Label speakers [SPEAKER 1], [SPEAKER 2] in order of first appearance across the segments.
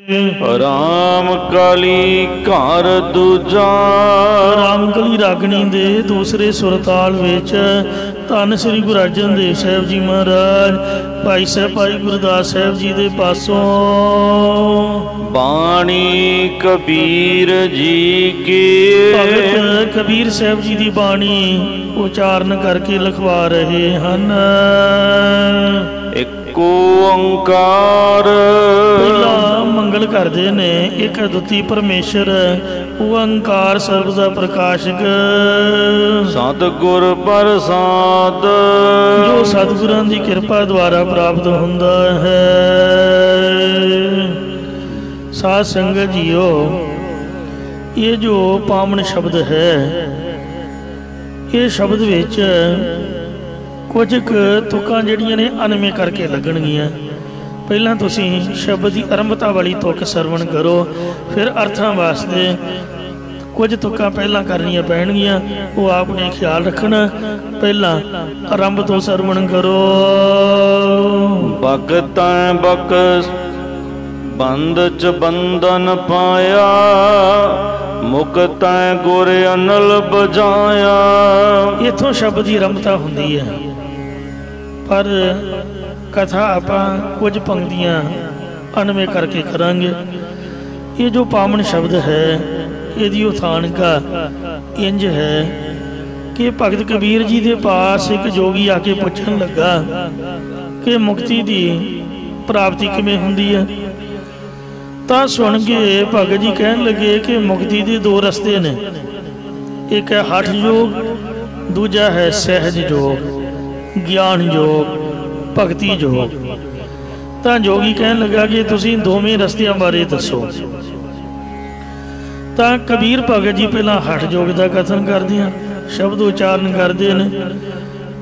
[SPEAKER 1] ਰਾਮ ਕਲੀ ਘਰ ਦੂਜਾ।
[SPEAKER 2] ਰਾਮ ਕਲੀ ਰਾਗਣੀ ਦੇ ਦੂਸਰੇ ਸੁਰਤਾਲ ਵਿੱਚ ਧੰਨ ਸ੍ਰੀ ਗੁਰੂ ਅਰਜਨ ਦੇਵ ਸਾਹਿਬ ਜੀ ਮਹਾਰਾਜ ਭਾਈ ਸਾਹਿਬ ਭਾਈ ਗੁਰਦਾਸ ਸਾਹਿਬ ਜੀ ਦੇ ਪਾਸੋਂ
[SPEAKER 1] ਬਾਣੀ ਕਬੀਰ ਜੀ ਕੀ।
[SPEAKER 2] ਭਗਤ ਕਬੀਰ ਸਾਹਿਬ ਜੀ ਦੀ ਬਾਣੀ ਉਚਾਰਨ ਕਰਕੇ ਲਿਖਵਾ ਰਹੇ ਹਨ।
[SPEAKER 1] ਇੱਕ ਓੰਕਾਰ।
[SPEAKER 2] ਪਹਿਲਾ ਮੰਗਲ ਕਰਦੇ ਨੇ ਇੱਕ ਅਦੁੱਤੀ ਪਰਮੇਸ਼ਰ ਓੰਕਾਰ ਸਰਬ ਦਾ ਪ੍ਰਕਾਸ਼ਕ
[SPEAKER 1] ਸਤਿਗੁਰ ਪ੍ਰਸਾਦ
[SPEAKER 2] ਜੋ ਸਤਿਗੁਰਾਂ ਦੀ ਕਿਰਪਾ ਦੁਆਰਾ ਪ੍ਰਾਪਤ ਹੁੰਦਾ ਹੈ। ਸਾਧ ਸੰਗਤ ਜੀਓ, ਇਹ ਜੋ ਪਾਵਨ ਸ਼ਬਦ ਹੈ, ਇਹ ਸ਼ਬਦ ਵਿੱਚ ਕੁਝ ਕੁ ਤੁਕਾਂ ਜਿਹੜੀਆਂ ਨੇ ਅਨਵੇਂ ਕਰਕੇ ਲੱਗਣਗੀਆਂ। ਪਹਿਲਾਂ ਤੁਸੀਂ ਸ਼ਬਦ ਦੀ ਆਰੰਭਤਾ ਵਾਲੀ ਤੁਕ ਸਰਵਣ ਕਰੋ, ਫਿਰ ਅਰਥਾਂ ਵਾਸਤੇ ਕੁਝ ਤੁਕਾਂ ਪਹਿਲਾਂ ਕਰਨੀਆਂ ਪੈਣਗੀਆਂ, ਉਹ ਆਪ ਨੇ ਖਿਆਲ ਰੱਖਣਾ। ਪਹਿਲਾਂ ਆਰੰਭ ਤੋਂ ਸਰਵਣ ਕਰੋ।
[SPEAKER 1] ਭਗਤਾਂ ਬਖਸ਼ ਬੰਦ ਚ ਬੰਧਨ ਪਾਇਆ, ਮੁਕਤੈ ਗੁਰ ਅਨਲ ਬਜਾਇਆ।
[SPEAKER 2] ਇੱਥੋਂ ਸ਼ਬਦ ਦੀ ਆਰੰਭਤਾ ਹੁੰਦੀ ਹੈ, ਪਰ ਕਥਾ ਆਪਾਂ ਕੁਝ ਪੰਕਤੀਆਂ ਅਨਵੇਂ ਕਰਕੇ ਕਰਾਂਗੇ। ਇਹ ਜੋ ਪਾਵਨ ਸ਼ਬਦ ਹੈ, ਇਹਦੀ ਉਥਾਨਕਾ ਇੰਜ ਹੈ ਕਿ ਭਗਤ ਕਬੀਰ ਜੀ ਦੇ ਪਾਸ ਇੱਕ ਜੋਗੀ ਆ ਕੇ ਪੁੱਛਣ ਲੱਗਾ ਕਿ ਮੁਕਤੀ ਦੀ ਪ੍ਰਾਪਤੀ ਕਿਵੇਂ ਹੁੰਦੀ ਹੈ। ਤਾਂ ਸੁਣ ਕੇ ਭਗਤ ਜੀ ਕਹਿਣ ਲੱਗੇ ਕਿ ਮੁਕਤੀ ਦੇ ਦੋ ਰਸਤੇ ਨੇ, ਇੱਕ ਹੈ ਹਠ ਯੋਗ, ਦੂਜਾ ਹੈ ਸਹਿਜ ਯੋਗ, ਗਿਆਨ ਯੋਗ, ਭਗਤੀ ਯੋਗ। ਤਾਂ ਜੋਗੀ ਕਹਿਣ ਲੱਗਾ ਕਿ ਤੁਸੀਂ ਦੋਵੇਂ ਰਸਤਿਆਂ ਬਾਰੇ ਦੱਸੋ। ਤਾਂ ਕਬੀਰ ਭਗਤ ਜੀ ਪਹਿਲਾਂ ਹਠ ਯੋਗ ਦਾ ਕਥਨ ਕਰਦੇ ਹਨ, ਸ਼ਬਦ ਉਚਾਰਨ ਕਰਦੇ ਨੇ।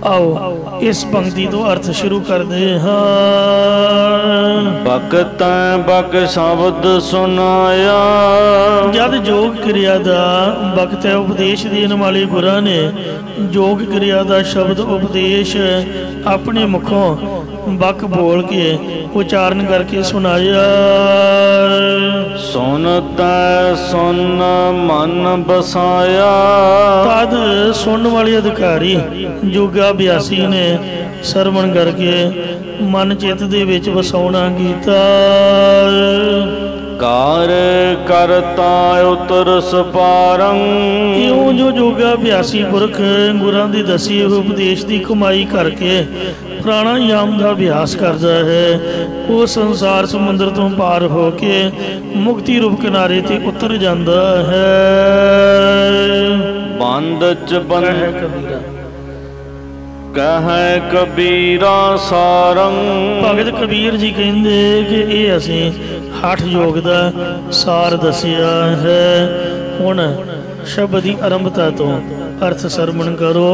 [SPEAKER 2] ਆਓ ਇਸ ਪੰਕਤੀ ਤੋਂ ਅਰਥ ਸ਼ੁਰੂ ਕਰਦੇ ਹਾਂ।
[SPEAKER 1] ਭਗਤਾਂ ਬਖ ਸ਼ਬਦ ਸੁਨਾਇਆ।
[SPEAKER 2] ਜਦ ਯੋਗ ਕਿਰਿਆ ਦਾ ਵਕਤ ਹੈ, ਉਪਦੇਸ਼ ਦੇਣ ਵਾਲੇ ਗੁਰਾਂ ਨੇ ਯੋਗ ਕਿਰਿਆ ਦਾ ਸ਼ਬਦ ਉਪਦੇਸ਼ ਆਪਣੇ ਮੁਖੋਂ ਬਕ ਬੋਲ ਕੇ ਉਚਾਰਨ ਕਰਕੇ ਸੁਣਾਇਆ।
[SPEAKER 1] ਸੁਨਤਾ ਸੁਨ ਮਨ ਬਸਾਇਆ।
[SPEAKER 2] ਤਦ ਸੁਣਨ ਵਾਲੇ ਅਧਿਕਾਰੀ ਯੋਗਾ ਅਭਿਆਸੀ ਨੇ ਸਰਵਣ ਕਰਕੇ ਮਨ ਚਿੱਤ ਦੇ ਵਿੱਚ ਵਸਾਉਣਾ ਕੀਤਾ।
[SPEAKER 1] ਕਾਰ ਕਰਤਾ ਉਤਰ ਸਪਾਰੰ।
[SPEAKER 2] ਇਉਂ ਜੋ ਯੋਗਾ ਅਭਿਆਸੀ ਪੁਰਖ ਗੁਰਾਂ ਦੀ ਦਸੀ ਉਪਦੇਸ਼ ਦੀ ਕਮਾਈ ਕਰਕੇ ਪ੍ਰਾਣਾਯਾਮ ਦਾ ਅਭਿਆਸ ਕਰਦਾ ਹੈ, ਉਹ ਸੰਸਾਰ ਸਮੁੰਦਰ ਤੋਂ ਪਾਰ ਹੋ ਕੇ ਮੁਕਤੀ ਰੂਪ ਕਿਨਾਰੇ ਤੇ ਉਤਰ ਜਾਂਦਾ ਹੈ।
[SPEAKER 1] ਬੰਦ ਚ ਬੰਦ ਕਹੈ ਕਬੀਰਾ ਸਾਰੰ।
[SPEAKER 2] ਭਗਤ ਕਬੀਰ ਜੀ ਕਹਿੰਦੇ ਕਿ ਇਹ ਅਸੀਂ ਹਠ ਯੋਗ ਦਾ ਸਾਰ ਦੱਸਿਆ ਹੈ। ਹੁਣ ਸ਼ਬਦ ਦੀ ਆਰੰਭਤਾ ਤੋਂ ਅਰਥ ਸਰਵਣ ਕਰੋ।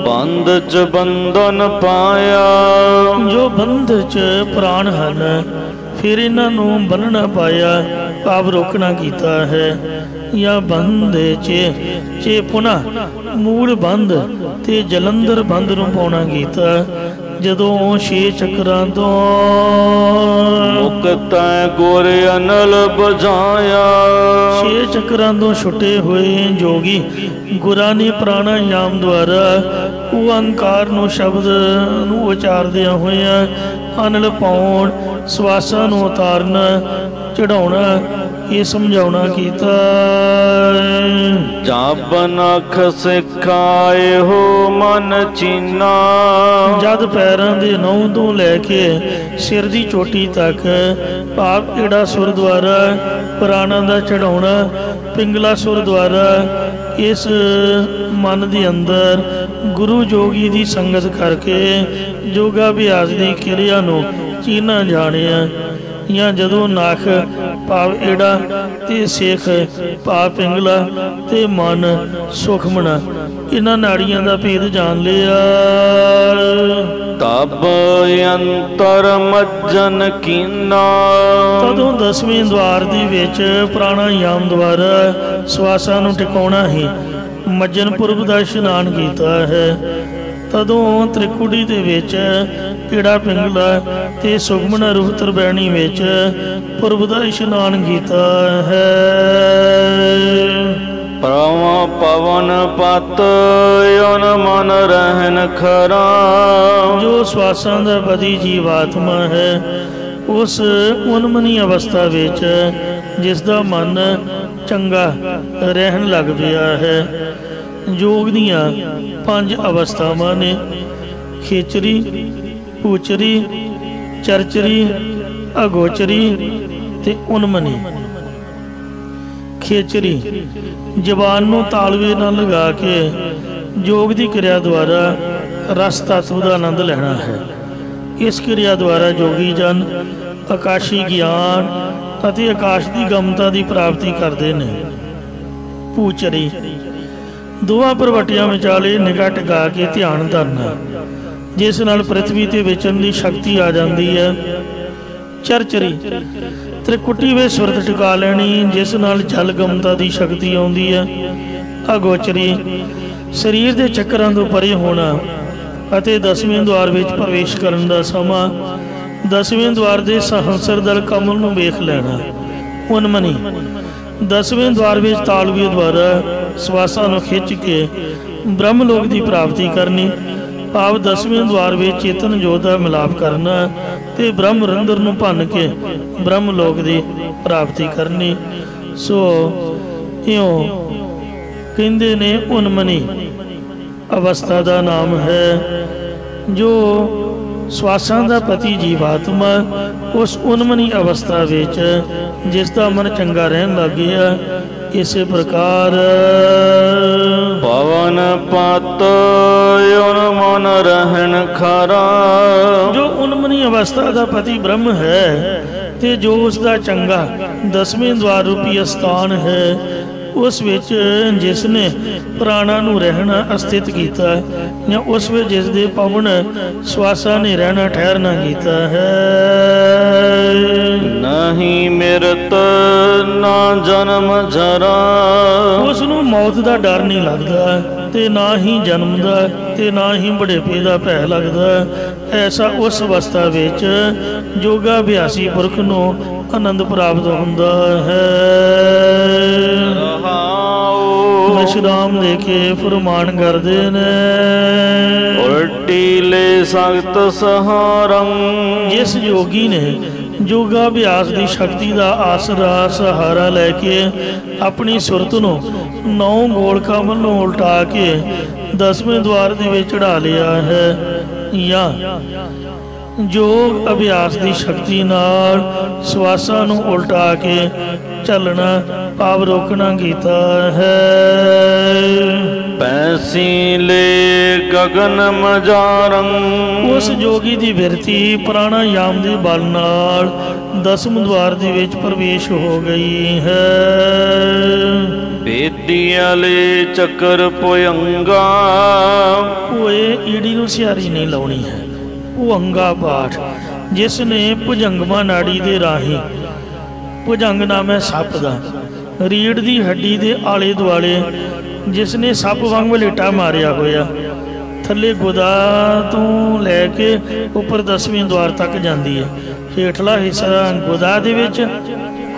[SPEAKER 1] ਬੰਦ ਚ ਬੰਧਨ ਪਾਇਆ।
[SPEAKER 2] ਜੋ ਬੰਧ ਚ ਪ੍ਰਾਣ ਹਨ, ਫਿਰ ਇਹਨਾਂ ਨੂੰ ਬੰਨਣਾ ਪਾਇਆ, ਭਾਵ ਰੋਕਣਾ ਕੀਤਾ ਹੈ। ਜਾਂ ਬੰਧ ਚੇ ਪੁਨः ਮੂਲ ਬੰਧ ਤੇ ਜਲੰਧਰ ਬੰਧ ਨੂੰ ਪਾਉਣਾ ਕੀਤਾ। ਜਦੋਂ 6 ਚੱਕਰਾਂ ਤੋਂ
[SPEAKER 1] ਮੁਕਤੈ ਗੁਰ ਅਨਲ ਬਜਾਇਆ।
[SPEAKER 2] 6 ਚੱਕਰਾਂ ਤੋਂ ਛੁੱਟੇ ਹੋਏ ਜੋਗੀ ਗੁਰਾਂ ਨੇ ਪ੍ਰਾਣਾਯਾਮ ਦੁਆਰਾ ਓੰਕਾਰ ਨੂੰ ਸ਼ਬਦ ਨੂੰ ਉਚਾਰਦਿਆਂ ਹੋਇਆਂ ਅਨਲ ਪਾਉਣ, ਸਵਾਸਾਂ ਨੂੰ ਉਤਾਰਨਾ, ਚੜਾਉਣਾ, ਇਹ ਸਮਝਾਉਣਾ ਕੀਤਾ।
[SPEAKER 1] ਜਬ ਨਖ ਸਿਖਾਏ ਹੋ ਮਨ ਚੀਨਾ।
[SPEAKER 2] ਜਦ ਪੈਰਾਂ ਦੇ ਨਹੁੰ ਤੋਂ ਲੈ ਕੇ ਸਿਰ ਦੀ ਚੋਟੀ ਤੱਕ ਭਾਵ ਏੜਾ ਸੁਰ ਦੁਆਰਾ ਪ੍ਰਾਣਾਂ ਦਾ ਚੜਾਉਣਾ, ਪਿੰਗਲਾ ਸੁਰ ਦੁਆਰਾ ਇਸ ਮਨ ਦੇ ਅੰਦਰ ਗੁਰੂ ਜੋਗੀ ਦੀ ਸੰਗਤ ਕਰਕੇ ਯੋਗਾ ਅਭਿਆਸ ਦੀ ਕਿਰਿਆ ਨੂੰ ਚੀਨਾ ਜਾਣਿਆ। ਜਾਂ ਜਦੋਂ ਨਖ ਭਾਵ ਏੜਾ ਤੇ ਸਿੱਖ ਭਾਵ ਪਿੰਗਲਾ ਤੇ ਮਨ ਸੁਖਮਣਾ, ਇਹਨਾਂ ਨਾੜੀਆਂ ਦਾ ਭੇਦ ਜਾਣ ਲਿਆ। ਤਬ ਅੰਤਰ ਮੱਜਨ ਕੀਨਾ। ਤਦੋਂ 10ਵੇਂ ਦੁਆਰ ਦੇ ਵਿੱਚ ਪ੍ਰਾਣਾਯਾਮ ਦੁਆਰਾ ਸਵਾਸਾਂ ਨੂੰ ਟਿਕਾਉਣਾ ਹੀ ਮੱਜਨ ਪੁਰਬ ਦਾ ਇਸ਼ਨਾਨ ਕੀਤਾ ਹੈ। ਤਦੋਂ ਤ੍ਰਿਕੁਟੀ ਦੇ ਵਿੱਚ ਪੀੜਾ ਪਿੰਗਲਾ ਤੇ ਸੁਖਮਨ ਰੂਪ ਤਰਬੈਣੀ ਵਿੱਚ ਪੁਰਬ ਦਾ ਇਸ਼ਨਾਨ ਕੀਤਾ ਹੈ।
[SPEAKER 1] ਪ੍ਰਮ ਪਵਨ ਪਤ ਯਨ ਮਨ ਰਹਿਨ ਖਰਾ।
[SPEAKER 2] ਜੋ ਸਵਾਸਾਂ ਦਾ ਪਤੀ ਜੀਵਾਤਮਾ ਹੈ, ਉਸ ਉਨਮਨੀ ਅਵਸਥਾ ਵਿੱਚ ਜਿਸ ਦਾ ਮਨ ਚੰਗਾ ਰਹਿਣ ਲੱਗ ਪਿਆ ਹੈ। ਯੋਗ ਦੀਆਂ 5 ਅਵਸਥਾਵਾਂ ਨੇ: ਖੇਚਰੀ, ਊਚਰੀ, ਚਰਚਰੀ, ਅਗੋਚਰੀ ਤੇ ਉਨਮਨੀ। ਖੇਚਰੀ ਜ਼ਬਾਨ ਨੂੰ ਤਾਲਵੇ ਨਾਲ ਲਗਾ ਕੇ ਯੋਗ ਦੀ ਕਿਰਿਆ ਦੁਆਰਾ ਰਸ ਤੱਤਵ ਦਾ ਆਨੰਦ ਲੈਣਾ ਹੈ। ਇਸ ਕਿਰਿਆ ਦੁਆਰਾ ਯੋਗੀ ਜਨ ਆਕਾਸ਼ੀ ਗਿਆਨ ਅਤੇ ਆਕਾਸ਼ ਦੀ ਗਮਤਾ ਦੀ ਪ੍ਰਾਪਤੀ ਕਰਦੇ ਨੇ। ਪੂਚਰੀ ਦੋਵਾਂ ਪ੍ਰਵਟੀਆਂ ਵਿਚਾਲੇ ਨਿਗਾਹ ਟਿਕਾ ਕੇ ਧਿਆਨ ਧਰਨਾ, ਜਿਸ ਨਾਲ ਪ੍ਰਿਥਵੀ ਤੇ ਵਿਚਰਨ ਦੀ ਸ਼ਕਤੀ ਆ ਜਾਂਦੀ ਹੈ। ਚਰਚਰੀ ਤ੍ਰਿਕੁਟੀ ਵਿੱਚ ਸੁਰਤ ਟਿਕਾ ਲੈਣੀ, ਜਿਸ ਨਾਲ ਜਲ ਗਮਤਾ ਦੀ ਸ਼ਕਤੀ ਆਉਂਦੀ ਹੈ। ਅਗੋਚਰੀ ਸਰੀਰ ਦੇ ਚੱਕਰਾਂ ਤੋਂ ਪਰੇ ਹੋਣਾ ਅਤੇ 10ਵੇਂ ਦੁਆਰ ਵਿੱਚ ਪ੍ਰਵੇਸ਼ ਕਰਨ ਦਾ ਸਮਾਂ 10ਵੇਂ ਦੁਆਰ ਦੇ ਸਹੰਸਰ ਦਲ ਕਮਲ ਨੂੰ ਵੇਖ ਲੈਣਾ। ਉਨਮਨੀ 10ਵੇਂ ਦੁਆਰ ਵਿੱਚ ਤਾਲਵੀ ਦੁਆਰਾ ਸਵਾਸਾਂ ਨੂੰ ਖਿੱਚ ਕੇ ਬ੍ਰਹਮ ਲੋਕ ਦੀ ਪ੍ਰਾਪਤੀ ਕਰਨੀ, ਭਾਵ 10ਵੇਂ ਦੁਆਰ ਵਿੱਚ ਚੇਤਨ ਜੋਤ ਦਾ ਮਿਲਾਪ ਕਰਨਾ ਤੇ ਬ੍ਰਹਮ ਰੰਧਰ ਨੂੰ ਭੰਨ ਕੇ ਬ੍ਰਹਮ ਲੋਕ ਦੀ ਪ੍ਰਾਪਤੀ ਕਰਨੀ। ਸੋ ਇਉਂ ਕਹਿੰਦੇ ਨੇ ਉਨਮਨੀ ਅਵਸਥਾ ਦਾ ਨਾਮ ਹੈ। ਜੋ ਸਵਾਸਾਂ ਦਾ ਪਤੀ ਜੀਵਾਤਮਾ ਉਸ ਉਨਮਨੀ ਅਵਸਥਾ ਵਿੱਚ ਜਿਸ ਦਾ ਮਨ ਚੰਗਾ ਰਹਿਣ ਲੱਗ ਗਿਆ, ਇਸੇ ਪ੍ਰਕਾਰ
[SPEAKER 1] ਪਵਨ ਪਤ ਯਨ ਮਨ ਰਹਿਣ ਖਰਾ।
[SPEAKER 2] ਜੋ ਉਨਮਨੀ ਅਵਸਥਾ ਦਾ ਪਤੀ ਬ੍ਰਹਮ ਹੈ ਤੇ ਜੋ ਉਸ ਦਾ ਚੰਗਾ 10ਵੇਂ ਦੁਆਰ ਰੂਪੀ ਅਸਥਾਨ ਹੈ, ਉਸ ਵਿੱਚ ਜਿਸ ਨੇ ਪ੍ਰਾਣਾਂ ਨੂੰ ਰਹਿਣਾ ਅਸਥਿਤ ਕੀਤਾ, ਜਾਂ ਉਸ ਵਿੱਚ ਜਿਸ ਦੇ ਪਵਨ ਸਵਾਸਾਂ ਨੇ ਰਹਿਣਾ ਠਹਿਰਨਾ ਕੀਤਾ ਹੈ।
[SPEAKER 1] ਨਹੀਂ ਮਿਰਤ ਨਾ ਜਨਮ ਜਰਾ।
[SPEAKER 2] ਉਸ ਨੂੰ ਮੌਤ ਦਾ ਡਰ ਨਹੀਂ ਲੱਗਦਾ ਤੇ ਨਾ ਹੀ ਜਨਮ ਦਾ ਤੇ ਨਾ ਹੀ ਬੁਢੇਪੇ ਦਾ ਭੈ ਲੱਗਦਾ। ਐਸਾ ਉਸ ਅਵਸਥਾ ਵਿੱਚ ਯੋਗਾ ਅਭਿਆਸੀ ਪੁਰਖ ਨੂੰ ਆਨੰਦ ਪ੍ਰਾਪਤ ਹੁੰਦਾ ਹੈ। ਵਿਸ਼ਰਾਮ ਦੇ ਕੇ ਫਰਮਾਨ ਕਰਦੇ ਨੇ,
[SPEAKER 1] ਉਲਟੀ ਲੈ ਸਖਤ ਸਹਾਰੰ।
[SPEAKER 2] ਜਿਸ ਯੋਗੀ ਨੇ ਯੋਗਾ ਅਭਿਆਸ ਦੀ ਸ਼ਕਤੀ ਦਾ ਆਸਰਾ ਸਹਾਰਾ ਲੈ ਕੇ ਆਪਣੀ ਸੁਰਤ ਨੂੰ 9 ਗੋਲਕਾਂ ਵੱਲੋਂ ਉਲਟਾ ਕੇ 10ਵੇਂ ਦੁਆਰ ਦੇ ਵਿੱਚ ਚੜਾ ਲਿਆ ਹੈ, ਜਾਂ ਯੋਗ ਅਭਿਆਸ ਦੀ ਸ਼ਕਤੀ ਨਾਲ ਸਵਾਸਾਂ ਨੂੰ ਉਲਟਾ ਕੇ ਚੱਲਣਾ ਭਾਵ ਰੋਕਣਾ ਕੀਤਾ ਹੈ।
[SPEAKER 1] ਪੈਸੀ ਲੈ ਗਗਨ ਮਜਾਰੰ।
[SPEAKER 2] ਉਸ ਯੋਗੀ ਦੀ ਬਿਰਤੀ ਪ੍ਰਾਣਾਯਾਮ ਦੇ ਬਲ ਨਾਲ 10ਵੇਂ ਦੁਆਰ ਦੇ ਵਿੱਚ ਪ੍ਰਵੇਸ਼ ਹੋ ਗਈ ਹੈ।
[SPEAKER 1] ਬੇਦੀਆਂ ਲੈ ਚੱਕਰ ਪੁਯੰਗਾ।
[SPEAKER 2] ਹੋਏ ਈੜੀ ਨੂੰ ਸਿਆਰੀ ਨਹੀਂ ਲਾਉਣੀ ਹੈ। ਭੁਅੰਗਾ ਪਾਠ ਜਿਸ ਨੇ ਭੁਜੰਗਮਾ ਨਾੜੀ ਦੇ ਰਾਹੀਂ, ਭੁਜੰਗ ਨਾਮ ਹੈ ਸੱਪ ਦਾ, ਰੀੜ ਦੀ ਹੱਡੀ ਦੇ ਆਲੇ ਦੁਆਲੇ ਜਿਸ ਨੇ ਸੱਪ ਵਾਂਗ ਵਲੇਟਾ ਮਾਰਿਆ ਹੋਇਆ, ਥੱਲੇ ਗੁਦਾ ਤੋਂ ਲੈ ਕੇ ਉੱਪਰ 10ਵੇਂ ਦੁਆਰ ਤੱਕ ਜਾਂਦੀ ਹੈ। ਹੇਠਲਾ ਹਿੱਸਾ ਗੁਦਾ ਦੇ ਵਿੱਚ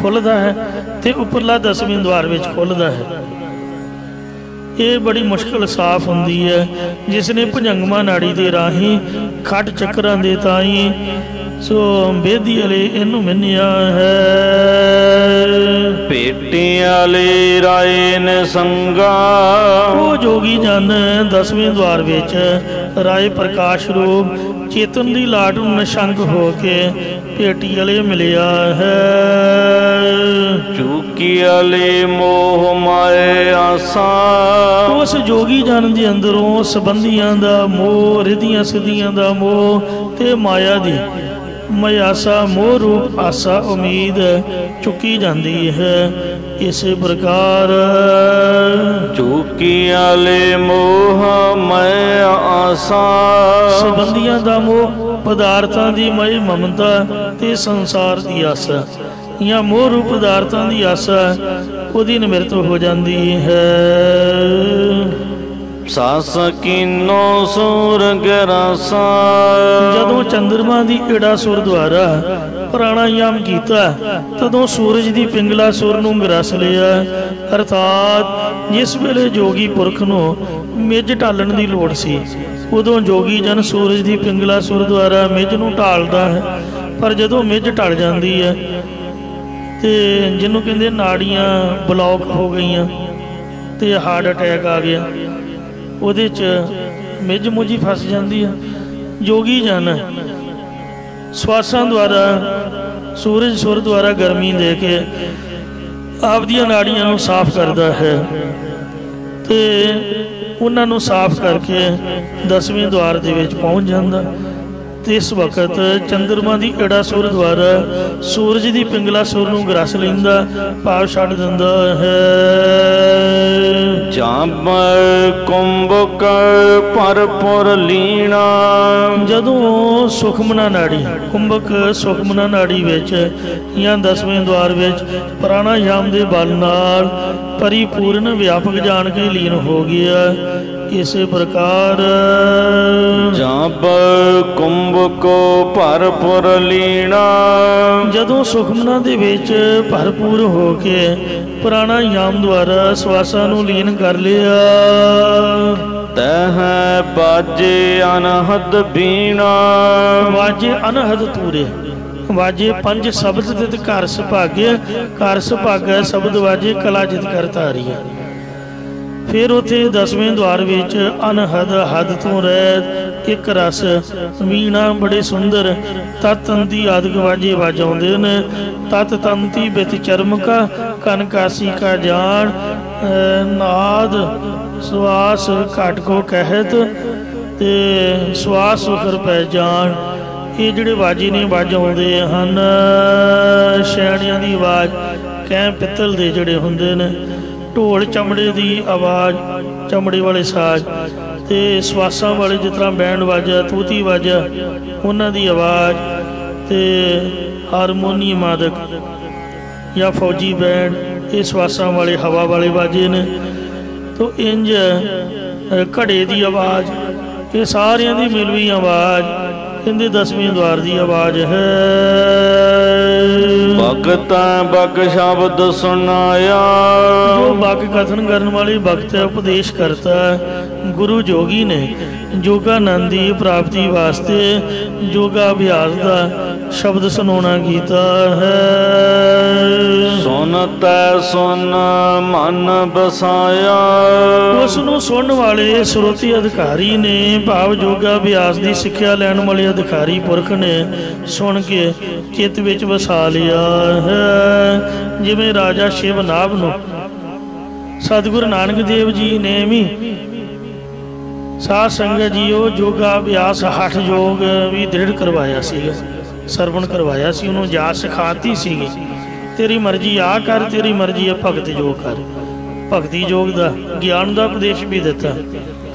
[SPEAKER 2] ਖੁੱਲ੍ਹਦਾ ਹੈ ਤੇ ਉੱਪਰਲਾ 10ਵੇਂ ਦੁਆਰ ਵਿੱਚ ਖੁੱਲ੍ਹਦਾ ਹੈ। ਇਹ ਬੜੀ ਮੁਸ਼ਕਲ ਸਾਫ਼ ਹੁੰਦੀ ਹੈ। ਜਿਸ ਨੇ ਭੁਜੰਗਮਾ ਨਾੜੀ ਦੇ ਰਾਹੀਂ ਖੱਟ ਚੱਕਰਾਂ ਦੇ ਤਾਈ ਸੋ ਬੇਦੀ ਵਾਲੇ ਇਹਨੂੰ ਮੰਨਿਆ ਹੈ।
[SPEAKER 1] ਪੇਟੀਆਂ ਲੈ ਰਾਏ ਨੇ ਸੰਗਾ।
[SPEAKER 2] ਉਹ ਜੋਗੀ ਜਨ 10ਵੇਂ ਦੁਆਰ ਵਿੱਚ ਰਾਏ ਪ੍ਰਕਾਸ਼ ਰੂਪ ਚੇਤਨ ਦੀ ਲਾਟ ਨੂੰ ਨਿਸ਼ੰਕ ਹੋ ਕੇ ਪੇਟੀ ਵਾਲੇ ਮਿਲਿਆ ਹੈ।
[SPEAKER 1] ਚੂਕੀ ਵਾਲੇ ਮੋਹ ਮਾਏ ਆਸਾ।
[SPEAKER 2] ਉਸ ਜੋਗੀ ਜਨ ਦੇ ਅੰਦਰੋਂ ਸੰਬੰਧੀਆਂ ਦਾ ਮੋਹ, ਰਿਧੀਆਂ ਸਿੱਧੀਆਂ ਦਾ ਮੋਹ ਤੇ ਮਾਇਆ ਦੀ ਮਯਾਸਾ ਮੋਹ ਰੂਪ ਆਸਾ ਉਮੀਦ ਚੁੱਕੀ ਜਾਂਦੀ ਹੈ। ਇਸੇ ਪ੍ਰਕਾਰ
[SPEAKER 1] ਚੂਕੀ ਵਾਲੇ ਮੋਹ ਮੈਂ ਆਸਾ।
[SPEAKER 2] ਸੰਬੰਧੀਆਂ ਦਾ ਮੋਹ, ਪਦਾਰਥਾਂ ਦੀ ਮਈ ਮਮਤਾ ਤੇ ਸੰਸਾਰ ਦੀ ਆਸਾ, ਜਾਂ ਮੋਹ ਰੂਪ ਪਦਾਰਥਾਂ ਦੀ ਆਸਾ ਉਹਦੀ ਨਿਮਰਤ ਹੋ ਜਾਂਦੀ ਹੈ।
[SPEAKER 1] ਸਾਸ ਕੀਨੋ ਸੂਰਗ ਰਾਸਾ।
[SPEAKER 2] ਜਦੋਂ ਚੰਦਰਮਾ ਦੀ ਏੜਾਸੁਰ ਦੁਆਰਾ ਪ੍ਰਾਣਾਯਾਮ ਕੀਤਾ ਤਦੋਂ ਸੂਰਜ ਦੀ ਪਿੰਗਲਾ ਸੁਰ ਨੂੰ ਗਰਸ ਲਿਆ। ਅਰਥਾਤ ਜਿਸ ਵੇਲੇ ਜੋਗੀ ਪੁਰਖ ਨੂੰ ਮਿੱਝ ਢਾਲਣ ਦੀ ਲੋੜ ਸੀ ਉਦੋਂ ਜੋਗੀ ਜਨ ਸੂਰਜ ਦੀ ਪਿੰਗਲਾ ਸੁਰ ਦੁਆਰਾ ਮਿੱਝ ਨੂੰ ਢਾਲਦਾ ਹੈ। ਪਰ ਜਦੋਂ ਮਿੱਝ ਢਲ ਜਾਂਦੀ ਹੈ ਤੇ ਜਿਹਨੂੰ ਕਹਿੰਦੇ ਨਾੜੀਆਂ ਬਲੌਕ ਹੋ ਗਈਆਂ ਤੇ ਹਾਰਟ ਅਟੈਕ ਆ ਗਿਆ, ਉਹਦੇ 'ਚ ਮਿੱਝ ਮੁੱਝੀ ਫਸ ਜਾਂਦੀ ਆ। ਜੋਗੀ ਜਨ ਸਵਾਸਾਂ ਦੁਆਰਾ ਸੂਰਜ ਸੁਰ ਦੁਆਰਾ ਗਰਮੀ ਦੇ ਕੇ ਆਪਦੀਆਂ ਨਾੜੀਆਂ ਨੂੰ ਸਾਫ਼ ਕਰਦਾ ਹੈ ਤੇ ਉਹਨਾਂ ਨੂੰ ਸਾਫ਼ ਕਰਕੇ 10ਵੇਂ ਦੁਆਰ ਦੇ ਵਿੱਚ ਪਹੁੰਚ ਜਾਂਦਾ। ਤੇ ਇਸ ਵਕਤ ਚੰਦਰਮਾ ਦੀ ਏੜਾ ਸੁਰ ਦੁਆਰਾ ਸੂਰਜ ਦੀ ਪਿੰਗਲਾ ਸੁਰ ਨੂੰ ਗਰਸ ਲੈਂਦਾ, ਭਾਵ ਛੱਡ ਦਿੰਦਾ ਹੈ।
[SPEAKER 1] ਜਬ ਕੁੰਭਕ ਭਰਪੁਰ ਲੀਣਾ।
[SPEAKER 2] ਜਦੋਂ ਸੁਖਮਨਾ ਨਾੜੀ ਕੁੰਭਕ ਸੁਖਮਨਾ ਨਾੜੀ ਵਿੱਚ ਜਾਂ 10ਵੇਂ ਦੁਆਰ ਵਿੱਚ ਪ੍ਰਾਣਾਯਾਮ ਦੇ ਬਲ ਨਾਲ ਪਰਿਪੂਰਨ ਵਿਆਪਕ ਜਾਣ ਕੇ ਲੀਨ ਹੋ ਗਿਆ। ਇਸੇ ਪ੍ਰਕਾਰ
[SPEAKER 1] ਜਬ ਕੁੰਭਕ ਭਰਪੁਰ ਲੀਣਾ।
[SPEAKER 2] ਜਦੋਂ ਸੁਖਮਨਾ ਦੇ ਵਿੱਚ ਭਰਪੂਰ ਹੋ ਕੇ ਪ੍ਰਾਣਾਯਾਮ ਦੁਆਰਾ ਸਵਾਸਾਂ ਨੂੰ ਲੀਨ ਕਰ ਲਿਆ
[SPEAKER 1] ਤਹ ਬਾਜੇ ਅਨਹਦ ਬੀਣਾ।
[SPEAKER 2] ਵਾਜੇ ਅਨਹਦ ਤੂਰੇ ਵਾਜੇ 5 ਸ਼ਬਦ ਤਿਤ ਘਰ ਸੁਭਾਗੇ, ਘਰ ਸੁਭਾਗਾ ਸ਼ਬਦ ਵਾਜੇ ਕਲਾ ਜਿਤ ਕਰ ਧਾਰੀਆ। ਫਿਰ ਉੱਥੇ 10ਵੇਂ ਦੁਆਰ ਵਿੱਚ ਅਨਹਦ ਹੱਦ ਤੋਂ ਰਹਿਤ ਇੱਕ ਰਸ ਵੀਣਾ ਬੜੇ ਸੁੰਦਰ ਤਤੰਤੀ ਆਦਿਕ ਵਾਜੇ ਵਜਾਉਂਦੇ ਨੇ। ਤਤ ਤੰਤੀ ਬਿਤ ਚਰਮਕਾ ਕਨਕਾਸੀ ਕਾ ਜਾਣ ਨਾਦ ਸਵਾਸ ਘਟ ਕੋ ਕਹਿਤ ਤੇ ਸਵਾਸ ਸੁਖਰ ਪੈ ਜਾਣ। ਇਹ ਜਿਹੜੇ ਵਾਜੇ ਨੇ ਵਜਾਉਂਦੇ ਹਨ ਸ਼ੈਣਿਆਂ ਦੀ ਆਵਾਜ਼, ਕਹਿ ਪਿੱਤਲ ਦੇ ਜਿਹੜੇ ਹੁੰਦੇ ਨੇ, ਢੋਲ ਚਮੜੇ ਦੀ ਆਵਾਜ਼, ਚਮੜੇ ਵਾਲੇ ਸਾਜ਼ ਤੇ ਸਵਾਸਾਂ ਵਾਲੇ ਜਿਸ ਤਰ੍ਹਾਂ ਬੈਂਡ ਵਾਜਾ, ਤੂਤੀ ਵਾਜਾ, ਉਹਨਾਂ ਦੀ ਆਵਾਜ਼ ਤੇ ਹਾਰਮੋਨੀਅਮ ਆਦਿਕ ਜਾਂ ਫੌਜੀ ਬੈਂਡ, ਇਹ ਸਵਾਸਾਂ ਵਾਲੇ ਹਵਾ ਵਾਲੇ ਵਾਜੇ ਨੇ। ਤੋ ਇੰਜ ਘੜੇ ਦੀ ਆਵਾਜ਼, ਇਹ ਸਾਰਿਆਂ ਦੀ ਮਿਲਵੀ ਆਵਾਜ਼ ਕਹਿੰਦੇ 10ਵੇਂ ਦੁਆਰ ਦੀ ਆਵਾਜ਼ ਹੈ।
[SPEAKER 1] ਭਗਤਾਂ ਬਗ ਸ਼ਬਦ ਸੁਨਾਇਆ।
[SPEAKER 2] ਜੋ ਬਗ ਕਥਨ ਕਰਨ ਵਾਲੇ ਭਗਤ ਉਪਦੇਸ਼ ਕਰਤਾ ਗੁਰੂ ਜੋਗੀ ਨੇ ਯੋਗਾਨੰਦ ਦੀ ਪ੍ਰਾਪਤੀ ਵਾਸਤੇ ਯੋਗਾ ਅਭਿਆਸ ਦਾ ਸ਼ਬਦ ਸੁਣਾਉਣਾ ਕੀਤਾ ਹੈ।
[SPEAKER 1] ਸੁਨਤੈ ਸੁਨ ਮਨ ਬਸਾਇਆ।
[SPEAKER 2] ਉਸ ਨੂੰ ਸੁਣਨ ਵਾਲੇ ਸਰੋਤੀ ਅਧਿਕਾਰੀ ਨੇ, ਭਾਵ ਯੋਗਾ ਅਭਿਆਸ ਦੀ ਸਿੱਖਿਆ ਲੈਣ ਵਾਲੇ ਅਧਿਕਾਰੀ ਪੁਰਖ ਨੇ ਸੁਣ ਕੇ ਚਿੱਤ ਵਿੱਚ ਵਸਾ ਲਿਆ ਹੈ। ਜਿਵੇਂ ਰਾਜਾ ਸ਼ਿਵਨਾਭ ਨੂੰ ਸਤਿਗੁਰੂ ਨਾਨਕ ਦੇਵ ਜੀ ਨੇ ਵੀ ਸਾਧ ਸੰਗਤ ਜੀਓ ਯੋਗਾ ਅਭਿਆਸ ਹਠ ਯੋਗ ਵੀ ਦ੍ਰਿੜ ਕਰਵਾਇਆ ਸੀਗਾ, ਸਰਵਣ ਕਰਵਾਇਆ ਸੀ, ਉਹਨੂੰ ਜਾਚ ਸਿਖਾਤੀ ਸੀਗੀ। ਤੇਰੀ ਮਰਜ਼ੀ ਆ ਕਰ, ਤੇਰੀ ਮਰਜ਼ੀ ਆ ਭਗਤ ਯੋਗ ਕਰ। ਭਗਤੀ ਯੋਗ ਦਾ ਗਿਆਨ ਦਾ ਉਪਦੇਸ਼ ਵੀ ਦਿੱਤਾ।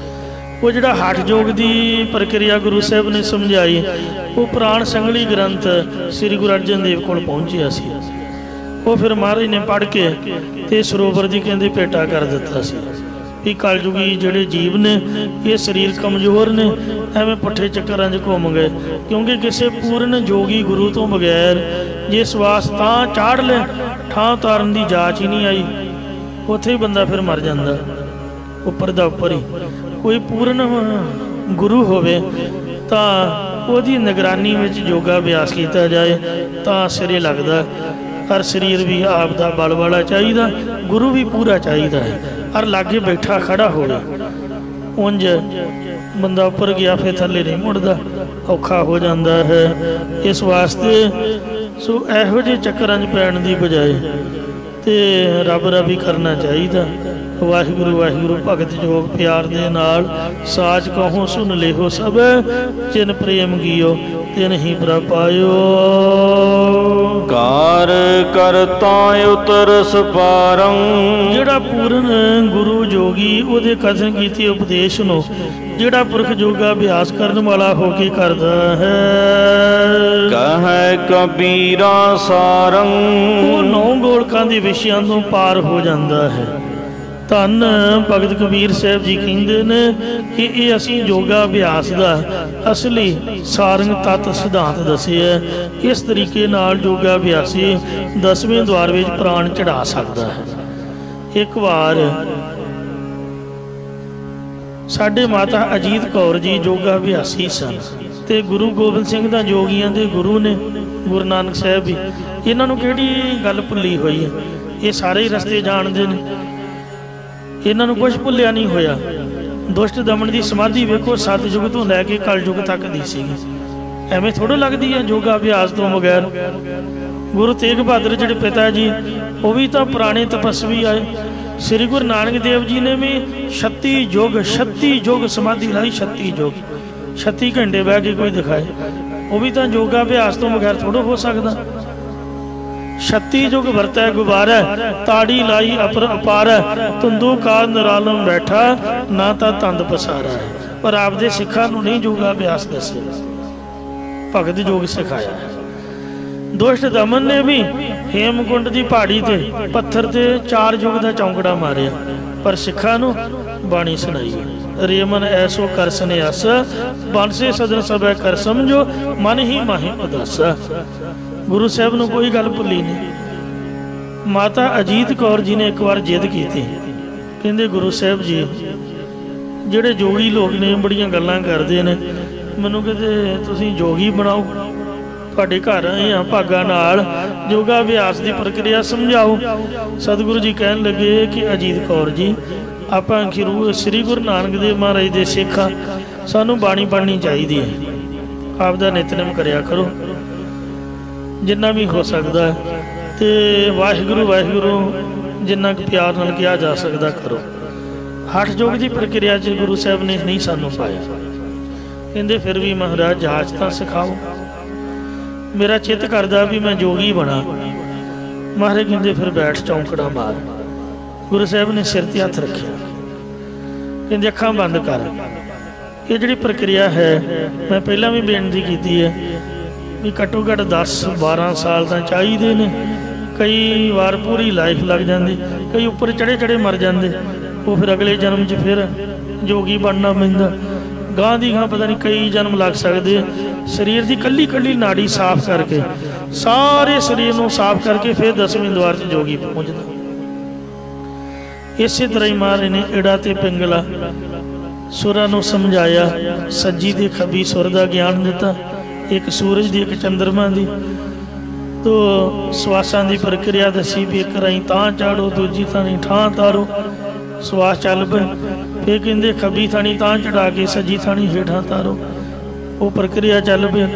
[SPEAKER 2] ਉਹ ਜਿਹੜਾ ਹਠ ਯੋਗ ਦੀ ਪ੍ਰਕਿਰਿਆ ਗੁਰੂ ਸਾਹਿਬ ਨੇ ਸਮਝਾਈ, ਉਹ ਪੁਰਾਣ ਸੰਗਲੀ ਗ੍ਰੰਥ ਸ੍ਰੀ ਗੁਰੂ ਅਰਜਨ ਦੇਵ ਕੋਲ ਪਹੁੰਚਿਆ ਸੀ। ਉਹ ਫਿਰ ਮਹਾਰਾਜ ਨੇ ਪੜ੍ਹ ਕੇ ਤੇ ਸਰੋਵਰ ਦੀ ਕਹਿੰਦੇ ਭੇਟਾ ਕਰ ਦਿੱਤਾ ਸੀ ਵੀ ਕਲਯੁਗੀ ਜਿਹੜੇ ਜੀਵ ਨੇ ਇਹ ਸਰੀਰ ਕਮਜ਼ੋਰ ਨੇ, ਐਵੇਂ ਪੁੱਠੇ ਚੱਕਰਾਂ 'ਚ ਘੁੰਮ ਗਏ। ਕਿਉਂਕਿ ਕਿਸੇ ਪੂਰਨ ਜੋਗੀ ਗੁਰੂ ਤੋਂ ਬਗੈਰ ਜੇ ਸਵਾਸ ਤਾਂ ਚਾੜ ਲੈ ਠਾਂ ਉਤਾਰਨ ਦੀ ਜਾਚ ਹੀ ਨਹੀਂ ਆਈ, ਉੱਥੇ ਹੀ ਬੰਦਾ ਫਿਰ ਮਰ ਜਾਂਦਾ। ਉੱਪਰ ਦਾ ਉੱਪਰ ਹੀ ਕੋਈ ਪੂਰਨ ਗੁਰੂ ਹੋਵੇ ਤਾਂ ਉਹਦੀ ਨਿਗਰਾਨੀ ਵਿੱਚ ਯੋਗਾ ਅਭਿਆਸ ਕੀਤਾ ਜਾਏ ਤਾਂ ਸਿਰੇ ਲੱਗਦਾ। ਪਰ ਸਰੀਰ ਵੀ ਆਪ ਦਾ ਬਲ ਵਾਲਾ ਚਾਹੀਦਾ, ਗੁਰੂ ਵੀ ਪੂਰਾ ਚਾਹੀਦਾ ਹੈ, ਔਰ ਲਾਗੇ ਬੈਠਾ ਖੜਾ ਹੋਵੇ। ਉਂਝ ਬੰਦਾ ਉੱਪਰ ਗਿਆ ਫਿਰ ਥੱਲੇ ਨਹੀਂ ਮੁੜਦਾ, ਔਖਾ ਹੋ ਜਾਂਦਾ ਹੈ। ਇਸ ਵਾਸਤੇ ਸੋ ਇਹੋ ਜਿਹੇ ਚੱਕਰਾਂ 'ਚ ਪੈਣ ਦੀ ਬਜਾਏ ਤੇ ਰੱਬ ਰੱਬੀ ਕਰਨਾ ਚਾਹੀਦਾ। ਵਾਹਿਗੁਰੂ ਵਾਹਿਗੁਰੂ ਭਗਤ ਜੋਗ ਪਿਆਰ ਦੇ ਨਾਲ ਸਾਚ ਕਹੋ ਸੁਨ ਲੇਹੋ ਸਭ ਜਿਨ ਪ੍ਰੇਮ ਕੀਓ ਤਿਨ ਹੀ ਪ੍ਰਭ ਪਾਇਓ।
[SPEAKER 1] ਕਾਰ ਕਰਤਾ ਉਤਰਸ ਪਾਰੰ।
[SPEAKER 2] ਜਿਹੜਾ ਪੂਰਨ ਗੁਰੂ ਜੋਗੀ ਉਹਦੇ ਕਥਨ ਕੀਤੇ ਉਪਦੇਸ਼ ਨੂੰ ਜਿਹੜਾ ਪੁਰਖ ਯੋਗਾ ਅਭਿਆਸ ਕਰਨ ਵਾਲਾ ਹੋ ਕੇ ਕਰਦਾ ਹੈ,
[SPEAKER 1] ਕਹੈ ਕਬੀਰਾ ਸਾਰੰ।
[SPEAKER 2] ਉਹ 9 ਗੋਲਕਾਂ ਦੇ ਵਿਸ਼ਿਆਂ ਤੋਂ ਪਾਰ ਹੋ ਜਾਂਦਾ ਹੈ। ਧੰਨ ਭਗਤ ਕਬੀਰ ਸਾਹਿਬ ਜੀ ਕਹਿੰਦੇ ਨੇ ਕਿ ਇਹ ਅਸੀਂ ਯੋਗਾ ਅਭਿਆਸ ਦਾ ਅਸਲੀ ਸਾਰੰਗ ਤੱਤ ਸਿਧਾਂਤ ਦੱਸਿਆ। ਇਸ ਤਰੀਕੇ ਨਾਲ ਯੋਗਾ ਅਭਿਆਸੀ 10ਵੇਂ ਦੁਆਰ ਵਿੱਚ ਪ੍ਰਾਣ ਚੜਾ ਸਕਦਾ ਹੈ। ਇੱਕ ਵਾਰ ਸਾਡੇ ਮਾਤਾ ਅਜੀਤ ਕੌਰ ਜੀ ਯੋਗਾ ਅਭਿਆਸੀ ਸਨ ਤੇ ਗੁਰੂ ਗੋਬਿੰਦ ਸਿੰਘ ਦਾ ਜੋਗੀਆਂ ਦੇ ਗੁਰੂ ਨੇ ਗੁਰੂ ਨਾਨਕ ਸਾਹਿਬ ਵੀ। ਇਹਨਾਂ ਨੂੰ ਕਿਹੜੀ ਗੱਲ ਭੁੱਲੀ ਹੋਈ ਹੈ? ਇਹ ਸਾਰੇ ਹੀ ਰਸਤੇ ਜਾਣਦੇ ਨੇ, ਇਹਨਾਂ ਨੂੰ ਕੁਝ ਭੁੱਲਿਆ ਨਹੀਂ ਹੋਇਆ। ਦੁਸ਼ਟ ਦਮਨ ਦੀ ਸਮਾਧੀ ਵੇਖੋ ਸਤਿਯੁਗ ਤੋਂ ਲੈ ਕੇ ਕਲਯੁਗ ਤੱਕ ਦੀ ਸੀਗੀ। ਐਵੇਂ ਥੋੜ੍ਹਾ ਲੱਗਦੀ ਹੈ ਯੋਗਾ ਅਭਿਆਸ ਤੋਂ ਬਗੈਰ। ਗੁਰੂ ਤੇਗ ਬਹਾਦਰ ਜਿਹੜੇ ਪਿਤਾ ਜੀ ਉਹ ਵੀ ਤਾਂ ਪੁਰਾਣੇ ਤਪਸਵੀ ਆਏ। ਸ੍ਰੀ ਗੁਰੂ ਨਾਨਕ ਦੇਵ ਜੀ ਨੇ ਵੀ 36 ਯੁੱਗ ਸਮਾਧੀ ਲਾਈ। 36 ਘੰਟੇ ਬਹਿ ਕੇ ਕੋਈ ਦਿਖਾਏ, ਉਹ ਵੀ ਤਾਂ ਯੋਗਾ ਅਭਿਆਸ ਤੋਂ ਬਗੈਰ ਥੋੜ੍ਹਾ ਹੋ ਸਕਦਾ। 36 ਯੁੱਗ ਵਰਤੈ ਗੁਬਾਰੈ, ਤਾੜੀ ਲਾਈ ਅਪਰ ਅਪਾਰੈ, ਤੁੰਦੂ ਕਾਰ ਨਿਰਾਲਮ ਬੈਠਾ, ਨਾ ਤਾਂ ਤੰਦ ਪਸਾਰਾ। ਪਰ ਆਪਦੇ ਸਿੱਖਾਂ ਨੂੰ ਨਹੀਂ ਯੋਗਾ ਅਭਿਆਸ ਦੱਸਿਆ, ਭਗਤ ਯੋਗ ਸਿਖਾਇਆ। ਦੁਸ਼ਟ ਦਮਨ ਨੇ ਵੀ ਹੇਮਕੁੰਡ ਦੀ ਪਹਾੜੀ ਤੇ ਪੱਥਰ ਤੇ 4 ਯੁੱਗ ਦਾ ਚੌਂਕੜਾ ਮਾਰਿਆ, ਪਰ ਸਿੱਖਾਂ ਨੂੰ ਬਾਣੀ ਸੁਣਾਈ। ਰੇਮਨ ਐਸੋ ਕਰ ਸੰਨਿਆਸ, ਬੰਸੇ ਸਦਨ ਸਭੈ ਕਰ ਸਮਝੋ, ਮਨ ਹੀ ਮਾਹੀ ਉਦਾਸਾ। ਗੁਰੂ ਸਾਹਿਬ ਨੂੰ ਕੋਈ ਗੱਲ ਭੁੱਲੀ ਨਹੀਂ। ਮਾਤਾ ਅਜੀਤ ਕੌਰ ਜੀ ਨੇ ਇੱਕ ਵਾਰ ਜਿੱਦ ਕੀਤੀ, ਕਹਿੰਦੇ ਗੁਰੂ ਸਾਹਿਬ ਜੀ ਜਿਹੜੇ ਜੋਗੀ ਲੋਕ ਨੇ ਬੜੀਆਂ ਗੱਲਾਂ ਕਰਦੇ ਨੇ, ਮੈਨੂੰ ਕਹਿੰਦੇ ਤੁਸੀਂ ਜੋਗੀ ਬਣਾਓ, ਤੁਹਾਡੇ ਘਰ ਆਏ ਆ ਭਾਗਾਂ ਨਾਲ, ਯੋਗਾ ਅਭਿਆਸ ਦੀ ਪ੍ਰਕਿਰਿਆ ਸਮਝਾਓ। ਸਤਿਗੁਰੂ ਜੀ ਕਹਿਣ ਲੱਗੇ ਕਿ ਅਜੀਤ ਕੌਰ ਜੀ ਆਪਾਂ ਸ੍ਰੀ ਗੁਰੂ ਨਾਨਕ ਦੇਵ ਮਹਾਰਾਜ ਦੇ ਸਿੱਖ ਆ, ਸਾਨੂੰ ਬਾਣੀ ਪੜ੍ਹਨੀ ਚਾਹੀਦੀ ਹੈ, ਆਪਦਾ ਨਿਤਨੇਮ ਕਰਿਆ ਕਰੋ ਜਿੰਨਾ ਵੀ ਹੋ ਸਕਦਾ, ਤੇ ਵਾਹਿਗੁਰੂ ਵਾਹਿਗੁਰੂ ਜਿੰਨਾ ਕੁ ਪਿਆਰ ਨਾਲ ਕਿਹਾ ਜਾ ਸਕਦਾ ਕਰੋ। ਹਠ ਯੋਗ ਦੀ ਪ੍ਰਕਿਰਿਆ 'ਚ ਗੁਰੂ ਸਾਹਿਬ ਨੇ ਨਹੀਂ ਸਾਨੂੰ ਪਾਇਆ। ਕਹਿੰਦੇ ਫਿਰ ਵੀ ਮਹਾਰਾਜ ਜਾਂਚ ਤਾਂ ਸਿਖਾਓ, ਮੇਰਾ ਚਿੱਤ ਕਰਦਾ ਵੀ ਮੈਂ ਜੋਗੀ ਬਣਾ। ਮਹਾਰਾਜ ਕਹਿੰਦੇ ਫਿਰ ਬੈਠ ਚੌਂਕੜਾ ਮਾਰ। ਗੁਰੂ ਸਾਹਿਬ ਨੇ ਸਿਰ ਤੇ ਹੱਥ ਰੱਖਿਆ, ਕਹਿੰਦੇ ਅੱਖਾਂ ਬੰਦ ਕਰ। ਇਹ ਜਿਹੜੀ ਪ੍ਰਕਿਰਿਆ ਹੈ ਮੈਂ ਪਹਿਲਾਂ ਵੀ ਬੇਨਤੀ ਕੀਤੀ ਹੈ ਵੀ ਘੱਟੋ ਘੱਟ 10-12 ਸਾਲ ਤਾਂ ਚਾਹੀਦੇ ਨੇ। ਕਈ ਵਾਰ ਪੂਰੀ ਲਾਈਫ ਲੱਗ ਜਾਂਦੀ, ਕਈ ਉੱਪਰ ਚੜੇ ਮਰ ਜਾਂਦੇ, ਉਹ ਫਿਰ ਅਗਲੇ ਜਨਮ 'ਚ ਫਿਰ ਜੋਗੀ ਬਣਨਾ ਪੈਂਦਾ। ਗਾਂ ਦੀ ਗਾਂ ਪਤਾ ਨਹੀਂ ਕਈ ਜਨਮ ਲੱਗ ਸਕਦੇ। ਸਰੀਰ ਦੀ ਕੱਲੀ ਨਾੜੀ ਸਾਫ਼ ਕਰਕੇ, ਸਾਰੇ ਸਰੀਰ ਨੂੰ ਸਾਫ਼ ਕਰਕੇ ਫਿਰ 10ਵੇਂ ਦੁਆਰ 'ਚ ਜੋਗੀ ਪਹੁੰਚਦਾ। ਇਸੇ ਤਰ੍ਹਾਂ ਹੀ ਮਹਾਰਾਜ ਨੇ ਏੜਾ ਤੇ ਪਿੰਗਲਾ ਸੁਰਾਂ ਨੂੰ ਸਮਝਾਇਆ, ਸੱਜੀ ਤੇ ਖੱਬੀ ਸੁਰ ਦਾ ਗਿਆਨ ਦਿੱਤਾ, ਇੱਕ ਸੂਰਜ ਦੀ ਇੱਕ ਚੰਦਰਮਾ ਦੀ। ਤੋ ਸਵਾਸਾਂ ਦੀ ਪ੍ਰਕਿਰਿਆ ਦੱਸੀ ਵੀ ਇੱਕ ਰਾਹੀਂ ਤਾਂ ਚਾੜੋ, ਦੂਜੀ ਥਾਣੀ ਠਾਂ ਤਾਰੋ, ਸਵਾਸ ਚੱਲ ਪਏ। ਫਿਰ ਕਹਿੰਦੇ ਖੱਬੀ ਥਾਣੀ ਤਾਂ ਚੜਾ ਕੇ ਸੱਜੀ ਥਾਣੀ ਹੇਠਾਂ ਤਾਰੋ, ਉਹ ਪ੍ਰਕਿਰਿਆ ਚੱਲ ਪਈ।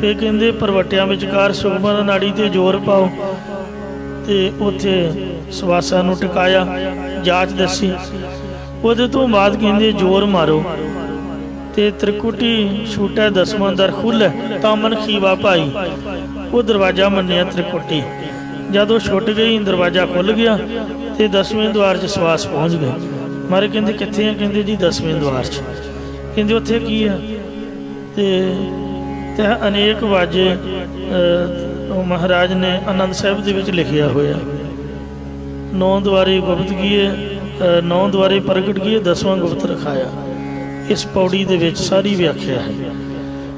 [SPEAKER 2] ਫਿਰ ਕਹਿੰਦੇ ਪਰਵਟਿਆਂ ਵਿਚਕਾਰ ਸੁਖਮਨ ਨਾੜੀ ਤੇ ਜ਼ੋਰ ਪਾਓ, ਤੇ ਉੱਥੇ ਸਵਾਸਾਂ ਨੂੰ ਟਿਕਾਇਆ, ਜਾਂਚ ਦੱਸੀ। ਉਹਦੇ ਤੋਂ ਬਾਅਦ ਕਹਿੰਦੇ ਜ਼ੋਰ ਮਾਰੋ ਤੇ ਤ੍ਰਿਕੁਟੀ ਛੂਟੈ 10ਵਾਂ ਦਰ ਖੁੱਲ੍ਹੈ, ਤਾਂ ਮਨ ਖੀਵਾ ਭਾਈ। ਉਹ ਦਰਵਾਜ਼ਾ ਮੰਨਿਆ ਤ੍ਰਿਕੁਟੀ। ਜਦੋਂ ਛੁੱਟ ਗਈ ਦਰਵਾਜ਼ਾ ਖੁੱਲ੍ਹ ਗਿਆ ਤੇ 10ਵੇਂ ਦੁਆਰ 'ਚ ਸਵਾਸ ਪਹੁੰਚ ਗਏ। ਮਾਰੇ ਕਹਿੰਦੇ ਕਿੱਥੇ ਆ? ਕਹਿੰਦੇ ਜੀ 10ਵੇਂ ਦੁਆਰ 'ਚ। ਕਹਿੰਦੇ ਉੱਥੇ ਕੀ ਆ? ਤੇ ਅਨੇਕ ਵਾਜੇ ਮਹਾਰਾਜ ਨੇ ਆਨੰਦ ਸਾਹਿਬ ਦੇ ਵਿੱਚ ਲਿਖਿਆ ਹੋਇਆ, 9 ਦੁਆਰੇ ਗੁਪਤ ਕੀਏ, 9 ਦੁਆਰੇ ਪ੍ਰਗਟ ਕੀਏ, 10ਵਾਂ ਗੁਪਤ ਰਖਾਇਆ। ਇਸ ਪੌੜੀ ਦੇ ਵਿੱਚ ਸਾਰੀ ਵਿਆਖਿਆ ਹੈ।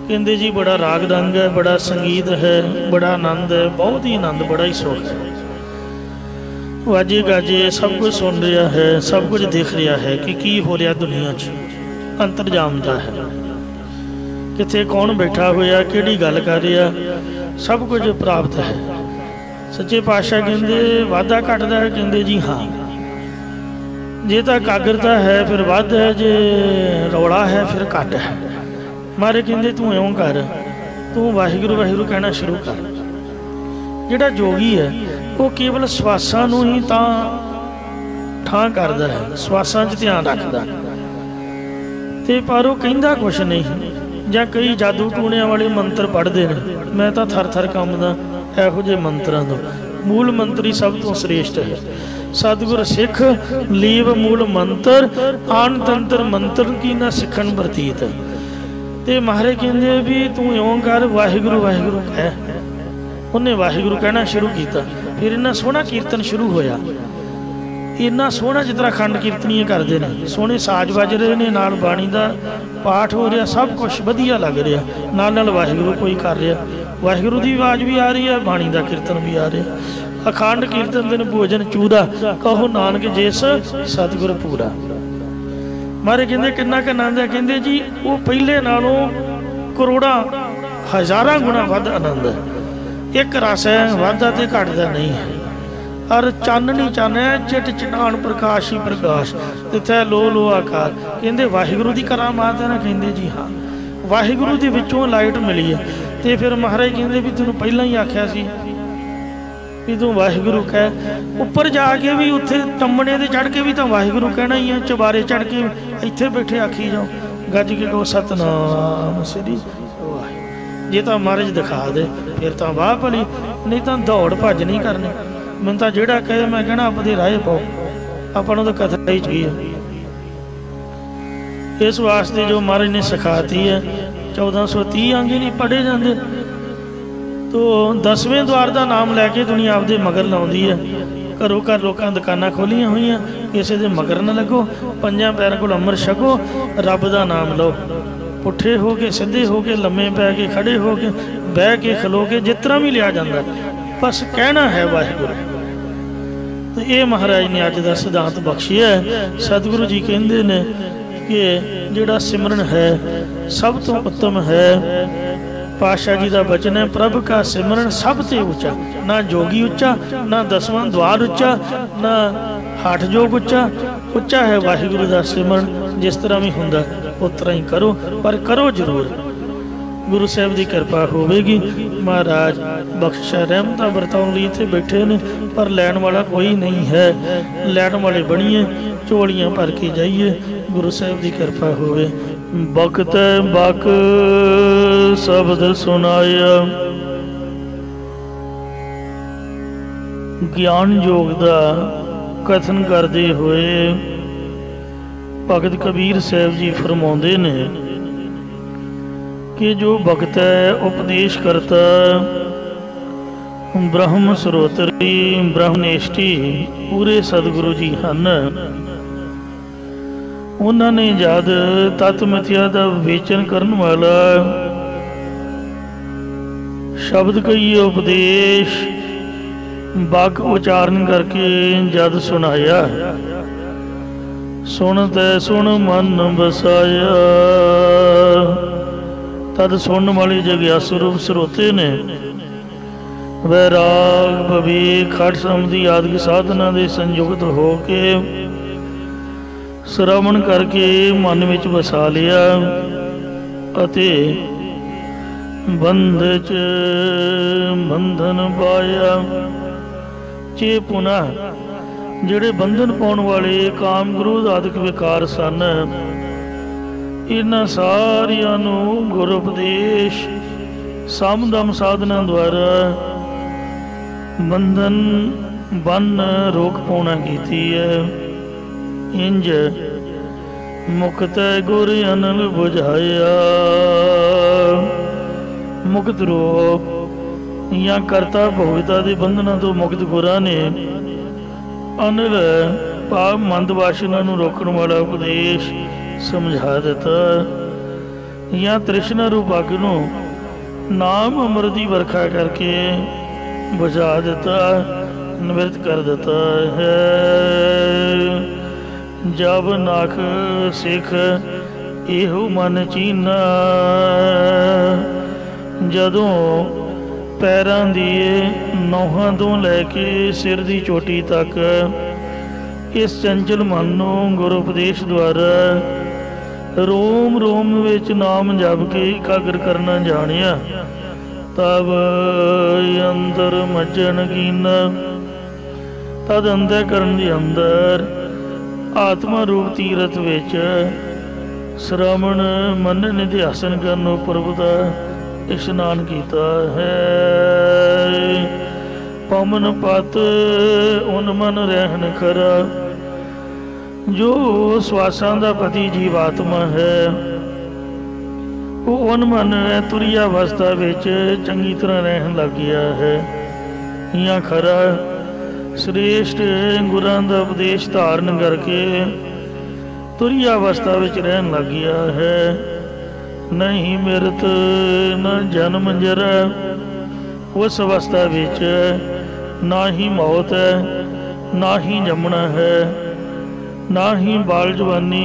[SPEAKER 2] ਕਹਿੰਦੇ ਜੀ ਬੜਾ ਰਾਗ ਰੰਗ ਹੈ, ਬੜਾ ਸੰਗੀਤ ਹੈ, ਬੜਾ ਆਨੰਦ ਹੈ, ਬਹੁਤ ਹੀ ਆਨੰਦ, ਬੜਾ ਹੀ ਸੁੱਖ ਹੈ। ਵਾਜੇ ਗਾਜੇ ਸਭ ਕੁਝ ਸੁਣ ਰਿਹਾ ਹੈ, ਸਭ ਕੁਝ ਦੇਖ ਰਿਹਾ ਹੈ ਕਿ ਕੀ ਹੋ ਰਿਹਾ ਦੁਨੀਆ 'ਚ, ਅੰਤਰਜਾਮ ਦਾ ਹੈ। ਕਿੱਥੇ ਕੌਣ ਬੈਠਾ ਹੋਇਆ, ਕਿਹੜੀ ਗੱਲ ਕਰ ਰਿਹਾ, ਸਭ ਕੁਝ ਪ੍ਰਾਪਤ ਹੈ। ਸੱਚੇ ਪਾਤਸ਼ਾਹ ਕਹਿੰਦੇ ਵਾਧਾ ਘਟਦਾ ਹੈ? ਕਹਿੰਦੇ ਜੀ ਹਾਂ। ਜੇ ਤਾਂ ਇਕਾਗਰਤਾ ਹੈ ਫਿਰ ਵੱਧ ਹੈ, ਜੇ ਰੌਲਾ ਹੈ ਫਿਰ ਘੱਟ ਹੈ। ਮਾਰੇ ਕਹਿੰਦੇ ਤੂੰ ਇਉਂ ਕਰ, ਤੂੰ ਵਾਹਿਗੁਰੂ ਵਾਹਿਗੁਰੂ ਕਹਿਣਾ ਸ਼ੁਰੂ ਕਰ। ਜਿਹੜਾ ਜੋਗੀ ਹੈ ਉਹ ਕੇਵਲ ਸਵਾਸਾਂ ਨੂੰ ਹੀ ਤਾਂ ਠਾਂ ਕਰਦਾ ਹੈ, ਸਵਾਸਾਂ 'ਚ ਧਿਆਨ ਰੱਖਦਾ, ਤੇ ਪਰ ਉਹ ਕਹਿੰਦਾ ਕੁਛ ਨਹੀਂ। ਜਾਂ ਕਈ ਜਾਦੂ ਟੂਣਿਆਂ ਵਾਲੇ ਮੰਤਰ ਪੜ੍ਹਦੇ ਨੇ, ਮੈਂ ਤਾਂ ਥਰ ਕੰਬਦਾ ਇਹੋ ਜਿਹੇ ਮੰਤਰਾਂ ਤੋਂ। ਮੂਲ ਮੰਤਰੀ ਸਭ ਤੋਂ ਸ੍ਰੇਸ਼ਟ ਹੈ। ਸਤਿਗੁਰ ਸਿੱਖ ਲੀਵ ਮੂਲ ਮੰਤਰ, ਆਨ ਤੰਤਰ ਮੰਤਰ ਕੀ ਨਾ ਸਿੱਖਣ ਵਰਤੀਤ। ਤੇ ਮਹਾਰਾਜ ਕਹਿੰਦੇ ਵੀ ਤੂੰ ਇਉਂ ਕਰ, ਵਾਹਿਗੁਰੂ ਵਾਹਿਗੁਰੂ ਕਹਿ। ਉਹਨੇ ਵਾਹਿਗੁਰੂ ਕਹਿਣਾ ਸ਼ੁਰੂ ਕੀਤਾ। ਫਿਰ ਇੰਨਾ ਸੋਹਣਾ ਕੀਰਤਨ ਸ਼ੁਰੂ ਹੋਇਆ। इन्ना सोहना जिस तरह खंड कीर्तनीय करते हैं, सोहने साज बज रहे हैं, नाल बाणी का पाठ हो रहा, सब कुछ वधिया लग रहा, नाल वाहिगुरू कोई कर रहा, वाहिगुरू की आवाज़ भी आ रही है, बाणी का कीर्तन भी आ रहा। अखंड कीर्तन दिन भोजन चूरा, कहो नानक जिस सतगुर पूरा। मारे कहते किन्ना क आनंद है, कहते जी वो पहले नालों करोड़ा हज़ारा गुणा वध आनंद है। एक रस है वाधा तो घटता नहीं है, और चाननी चन है चिट चिटान प्रकाश ही प्रकाश, तिथे लो लो आकार। कहते वाहिगुरू की करामात है ना, कहते जी हाँ वाहिगुरू के विचों लाइट मिली है। तो फिर महाराज कहते भी तेन पहला ही आख्या सी भी तू वाहिगुरू कह, उपर जाके भी उत्थे टम्मने ते चढ़ के भी तो वाहिगुरू कहना ही है, चबारे चढ़ के इत्थे बैठे आखी जाओ, गज के कहो सतनाम श्री वाहिगुरू। जे तो महाराज दिखा दे फिर तो वाह भली, नहीं तो दौड़ भज नहीं करनी। मैं तो जेड़ा कहे मैं कहना आपदे राह पाओ, अपन तो कथा ही चाहिए। इस वास्ते जो महाराज ने सिखाती है 1430 अंग ही नहीं पढ़े जाते, तो 10वें द्वार का नाम लैके दुनिया आपदे मगर लाउंदी है। घरों घर लोगों दुकाना खोलियां हुई, किसी के मगर न लगो, पंजां पैर को अमृत छको, रब का नाम लो, पुठे हो के सीधे हो के लम्मे पै के खड़े हो के बह के खलो के जिस तरह भी लिया जाता, बस कहना है वाहिगुरू। तो ये महाराज ने अज का सिद्धांत बख्शिया है। सतगुरु जी कहते ने कि जिहड़ा सिमरन है सब तो उत्तम है। पातशाह जी का वचन है, प्रभ का सिमरन सब ते उच्चा, ना जोगी उच्चा, ना 10वां द्वार उच्चा, ना हठ जोग उच्चा, उच्चा है वाहिगुरू का सिमरन। जिस तरह भी हुंदा उस तरह ही करो, पर करो जरूर। गुरु साहब की कृपा होगी। महाराज बख्शा रहमत वरताउण लई इत्थे बैठे ने, पर लैण वाला कोई नहीं है। लैण वाले बणीए, झोलियां भर के जाइए, गुरु साहब की कृपा होवे। बकत बक शब्द सुनाया, ज्ञान योग का कथन करते हुए भगत कबीर साहब जी फरमाते ने कि जो भगत है उपदेश करता ब्रह्म ਸਰੋਤਰੀ ब्रह्मनिष्ठी पूरे सतगुरु जी हैं। उन्होंने जद तत्व मिथ्या का विवेचन करने वाला शब्द कई उपदेश वाक उचारण करके जद सुनाया, सुन तै सुन मन बसाया, तद सुनने वाले जग्यासु रूप ਸਰੋਤੇ ने वैराग भवीख खट समधि आदि साधना के संयुक्त हो के श्रवण करके मन में बसा लिया, अते बंध च बंधन पाया। चे पुनः जिहड़े बंधन पाउण वाले काम क्रोध आदि विकार सन, इन्हां सारियां नूं गुर उपदेश समदम साधना द्वारा बंधन बन रोक पाउना कीती है। इंज मुक्त गुर अनल बुझाया, मुक्त रूप या करता भोगता के बंधना तो मुक्त गुरा ने अनल भाव मंद वासना नूं रोकण वाला उपदेश समझा दिता, या तृष्णा रूप अग नूं नाम अमृत की वर्खा करके बुझा दिता, निवृत्त कर दिता है। जब नाख सिख एहो मन चीना, जदों पैरां दिए नौहां तो लैके सिर की चोटी तक इस चंचल मन नूं गुर उपदेश द्वारा रोम रोम विच नाम जप के एकाग्र करना जानिया, तब अंदर मज्जन कीना, तद अंतःकरण के अंदर आत्मा रूप तीरथ विच श्रवण मन निध्यासन करनो प्रभु का इशनान किया है। पवन पत उन मन रहन खरा, जो श्वासां दा पति जीवात्मा है, वो उन मन तुरी अवस्था विच चंगी तरह रहन लग गया है। या खरा श्रेष्ठ गुरां दा उपदेश धारण करके तुरी अवस्था विच रहन लग गया है। नहीं मृत न जन्म जर, उस अवस्था विच ना ही मौत है, ना ही जमना है, ना ही बाल जवानी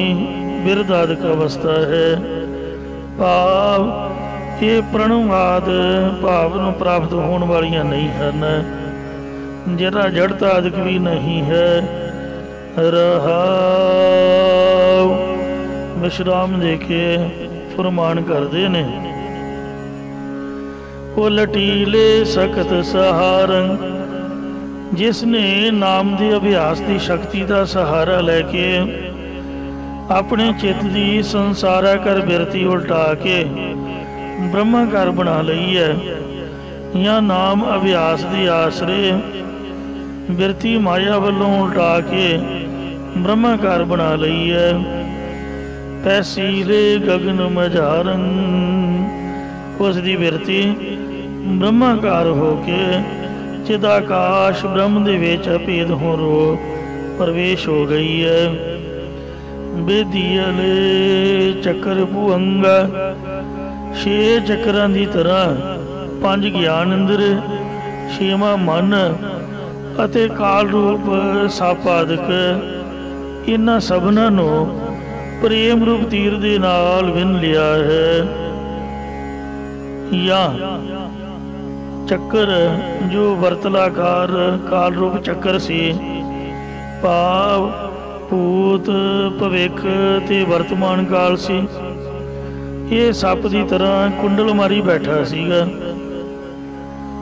[SPEAKER 2] बिरदादक अवस्था है। भाव ये प्रणवाद भाव नूं प्राप्त होने वालियां नहीं हन, जरा जड़ता आदਿਕ भी नहीं है। रहाव विश्राम दे के फरमान करते ने। वो लटीले सख्त सहारंग, जिसने नाम के अभ्यास की शक्ति का सहारा लैके अपने चित्त की संसारा कर बिरती उल्टा के ब्रह्माकार बना लई है, या नाम अभ्यास के आसरे बिरती माया वालों उल्टा के ब्रह्माकार बना लई है। पैसीले गगन मझारन, उसकी बिरती ब्रह्माकार होके चिदाकाश ब्रह्म दे विच अभेद होरों प्रवेश हो गई है। बेदियले चक्र भुअंगा, छे चक्रां की तरह पंज ज्ञान इंद्र, छेवां मन अते काल रूप सप आदਿਕ, इन्हां सबनां नूं प्रेम रूप तीर दे नाल विन लिया है। या चक्कर जो वर्तलाकार काल रूप चक्कर सी, भाव भूत भविख ते वर्तमान काल सी, ये सप की तरह कुंडल मारी बैठा सीगा,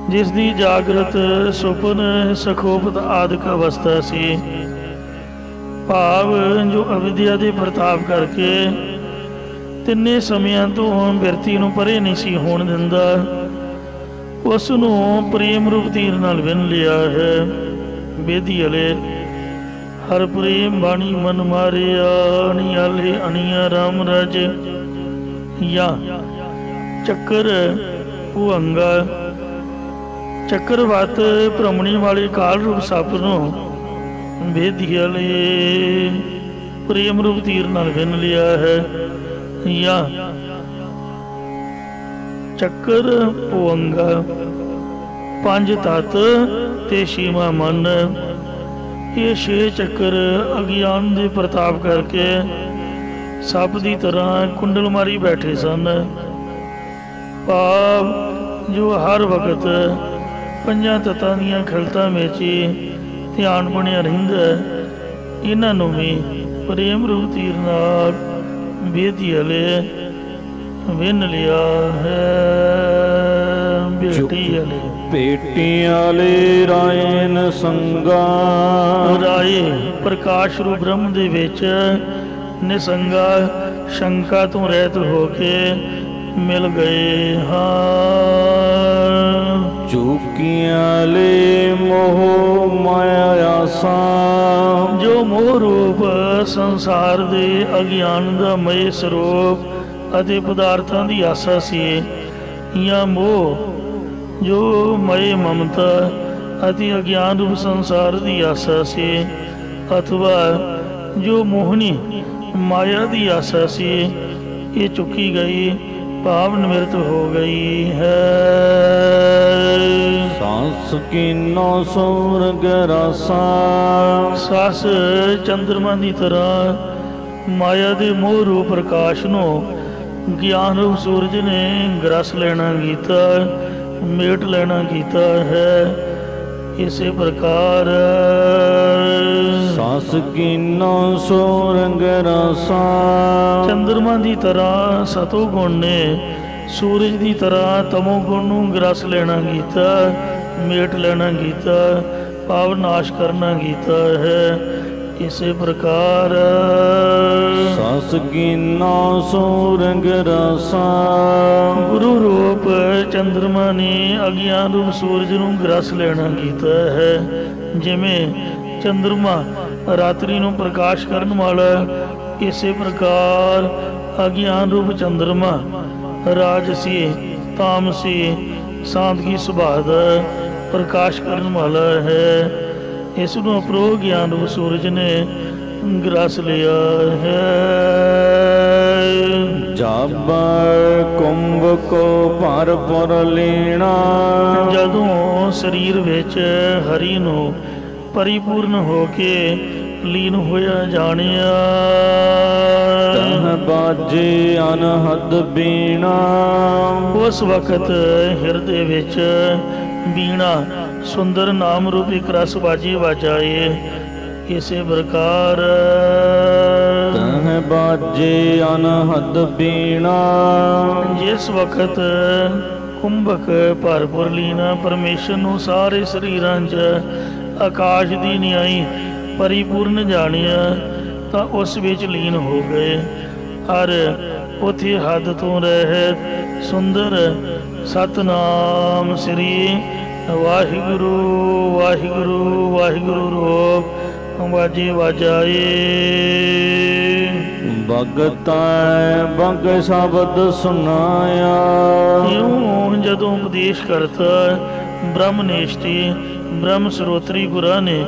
[SPEAKER 2] जिसकी जागृत सुपन सखोपत आदिक अवस्था सी। भाव जो अविद्या के प्रताप करके तिन्ने समियां तो बिरती नूं परे नहीं सी होण दिंदा, उस नूं प्रेम रूप तीर नाल विन लिया है। बेदी अले हर प्रेम बाणी मन मारिया, अनियाले अनिया राम राज। या चक्कर भुअंगा, चक्रवत भ्रमणी वाले काल रूप सप नूं बेदियाले प्रेम रूप तीर नाल विन लिया है। या चक्कर भुअंगा पंज तत्त ते छेवां मन, ये छे चक्कर अज्ञान के प्रताप करके सप की तरह कुंडल मारी बैठे सन। भाव जो हर वक्त पंजां तत्तां दीयां खिलतां विच ध्यान बनिया रहिंदा, इन्हां नूं भी प्रेम रूप तीर नाल बेदी अले विन लिया है। बेटी अले
[SPEAKER 1] बेटी आले रायन संगा,
[SPEAKER 2] राये प्रकाश रूप ब्रह्म दे विच निसंगा शंका तो रहत होके मिल गए हाँ।
[SPEAKER 1] चूकियां ले मोह माया आसा,
[SPEAKER 2] जो मोह रूप संसार दे अज्ञान दा मय स्वरूप अते पदार्थां दी आसा सी, या मोह जो मय ममता अति अज्ञान रूप संसार की आसा से, अथवा जो मोहनी माया की आसा से, ये चुकी गई, भाव निवृत्त हो गई है।
[SPEAKER 1] सांस की नौ स्वर्ग रासा,
[SPEAKER 2] सास चंद्रमा की तरह माया के मोह रूप प्रकाश नूं ज्ञान रूप सूरज ने ग्रस लेना कीता, मेट लेना कीता है। इसी प्रकार
[SPEAKER 1] सांस की नौ स्वर्ग रासा,
[SPEAKER 2] चंद्रमा की तरह सतो गुण ने सूरज की तरह तमो गुण नूं ग्रस लेना कीता, मेट लेना कीता, पाव नाश करना कीता है। इसी प्रकार
[SPEAKER 1] सांस की नौ स्वर्ग रासा,
[SPEAKER 2] गुरु रूप चंद्रमा ने अज्ञान रूप सूरज नूं ग्रस लेना कीता है। जिमें चंद्रमा रात्रि नूं प्रकाश करन वाला, इसी प्रकार अज्ञान रूप चंद्रमा राजसी तामसी सांत की सुभाव प्रकाश करने वाला है। ਇਸ ਨੂੰ ਅਪਰੋਹ ਗਿਆਨ ਰੂਪ ਸੂਰਜ ਨੇ ਗ੍ਰਸ ਲਿਆ ਹੈ।
[SPEAKER 1] ਜਬ ਕੁੰਭ ਕੋ ਭਰ ਪੁਰ ਲੀਣਾ,
[SPEAKER 2] ਜਦੋਂ ਸਰੀਰ ਵਿੱਚ ਹਰੀ ਨੂੰ ਪਰਿਪੂਰਨ ਹੋ ਕੇ ਲੀਨ ਹੋਇਆ ਜਾਣਿਆ,
[SPEAKER 1] ਤਹ ਬਾਜੇ ਅਨਹਦ ਬੀਣਾ,
[SPEAKER 2] ਉਸ ਵਕਤ ਹਿਰਦੇ ਵਿੱਚ ਬੀਣਾ ਸੁੰਦਰ ਨਾਮ ਰੂਪੀ ਰਸ ਬਾਜੀ ਵਜਾਏ। ਇਸੇ ਪ੍ਰਕਾਰ
[SPEAKER 1] ਤਹ ਬਾਜੇ ਅਨਹਦ ਬੀਣਾ,
[SPEAKER 2] ਜਿਸ ਵਕਤ ਕੁੰਭਕ ਭਰਪੂਰ ਲੀਨਾ ਪਰਮੇਸ਼ਰ ਨੂੰ ਸਾਰੇ ਸਰੀਰਾਂ 'ਚ ਆਕਾਸ਼ ਦੀ ਨਿਆਈ ਪਰਿਪੂਰਨ ਜਾਣਿਆ, ਤਾਂ ਉਸ ਵਿੱਚ ਲੀਨ ਹੋ ਗਏ। ਔਰ ਉਥੇ ਹੱਦ ਤੋਂ ਰਹਿਤ ਸੁੰਦਰ ਸਤਨਾਮ ਸ੍ਰੀ ਵਾਹਿਗੁਰੂ ਵਾਹਿਗੁਰੂ ਵਾਹਿਗੁਰੂ ਰੂਪ ਵਾਜੇ ਵਜਾਏ।
[SPEAKER 1] ਭਗਤੈ ਬਗ ਸ਼ਬਦ ਸੁਨਾਇਆ,
[SPEAKER 2] ਇਉਂ ਜਦੋਂ ਉਪਦੇਸ਼ ਕਰਤਾ ਬ੍ਰਹਮਨਿਸ਼ਠੀ ਬ੍ਰਹਮ ਸਰੋਤਰੀ ਗੁਰਾਂ ਨੇ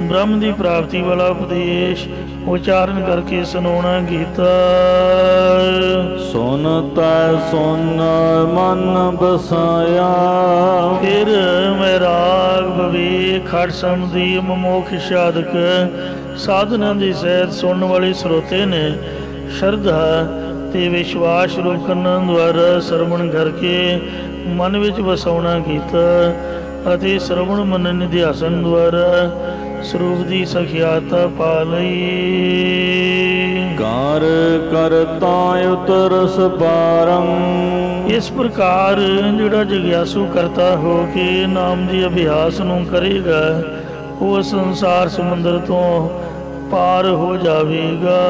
[SPEAKER 2] ਬ੍ਰਹਮ ਦੀ ਪ੍ਰਾਪਤੀ ਵਾਲਾ ਉਪਦੇਸ਼ ਉਚਾਰਨ ਕਰਕੇ ਸੁਣਾਉਣਾ ਕੀਤਾ।
[SPEAKER 1] ਸੁਨਤੈ ਸੁਨ ਮਨ ਬਸਾਇਆ,
[SPEAKER 2] ਫਿਰ ਮੈਰਾਗ ਵਿਵੇਕ ਖੜ ਸਮਝੀ ਮਮੋਖ ਸਾਧਕ ਸਾਧਨਾਂ ਦੀ ਸਹਿਤ ਸੁਣਨ ਵਾਲੇ ਸਰੋਤੇ ਨੇ ਸ਼ਰਧਾ ਤੇ ਵਿਸ਼ਵਾਸ ਰੂਪ ਕੰਨਾਂ ਦੁਆਰਾ ਸਰਵਣ ਕਰਕੇ ਮਨ ਵਿੱਚ ਵਸਾਉਣਾ ਕੀਤਾ ਅਤੇ ਸਰਵਣ ਮਨਨ ਨਿਧਿਆਸਨ ਦੁਆਰਾ ਸਰੂਪ ਦੀ ਸਖਿਆਤਾ ਪਾ ਲਈ।
[SPEAKER 1] ਕਾਰ ਕਰਤਾ ਉਤਰਸ ਪਾਰੰ,
[SPEAKER 2] ਇਸ ਪ੍ਰਕਾਰ ਜਿਹੜਾ ਜਗਿਆਸੂ ਕਰਤਾ ਹੋ ਕੇ ਨਾਮ ਦੇ ਅਭਿਆਸ ਨੂੰ ਕਰੇਗਾ ਉਹ ਸੰਸਾਰ ਸਮੁੰਦਰ ਤੋਂ ਪਾਰ ਹੋ ਜਾਵੇਗਾ।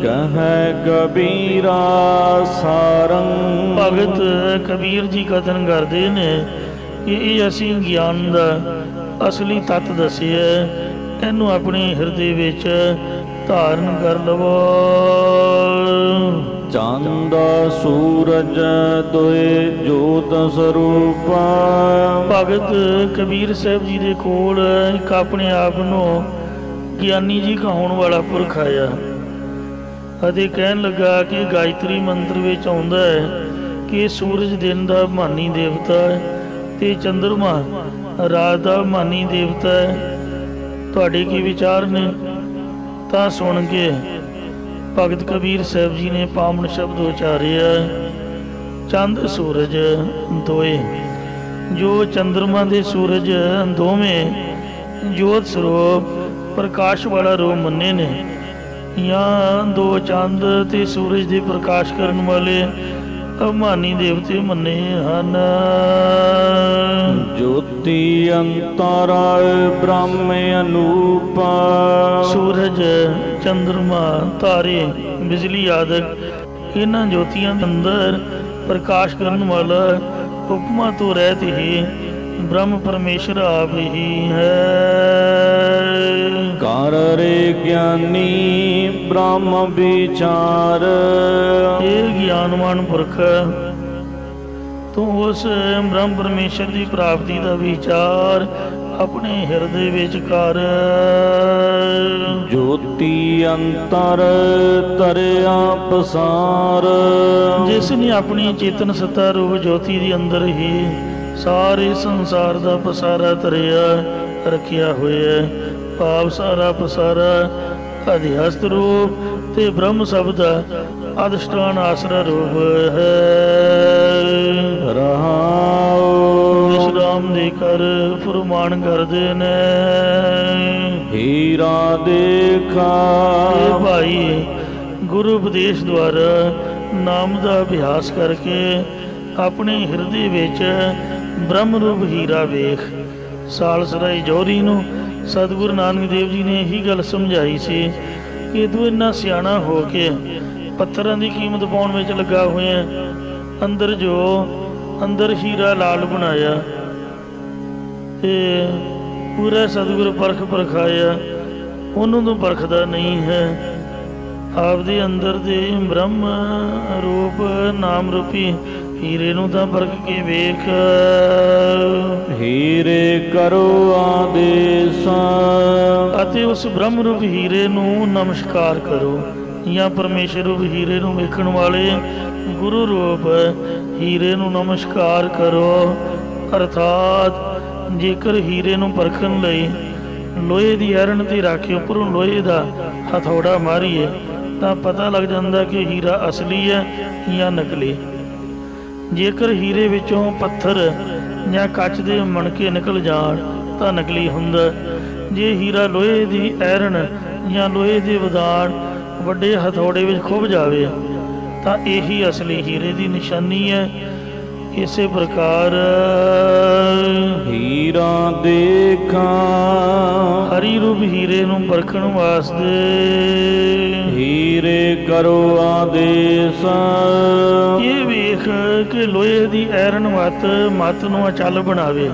[SPEAKER 1] ਕਹੈ ਕਬੀਰਾ ਸਾਰੰ,
[SPEAKER 2] ਭਗਤ ਕਬੀਰ ਜੀ ਕਥਨ ਕਰਦੇ ਨੇ ਕਿ ਇਹ ਅਸੀਂ ਗਿਆਨ ਦਾ ਅਸਲੀ ਤੱਤ ਦੱਸਿਆ, ਇਹਨੂੰ ਆਪਣੇ ਹਿਰਦੇ ਵਿੱਚ ਧਾਰਨ ਕਰ ਲਵੋ।
[SPEAKER 1] ਚੰਦ ਸੂਰਜ ਦੋਏ ਜੋਤ ਸਰੂਪ,
[SPEAKER 2] ਭਗਤ ਕਬੀਰ ਸਾਹਿਬ ਜੀ ਦੇ ਕੋਲ ਇੱਕ ਆਪਣੇ ਆਪ ਨੂੰ ਗਿਆਨੀ ਜੀ ਕਹਾਉਣ ਵਾਲਾ ਪੁਰਖ ਆਇਆ ਅਤੇ ਕਹਿਣ ਲੱਗਾ ਕਿ ਗਾਇਤਰੀ ਮੰਤਰ ਵਿੱਚ ਆਉਂਦਾ ਹੈ ਕਿ ਸੂਰਜ ਦਿਨ ਦਾ ਮਾਨੀ ਦੇਵਤਾ ਹੈ ਤੇ ਚੰਦਰਮਾ ਰਾਤ ਦਾ ਮਾਨੀ ਦੇਵਤਾ ਹੈ, ਤੁਹਾਡੇ ਕੀ ਵਿਚਾਰ ਨੇ? ਤਾਂ ਸੁਣ ਕੇ ਭਗਤ ਕਬੀਰ ਸਾਹਿਬ ਜੀ ਨੇ ਪਾਵਨ ਸ਼ਬਦ ਉਚਾਰਿਆ, ਚੰਦ ਸੂਰਜ ਦੋਏ, ਜੋ ਚੰਦਰਮਾ ਦੇ ਸੂਰਜ ਦੋਵੇਂ ਜੋਤ ਸਰੂਪ ਪ੍ਰਕਾਸ਼ ਵਾਲਾ ਰੂਪ ਮੰਨੇ ਨੇ, ਜਾਂ ਦੋ ਚੰਦ ਤੇ ਸੂਰਜ ਦੇ ਪ੍ਰਕਾਸ਼ ਕਰਨ ਵਾਲੇ ਅਭਿਮਾਨੀ ਦੇਵਤੇ ਮੰਨੇ ਹਨ।
[SPEAKER 1] ਜੋਤੀ ਅੰਤਰ ਬ੍ਰਹਮ ਅਨੂਪ,
[SPEAKER 2] ਸੂਰਜ ਚੰਦਰਮਾ ਤਾਰੇ ਬਿਜਲੀ ਆਦਿਕ ਇਹਨਾਂ ਜੋਤੀਆਂ ਦੇ ਅੰਦਰ ਪ੍ਰਕਾਸ਼ ਕਰਨ ਵਾਲਾ ਉਪਮਾ ਤੋਂ ਰਹਿਤ ਹੀ ਬ੍ਰਹਮ ਪਰਮੇਸ਼ਰ ਆਪ ਹੀ ਹੈ।
[SPEAKER 1] ਕਰ ਰੇ ਗਿਆਨੀ ਬ੍ਰਹਮ ਵਿਚਾਰ,
[SPEAKER 2] ਇਹ ਗਿਆਨਵਾਨ ਪੁਰਖ ਤੂੰ ਉਸ ਬ੍ਰਹਮ ਪਰਮੇਸ਼ਰ ਦੀ ਪ੍ਰਾਪਤੀ ਦਾ ਵਿਚਾਰ ਆਪਣੇ ਹਿਰਦੇ ਵਿੱਚ ਕਰ।
[SPEAKER 1] ਜੋਤੀ ਅੰਤਰ ਤਰਿਆ ਪਸਾਰ,
[SPEAKER 2] ਜਿਸ ਨੇ ਆਪਣੀ ਚੇਤਨ ਸੱਤਾ ਰੂਪ ਜੋਤੀ ਦੇ ਅੰਦਰ ਹੀ ਸਾਰੇ ਸੰਸਾਰ ਦਾ ਪਸਾਰਾ ਧਰਿਆ ਰੱਖਿਆ ਹੋਇਆ, ਭਾਵ ਸਾਰਾ ਪਸਾਰਾ ਅਧਿਆਸਤ ਰੂਪ ਤੇ ਬ੍ਰਹਮ ਸ਼ਬਦ ਦਾ ਅਧਿਸ਼ਠਾਨ ਆਸਰਾ ਰੂਪ ਹੈ।
[SPEAKER 1] ਰਹਾਉ
[SPEAKER 2] ਵਿਸ਼ਰਾਮ ਦੇ ਕਰ ਫਰਮਾਨ ਕਰਦੇ ਨੇ,
[SPEAKER 1] ਹੀਰਾ ਦੇਖਾ।
[SPEAKER 2] ਇਹ ਭਾਈ ਗੁਰੂ ਉਪਦੇਸ਼ ਦੁਆਰਾ ਨਾਮ ਦਾ ਅਭਿਆਸ ਕਰਕੇ ਆਪਣੇ ਹਿਰਦੇ ਵਿੱਚ ਬ੍ਰਹਮ ਰੂਪ ਹੀਰਾ ਵੇਖ। ਸਾਲਸਰਾਈ ਜੋਹਰੀ ਨੂੰ ਸਤਿਗੁਰੂ ਨਾਨਕ ਦੇਵ ਜੀ ਨੇ ਇਹੀ ਗੱਲ ਸਮਝਾਈ ਸੀ ਕਿ ਤੂੰ ਇੰਨਾ ਸਿਆਣਾ ਹੋ ਕੇ ਪੱਥਰਾਂ ਦੀ ਕੀਮਤ ਪਾਉਣ ਵਿੱਚ ਲੱਗਾ ਹੋਇਆ, ਅੰਦਰ ਹੀਰਾ ਲਾਲ ਬਣਾਇਆ ਤੇ ਪੂਰਾ ਸਤਿਗੁਰੂ ਪਰਖ ਪਰਖਾਇਆ, ਉਹਨੂੰ ਤੂੰ ਪਰਖਦਾ ਨਹੀਂ ਹੈ। ਆਪਦੇ ਅੰਦਰ ਦੇ ਬ੍ਰਹਮ ਰੂਪ ਨਾਮ ਰੂਪੀ ਹੀਰੇ ਨੂੰ ਤਾਂ ਪਰਖ ਕੇ ਵੇਖ।
[SPEAKER 1] ਹੀਰੇ ਕਰੋ ਆਦੇਸ,
[SPEAKER 2] ਅਤੇ ਉਸ ਬ੍ਰਹਮ ਰੂਪ ਹੀਰੇ ਨੂੰ ਨਮਸਕਾਰ ਕਰੋ। ਜਾਂ ਪਰਮੇਸ਼ਰ ਰੂਪ ਹੀਰੇ ਨੂੰ ਵੇਖਣ ਵਾਲੇ ਗੁਰੂ ਰੂਪ ਹੀਰੇ ਨੂੰ ਨਮਸਕਾਰ ਕਰੋ। ਅਰਥਾਤ ਜੇਕਰ ਹੀਰੇ ਨੂੰ ਪਰਖਣ ਲਈ ਲੋਹੇ ਦੀ ਐਰਣ ਤੇ ਰੱਖ ਕੇ ਉੱਪਰੋਂ ਲੋਹੇ ਦਾ ਹਥੌੜਾ ਮਾਰੀਏ ਤਾਂ ਪਤਾ ਲੱਗ ਜਾਂਦਾ ਕਿ ਹੀਰਾ ਅਸਲੀ ਹੈ ਜਾਂ ਨਕਲੀ। ਜੇਕਰ ਹੀਰੇ ਵਿੱਚੋਂ ਪੱਥਰ ਜਾਂ ਕੱਚ ਦੇ ਮਣਕੇ ਨਿਕਲ ਜਾਣ ਤਾਂ ਨਕਲੀ ਹੁੰਦਾ। ਜੇ ਹੀਰਾ ਲੋਹੇ ਦੀ ਐਰਣ ਜਾਂ ਲੋਹੇ ਦੇ ਵਦਾਨ ਵੱਡੇ ਹਥੌੜੇ ਵਿੱਚ ਖੁੱਭ ਜਾਵੇ ਤਾਂ ਇਹੀ ਅਸਲੀ ਹੀਰੇ ਦੀ ਨਿਸ਼ਾਨੀ ਹੈ। ਇਸੇ ਪ੍ਰਕਾਰ
[SPEAKER 1] ਹੀਰਾ ਦੇਖਾਂ,
[SPEAKER 2] ਹਰੀ ਰੂਪ ਹੀਰੇ ਨੂੰ ਪਰਖਣ ਵਾਸਤੇ
[SPEAKER 1] ਹੀਰੇ ਕਰੋ ਆਦੇਸ,
[SPEAKER 2] ਇਹ ਵੇਖ ਕਿ ਲੋਹੇ ਦੀ ਐਰਣ ਮੱਤ ਨੂੰ ਅਚਲ ਬਣਾਵੇ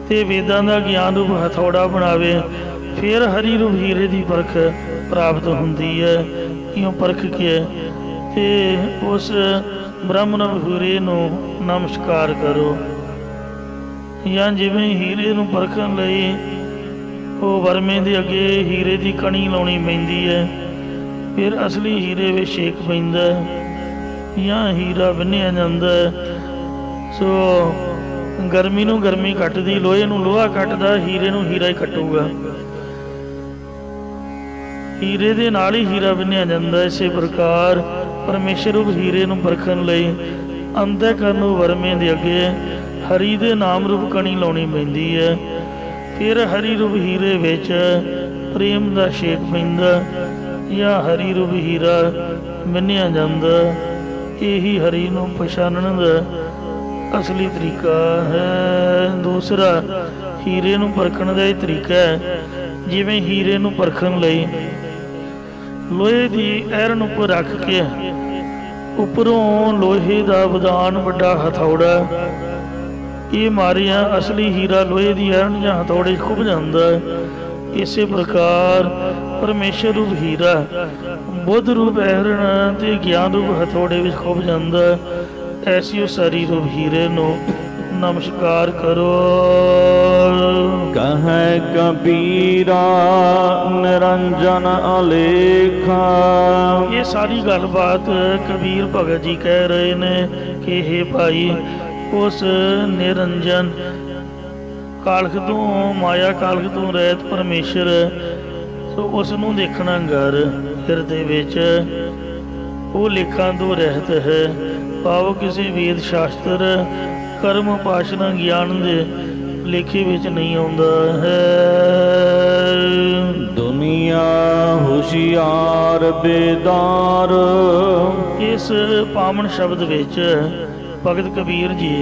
[SPEAKER 2] ਤੇ ਵੇਦਾਂ ਦਾ ਗਿਆਨ ਰੂਪ ਹਥੌੜਾ ਬਣਾਵੇ, ਫਿਰ ਹਰੀ ਰੂਪ ਹੀਰੇ ਦੀ ਪਰਖ ਪ੍ਰਾਪਤ ਹੁੰਦੀ ਹੈ। ਇਉਂ ਪਰਖ ਕੇ ਤੇ ਉਸ ਬ੍ਰਹਮ ਰੂਪ ਹੀਰੇ ਨੂੰ ਨਮਸਕਾਰ ਕਰੋ। ਜਾਂ ਜਿਵੇਂ ਹੀਰੇ ਨੂੰ ਪਰਖਣ ਲਈ ਉਹ ਵਰਮੇ ਦੇ ਅੱਗੇ ਹੀਰੇ ਦੀ ਕਣੀ ਲਾਉਣੀ ਪੈਂਦੀ ਹੈ, ਫਿਰ ਅਸਲੀ ਹੀਰੇ ਵਿੱਚ ਛੇਕ ਪੈਂਦਾ ਜਾਂ ਹੀਰਾ ਬੰਨਿਆ ਜਾਂਦਾ। ਸੋ ਗਰਮੀ ਨੂੰ ਗਰਮੀ ਕੱਟਦੀ, ਲੋਹੇ ਨੂੰ ਲੋਹਾ ਕੱਟਦਾ, ਹੀਰੇ ਨੂੰ ਹੀਰਾ ਹੀ ਕੱਟੂਗਾ। ਹੀਰੇ ਦੇ ਨਾਲ ਹੀ ਹੀਰਾ ਬੰਨਿਆ ਜਾਂਦਾ। ਇਸੇ ਪ੍ਰਕਾਰ ਪਰਮੇਸ਼ਰ ਰੂਪ ਹੀਰੇ ਨੂੰ ਪਰਖਣ ਲਈ ਅੰਤःਕਰਨ ਵਰਮੇ ਦੇ ਅੱਗੇ ਹਰੀ ਦੇ ਨਾਮ ਰੂਪ ਕਣੀ ਲਾਉਣੀ ਪੈਂਦੀ ਹੈ। ਫਿਰ ਹਰੀ ਰੂਪ ਹੀਰੇ ਵਿੱਚ ਪ੍ਰੇਮ ਦਾ ਛੇਕ ਪੈਂਦਾ ਜਾਂ ਹਰੀ ਰੂਪ ਹੀਰਾ ਬੰਨਿਆ ਜਾਂਦਾ। ਇਹੀ ਹਰੀ ਨੂੰ ਪਛਾਣਨ ਦਾ ਅਸਲੀ ਤਰੀਕਾ ਹੈ। ਦੂਸਰਾ ਹੀਰੇ ਨੂੰ ਪਰਖਣ ਦਾ ਇਹ ਤਰੀਕਾ ਹੈ, ਜਿਵੇਂ ਹੀਰੇ ਨੂੰ ਪਰਖਣ ਲਈ ਲੋਹੇ ਦੀ ਐਰਣ ਉੱਪਰ ਰੱਖ ਕੇ ਉੱਪਰੋਂ ਲੋਹੇ ਦਾ ਵਦਾਨ ਵੱਡਾ ਹਥੌੜਾ ਇਹ ਮਾਰਿਆ, ਅਸਲੀ ਹੀਰਾ ਲੋਹੇ ਦੀ ਐਰਣ ਜਾਂ ਹਥੌੜੇ 'ਚ ਖੁੱਭ ਜਾਂਦਾ। ਇਸੇ ਪ੍ਰਕਾਰ ਪਰਮੇਸ਼ਰ ਰੂਪ ਹੀਰਾ ਬੁੱਧ ਰੂਪ ਐਰਣ ਤੇ ਗਿਆਨ ਰੂਪ ਹਥੌੜੇ ਵਿੱਚ ਖੁੱਭ ਜਾਂਦਾ। ਐਸੀ ਉਸ ਹਰੀ ਰੂਪ ਹੀਰੇ ਨੂੰ ਨਮਸਕਾਰ ਕਰੋ।
[SPEAKER 1] ਕਹੈ ਕਬੀਰਾ ਨਿਰੰਜਨ ਅਲੇਖਾ,
[SPEAKER 2] ਇਹ ਸਾਰੀ ਗੱਲਬਾਤ ਕਬੀਰ ਭਗਤ ਜੀ ਕਹਿ ਰਹੇ ਨੇ ਕਿ ਹੇ ਭਾਈ, ਉਸ ਨਿਰੰਜਨ ਕਾਲਖ ਤੋਂ ਮਾਇਆ ਕਾਲਖ ਤੋਂ ਰਹਿਤ ਪਰਮੇਸ਼ਰ, ਸੋ ਉਸ ਨੂੰ ਦੇਖਣਾ ਘਰ ਹਿਰਦੇ ਵਿੱਚ ਉਹ ਲੇਖਾਂ ਤੋਂ ਰਹਿਤ ਹੈ। ਭਾਵ ਕਿਸੇ ਵੇਦ ਸ਼ਾਸਤਰ ਕਰਮ ਉਪਾਸ਼ਨਾ ਗਿਆਨ ਦੇ ਲੇਖੇ ਵਿੱਚ ਨਹੀਂ ਆਉਂਦਾ ਹੈ।
[SPEAKER 1] ਦੁਨੀਆ ਹੁਸ਼ਿਆਰ ਬੇਦਾਰ,
[SPEAKER 2] ਇਸ ਪਾਵਨ ਸ਼ਬਦ ਵਿੱਚ ਭਗਤ ਕਬੀਰ ਜੀ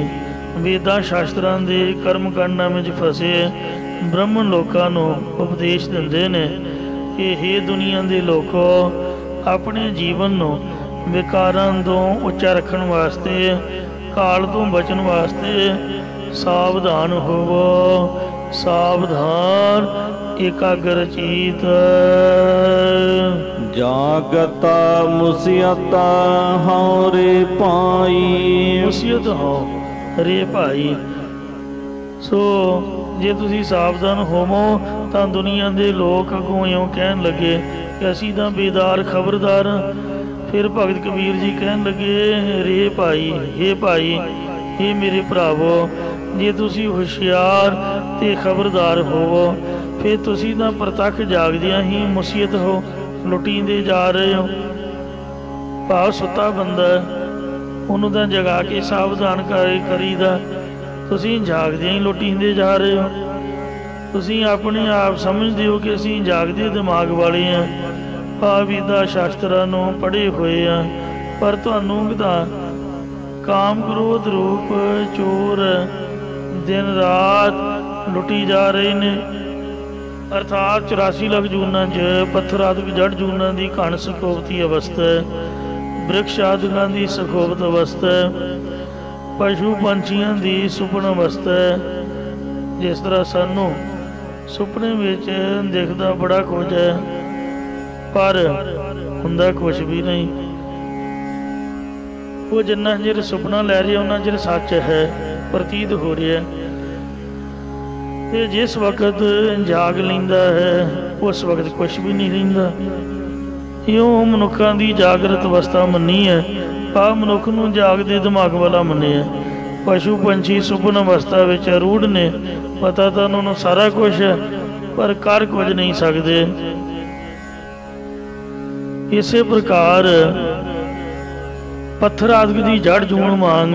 [SPEAKER 2] ਵੇਦਾਂ ਸ਼ਾਸਤਰਾਂ ਦੇ ਕਰਮ ਕਾਂਡਾਂ ਵਿੱਚ ਫਸੇ ਬ੍ਰਹਮਣ ਲੋਕਾਂ ਨੂੰ ਉਪਦੇਸ਼ ਦਿੰਦੇ ਨੇ ਕਿ ਹੇ ਦੁਨੀਆ ਦੇ ਲੋਕੋ, ਆਪਣੇ ਜੀਵਨ ਨੂੰ ਵਿਕਾਰਾਂ ਤੋਂ ਉੱਚਾ ਰੱਖਣ ਵਾਸਤੇ, ਕਾਲ ਤੋਂ ਬਚਣ ਵਾਸਤੇ ਸਾਵਧਾਨ ਹੋਵੋ। ਸਾਵਧਾਨ ਇਕਾਗਰ ਚੀਤ,
[SPEAKER 1] ਜਾਗਤਾ ਮੁਸੀਅਤਾ ਹਉ ਰੇ ਭਾਈ,
[SPEAKER 2] ਮੁਸੀਅਤ ਹੋ ਰੇ ਭਾਈ। ਸੋ ਜੇ ਤੁਸੀਂ ਸਾਵਧਾਨ ਹੋਵੋ ਤਾਂ ਦੁਨੀਆ ਦੇ ਲੋਕ ਅੱਗੋਂ ਇਉਂ ਕਹਿਣ ਲੱਗੇ ਕਿ ਅਸੀਂ ਤਾਂ ਬੇਦਾਰ ਖਬਰਦਾਰ। ਫਿਰ ਭਗਤ ਕਬੀਰ ਜੀ ਕਹਿਣ ਲੱਗੇ ਰੇ ਭਾਈ, ਹੇ ਭਾਈ, ਹੇ ਮੇਰੇ ਭਰਾਵੋ, ਜੇ ਤੁਸੀਂ ਹੁਸ਼ਿਆਰ ਤੇ ਖਬਰਦਾਰ ਹੋਵੋ ਫਿਰ ਤੁਸੀਂ ਤਾਂ ਪ੍ਰਤੱਖ ਜਾਗਦਿਆਂ ਹੀ ਮੁਸੀਅਤ ਹੋ, ਲੁੱਟੀਂਦੇ ਜਾ ਰਹੇ ਹੋ। ਭਾਵ ਸੁੱਤਾ ਬੰਦਾ ਉਹਨੂੰ ਤਾਂ ਜਗਾ ਕੇ ਸਾਵਧਾਨ ਕਰੀਦਾ, ਤੁਸੀਂ ਜਾਗਦਿਆਂ ਹੀ ਲੁੱਟੀਂਦੇ ਜਾ ਰਹੇ ਹੋ। ਤੁਸੀਂ ਆਪਣੇ ਆਪ ਸਮਝਦੇ ਹੋ ਕਿ ਅਸੀਂ ਜਾਗਦੇ ਦਿਮਾਗ ਵਾਲੇ ਹਾਂ, ਭਾਵ ਵੇਦਾਂ ਸ਼ਾਸਤਰਾਂ ਨੂੰ ਪੜ੍ਹੇ ਹੋਏ ਆ, ਪਰ ਤੁਹਾਨੂੰ ਤਾਂ ਕਾਮ ਕ੍ਰੋਧ ਰੂਪ ਚੋਰ ਦਿਨ ਰਾਤ ਲੁੱਟੀ ਜਾ ਰਹੇ ਨੇ। ਅਰਥਾਤ 84 ਲੱਖ ਜੂਨਾਂ 'ਚ ਪੱਥਰ ਆਦਿਕ ਜੜ ਜੂਨਾਂ ਦੀ ਘਣ ਸੁਖੋਵਤੀ ਅਵਸਥਾ, ਬ੍ਰਿਕਸ਼ ਆਦਿਕਾਂ ਦੀ ਸੁਖੋਵਤ ਅਵਸਥਾ, ਪਸ਼ੂ ਪੰਛੀਆਂ ਦੀ ਸੁਪਨ ਅਵਸਥਾ। ਜਿਸ ਤਰ੍ਹਾਂ ਸਾਨੂੰ ਸੁਪਨੇ ਵਿੱਚ ਦਿਖਦਾ ਬੜਾ ਕੁਝ ਹੈ ਪਰ ਹੁੰਦਾ ਕੁਛ ਵੀ ਨਹੀਂ। ਉਹ ਜਿੰਨਾ ਚਿਰ ਸੁਪਨਾ ਲੈ ਰਿਹਾ ਉਹਨਾਂ ਚਿਰ ਸੱਚ ਹੈ ਪ੍ਰਤੀਤ ਹੋ ਰਿਹਾ। ਤੇ ਜਿਸ ਵਕਤ ਜਾਗ ਲੈਂਦਾ ਹੈ ਉਸ ਵਕਤ ਕੁਛ ਵੀ ਨਹੀਂ ਰਹਿੰਦਾ। ਇਉਂ ਮਨੁੱਖਾਂ ਦੀ ਜਾਗਰਤ ਅਵਸਥਾ ਮੰਨੀ ਹੈ, ਆਹ ਮਨੁੱਖ ਨੂੰ ਜਾਗਦੇ ਦਿਮਾਗ ਵਾਲਾ ਮੰਨਿਆ। ਪਸ਼ੂ ਪੰਛੀ ਸੁਪਨ ਅਵਸਥਾ ਵਿੱਚ ਰੂੜ ਨੇ, ਪਤਾ ਤਾਂ ਉਹਨਾਂ ਨੂੰ ਸਾਰਾ ਕੁਝ ਹੈ ਪਰ ਕਰ ਕੁਝ ਨਹੀਂ ਸਕਦੇ। ਇਸੇ ਪ੍ਰਕਾਰ ਪੱਥਰ ਆਦਿ ਦੀ ਜੜ ਜੂਣ ਵਾਂਗ